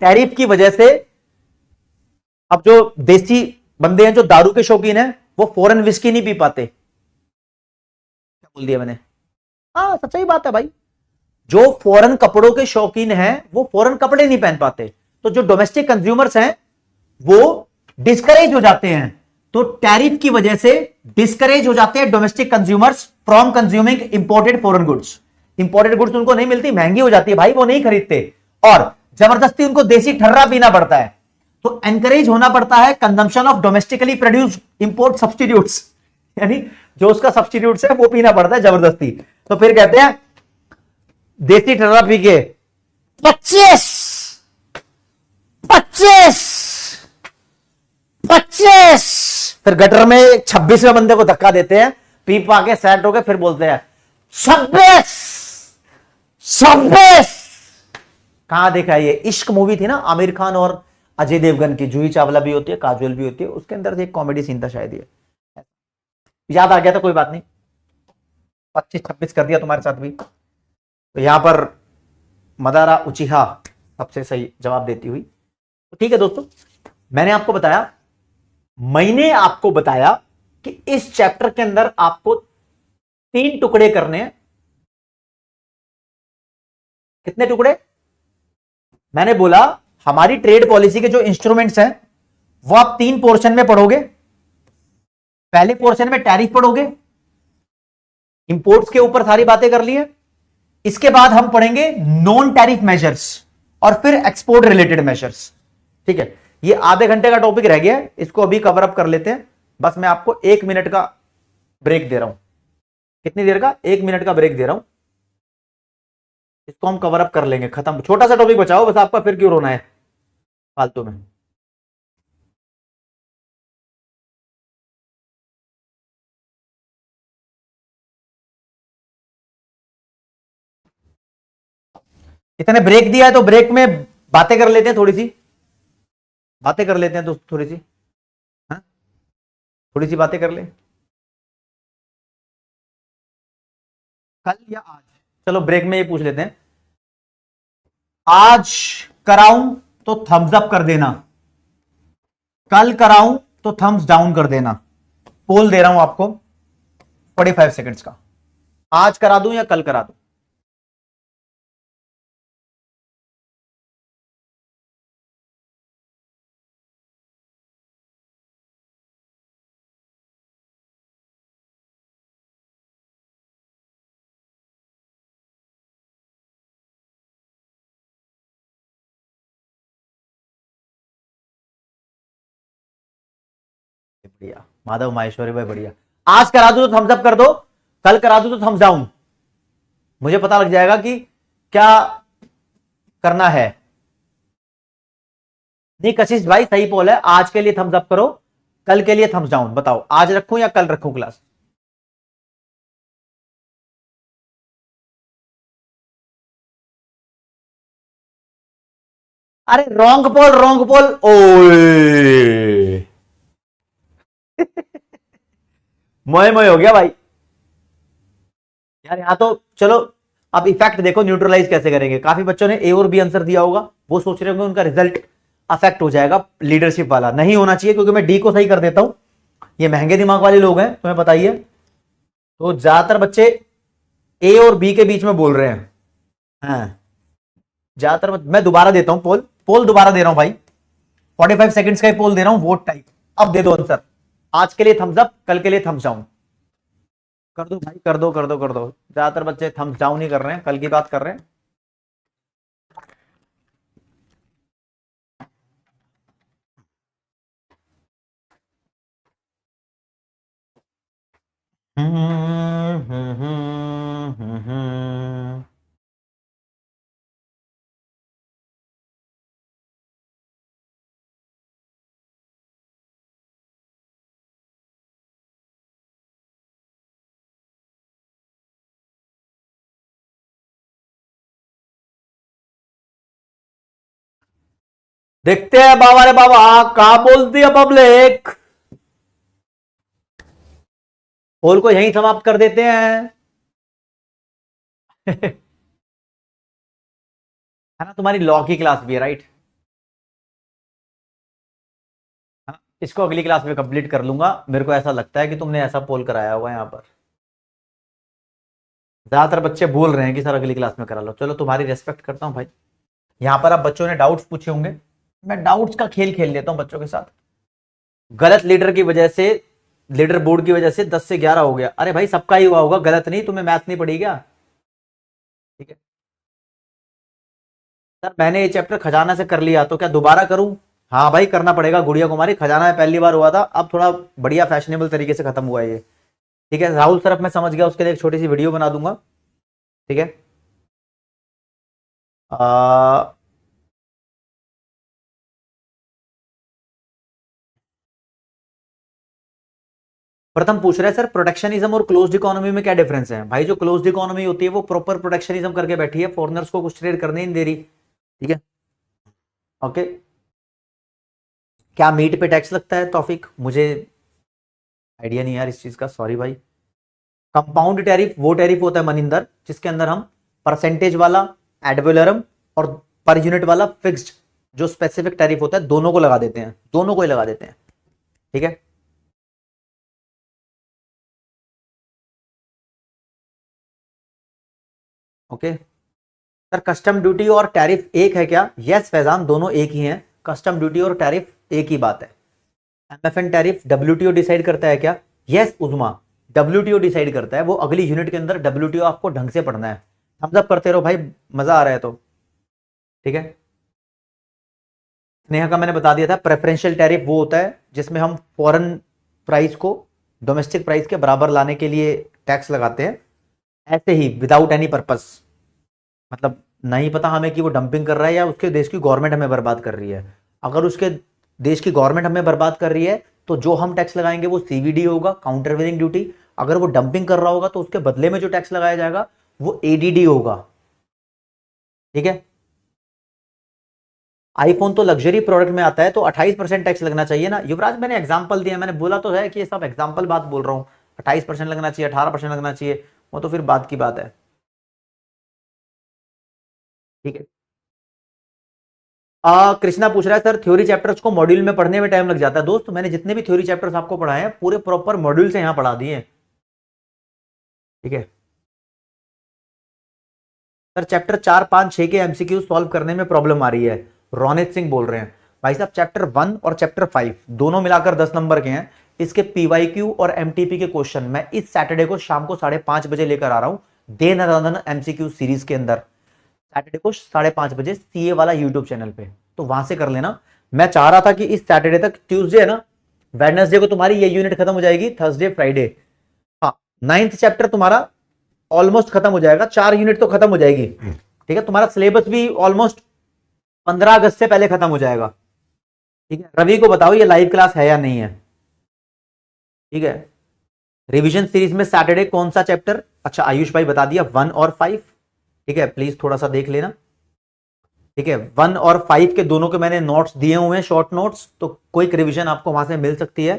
टैरिफ की वजह से अब जो देसी बंदे हैं, जो दारू के शौकीन हैं, वो फॉरेन विस्की नहीं पी पाते। क्या बोल दिया मैंने? हाँ सच्चाई बात है भाई, जो फॉरेन कपड़ों के शौकीन हैं वो फॉरेन कपड़े नहीं पहन पाते, तो जो डोमेस्टिक कंज्यूमर्स हैं वो डिस्करेज हो जाते हैं। तो टैरिफ की वजह से डिस्करेज हो जाते हैं domestic consumers from consuming imported foreign goods. Imported goods उनको नहीं मिलती, महंगी हो जाती है भाई, वो नहीं खरीदते, और जबरदस्ती उनको देसी ठर्रा पीना पड़ता है। तो एनकरेज होना पड़ता है consumption of domestically produced import substitutes, यानी जो उसका सब्सटीट्यूट्स है वो पीना पड़ता है जबरदस्ती। तो फिर कहते हैं देसी ठर्रा पी के 25 25 25, फिर गटर में 26वें बंदे को धक्का देते हैं, पी पा के सेट होके फिर बोलते हैं 26 26। कहां देखा है ये? इश्क मूवी थी ना, आमिर खान और अजय देवगन की, जूही चावला भी होती है, काजोल भी होती है, उसके अंदर से एक कॉमेडी सीन था शायद, ये याद आ गया था, कोई बात नहीं, 25-26 कर दिया तुम्हारे साथ भी। तो यहां पर मदारा उचिहा सबसे सही जवाब देती हुई। तो ठीक है दोस्तों, मैंने आपको बताया कि इस चैप्टर के अंदर आपको 3 टुकड़े करने हैं। कितने टुकड़े? मैंने बोला हमारी ट्रेड पॉलिसी के जो इंस्ट्रूमेंट्स हैं वो आप 3 पोर्शन में पढ़ोगे। पहले पोर्शन में टैरिफ पढ़ोगे, इंपोर्ट्स के ऊपर सारी बातें कर ली है। इसके बाद हम पढ़ेंगे नॉन टैरिफ मेजर्स और फिर एक्सपोर्ट रिलेटेड मेजर्स। ठीक है, ये आधे घंटे का टॉपिक रह गया है, इसको अभी कवर अप कर लेते हैं। बस मैं आपको 1 मिनट का ब्रेक दे रहा हूं। कितनी देर का? 1 मिनट का ब्रेक दे रहा हूं, इसको हम कवर अप कर लेंगे, खत्म। छोटा सा टॉपिक बचाओ बस आपका, फिर क्यों रोना है फालतू में। इतने ब्रेक दिया है तो ब्रेक में बातें कर लेते हैं, थोड़ी सी बातें कर लेते हैं, तो थोड़ी सी, हाँ थोड़ी सी बातें कर ले, कल या आज। चलो ब्रेक में ये पूछ लेते हैं, आज कराऊं तो थम्स अप कर देना, कल कराऊं तो थम्स डाउन कर देना। पोल दे रहा हूं आपको 45 सेकंड्स का, आज करा दूं या कल करा दूं। बढ़िया माधव माहेश्वरी भाई, बढ़िया। आज करा दो तो थम्स अप कर दो, कल करा दो तो थम्स डाउन। मुझे पता लग जाएगा कि क्या करना है। नहीं कशिश भाई सही पोल है, आज के लिए थम्स अप करो, कल के लिए थम्स डाउन। बताओ आज रखूं या कल रखूं क्लास। अरे रॉन्ग पोल, रॉन्ग पोल, ओए मोए मोए हो गया भाई यार। यहां तो चलो अब इफेक्ट देखो न्यूट्रलाइज कैसे करेंगे। काफी बच्चों ने ए और बी आंसर दिया होगा, वो सोच रहे होंगे उनका रिजल्ट अफेक्ट हो जाएगा लीडरशिप वाला। नहीं होना चाहिए, क्योंकि मैं डी को सही कर देता हूं। ये महंगे दिमाग वाले लोग हैं, तुम्हें बताइए। तो ज्यादातर बच्चे ए और बी के बीच में बोल रहे हैं। हाँ ज्यादातर मैं दोबारा देता हूं पोल, पोल दोबारा दे रहा हूं भाई। 45 सेकंड्स का ही पोल दे रहा हूं, वोट टाइप। अब दे दो आंसर, आज के लिए थम्स अप, कल के लिए थम्स डाउन। कर दो भाई, कर दो कर दो कर दो। ज्यादातर बच्चे थम्स डाउन ही कर रहे हैं, कल की बात कर रहे हैं। देखते हैं बाबा रे बाबा, कहा बोलती है पब्लिक। पोल को यहीं समाप्त कर देते हैं है ना। तुम्हारी लॉ की क्लास भी है राइट। हाँ, इसको अगली क्लास में कंप्लीट कर लूंगा। मेरे को ऐसा लगता है कि तुमने ऐसा पोल कराया हुआ है यहाँ पर। ज्यादातर बच्चे बोल रहे हैं कि सर अगली क्लास में करा लो। चलो तुम्हारी रेस्पेक्ट करता हूँ भाई। यहाँ पर अब बच्चों ने डाउट्स पूछे होंगे, मैं डाउट्स का खेल खेल लेता हूँ बच्चों के साथ। गलत लीडर की वजह से, लीडर बोर्ड की वजह से 10 से 11 हो गया। अरे भाई सबका ही हुआ होगा, गलत नहीं। तुम्हें मैथ नहीं पड़ी क्या? ठीक है सर, मैंने ये चैप्टर खजाना से कर लिया तो क्या दोबारा करूं? हाँ भाई करना पड़ेगा। गुड़िया कुमारी, खजाना में पहली बार हुआ था, अब थोड़ा बढ़िया फैशनेबल तरीके से खत्म हुआ है ये। ठीक है राहुल सर, अब मैं समझ गया, उसके लिए एक छोटी सी वीडियो बना दूंगा। ठीक है आ, प्रथम पूछ रहे हैं सर, प्रोटेक्शनिज्म और क्लोज्ड इकोनॉमी में क्या डिफरेंस है? भाई जो क्लोज्ड इकोनॉमी होती है वो प्रॉपर प्रोटेक्शनिज्म करके बैठी है, फॉरेनर्स को कुछ ट्रेड करने ही नहीं दे रही। ठीक है ओके। क्या मीट पे टैक्स लगता है तौफीक? मुझे आइडिया नहीं यार इस चीज का, सॉरी भाई। कंपाउंड टैरिफ वो टैरिफ होता है मनिंदर, जिसके अंदर हम परसेंटेज वाला, एडवलरम और पर यूनिट वाला फिक्स्ड जो स्पेसिफिक टैरिफ होता है दोनों को लगा देते हैं, दोनों को ही लगा देते हैं। ठीक है ओके सर, कस्टम ड्यूटी और टैरिफ एक है क्या? यस फैजान, दोनों एक ही हैं। कस्टम ड्यूटी और टैरिफ एक ही बात है। एमएफएन टैरिफ डब्ल्यूटीओ डिसाइड करता है क्या? यस उजमा, डब्ल्यूटीओ डिसाइड करता है। वो अगली यूनिट के अंदर डब्ल्यूटीओ आपको ढंग से पढ़ना है। थम्स अप करते रहो भाई, मजा आ रहा है तो। ठीक है स्नेहा का मैंने बता दिया था। प्रेफरेंशियल टैरिफ वो होता है जिसमें हम फॉरेन प्राइस को डोमेस्टिक प्राइस के बराबर लाने के लिए टैक्स लगाते हैं, ऐसे ही विदाउट एनी पर्पस। मतलब नहीं पता हमें कि वो डंपिंग कर रहा है या उसके देश की गवर्नमेंट हमें बर्बाद कर रही है। अगर उसके देश की गवर्नमेंट हमें बर्बाद कर रही है तो जो हम टैक्स लगाएंगे वो सीवीडी होगा, काउंटरवेलिंग ड्यूटी। अगर वो डंपिंग कर रहा होगा तो उसके बदले में जो टैक्स लगाया जाएगा वो एडीडी होगा। ठीक है आईफोन तो लग्जरी प्रोडक्ट में आता है, तो 28% टैक्स लगना चाहिए ना युवराज। मैंने एग्जांपल दिया, मैंने बोला तो है कि ये सब एग्जांपल बात बोल रहा हूं। 28% लगना चाहिए, 18% लगना चाहिए, वो तो फिर बात की बात है। ठीक है। कृष्णा पूछ रहा है सर थ्योरी चैप्टर्स को मॉड्यूल में पढ़ने में टाइम लग जाता है। दोस्त मैंने जितने भी थ्योरी चैप्टर्स आपको पढ़ाए हैं पूरे प्रॉपर मॉड्यूल से यहां पढ़ा दिए। ठीक है सर, चैप्टर 4, 5, 6 के एमसीक्यू सॉल्व करने में प्रॉब्लम आ रही है, रोनित सिंह बोल रहे हैं। भाई साहब चैप्टर 1 और चैप्टर 5 दोनों मिलाकर 10 नंबर के हैं। इसके पीवाईक्यू और एमटीपी के क्वेश्चन मैं इस सैटरडे को शाम को 5:30 बजे लेकर आ रहा हूं, दे नराधन एमसीक्यू सीरीज के अंदर। सैटरडे को 5:30 बजे सीए वाला यूट्यूब चैनल पे, तो वहां से कर लेना। मैं चाह रहा था कि इस सैटरडे तक, ट्यूसडे है ना, वेडनेसडे को तुम्हारी ये यूनिट खत्म हो जाएगी, थर्सडे फ्राइडे, हाँ 9th चैप्टर तुम्हारा ऑलमोस्ट खत्म हो जाएगा, 4 यूनिट तो खत्म हो जाएगी। ठीक है, तुम्हारा सिलेबस भी ऑलमोस्ट 15 अगस्त से पहले खत्म हो जाएगा। ठीक है, रवि को बताओ ये लाइव क्लास है या नहीं है। ठीक है, रिवीजन सीरीज में सैटरडे कौन सा चैप्टर, अच्छा आयुष भाई बता दिया 1 और 5। ठीक है, प्लीज थोड़ा सा देख लेना। ठीक है, 1 और 5 के दोनों के मैंने नोट्स दिए हुए हैं, शॉर्ट नोट्स, तो कोई रिवीजन आपको वहां से मिल सकती है।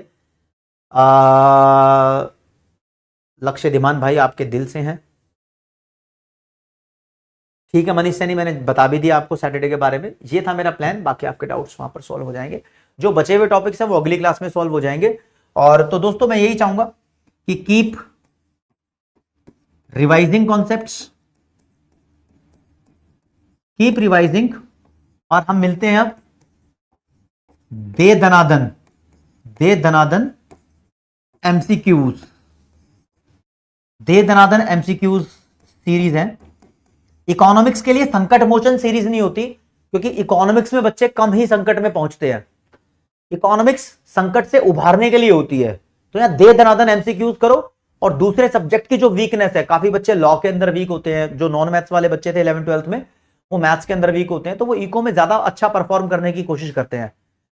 लक्ष्य धीमान भाई आपके दिल से हैं। ठीक है मनीष सैनी, मैंने बता भी दिया आपको सैटरडे के बारे में, ये था मेरा प्लान। बाकी आपके डाउट्स वहां पर सॉल्व हो जाएंगे, जो बचे हुए टॉपिक्स हैं वो अगली क्लास में सॉल्व हो जाएंगे। और तो दोस्तों मैं यही चाहूंगा कि keep revising concepts, keep revising, और हम मिलते हैं अब दे दनादन एमसीक्यूज, दे दनादन एमसीक्यूज सीरीज है। इकोनॉमिक्स के लिए संकट मोचन सीरीज नहीं होती, क्योंकि इकोनॉमिक्स में बच्चे कम ही संकट में पहुंचते हैं। इकोनॉमिक्स संकट से उभारने के लिए होती है, तो यहां दे दनादन एमसीक्यूज करो। और दूसरे सब्जेक्ट की जो वीकनेस है, काफी बच्चे लॉ के अंदर वीक होते हैं, जो नॉन मैथ्स वाले बच्चे थे 11th 12th में, वो मैथ्स के अंदर वीक होते हैं, तो वो इको में ज्यादा अच्छा परफॉर्म करने की कोशिश करते हैं।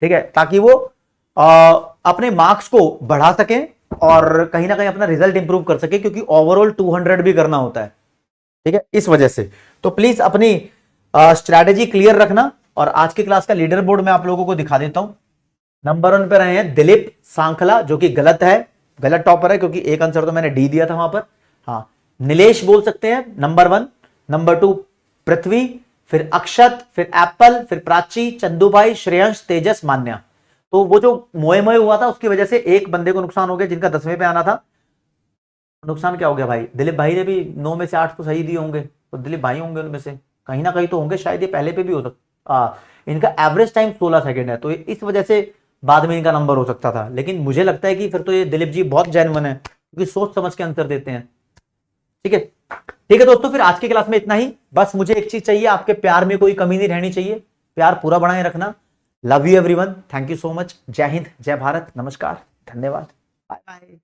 ठीक है, ताकि वो अपने मार्क्स को बढ़ा सके और कहीं ना कहीं अपना रिजल्ट इंप्रूव कर सके, क्योंकि ओवरऑल 200 भी करना होता है। ठीक है, इस वजह से तो प्लीज अपनी स्ट्रैटेजी क्लियर रखना। और आज की क्लास का लीडर बोर्ड मैं आप लोगों को दिखा देता हूं। नंबर 1 पे रहे हैं दिलीप सांखला, जो कि गलत है, गलत टॉपर है, क्योंकि एक आंसर तो मैंने डी दिया था वहां पर। हाँ, नीलेश बोल सकते हैं नंबर 1। नंबर 2 पृथ्वी, फिर अक्षत, फिर एप्पल, फिर प्राची, चंदू भाई, श्रेयंश, तेजस, मान्या। तो वो जो मोए मोए हुआ था उसकी वजह से एक बंदे को नुकसान हो गया, जिनका 10वें पे आना था। नुकसान क्या हो गया भाई, दिलीप भाई ने भी 9 में से 8 तो सही दिए होंगे, तो दिलीप भाई होंगे उनमें से, कहीं ना कहीं तो होंगे, शायद ये पहले पे भी हो सकता। इनका एवरेज टाइम 16 सेकंड है, तो इस वजह से बाद में इनका नंबर हो सकता था। लेकिन मुझे लगता है कि फिर तो ये दिलीप जी बहुत जेन्युइन है, क्योंकि सोच समझ के आंसर देते हैं। ठीक है, ठीक है दोस्तों, फिर आज की क्लास में इतना ही। बस मुझे एक चीज चाहिए, आपके प्यार में कोई कमी नहीं रहनी चाहिए, प्यार पूरा बनाए रखना। Love you everyone, thank you so much. जय हिंद, जय भारत, नमस्कार, धन्यवाद, बाय बाय।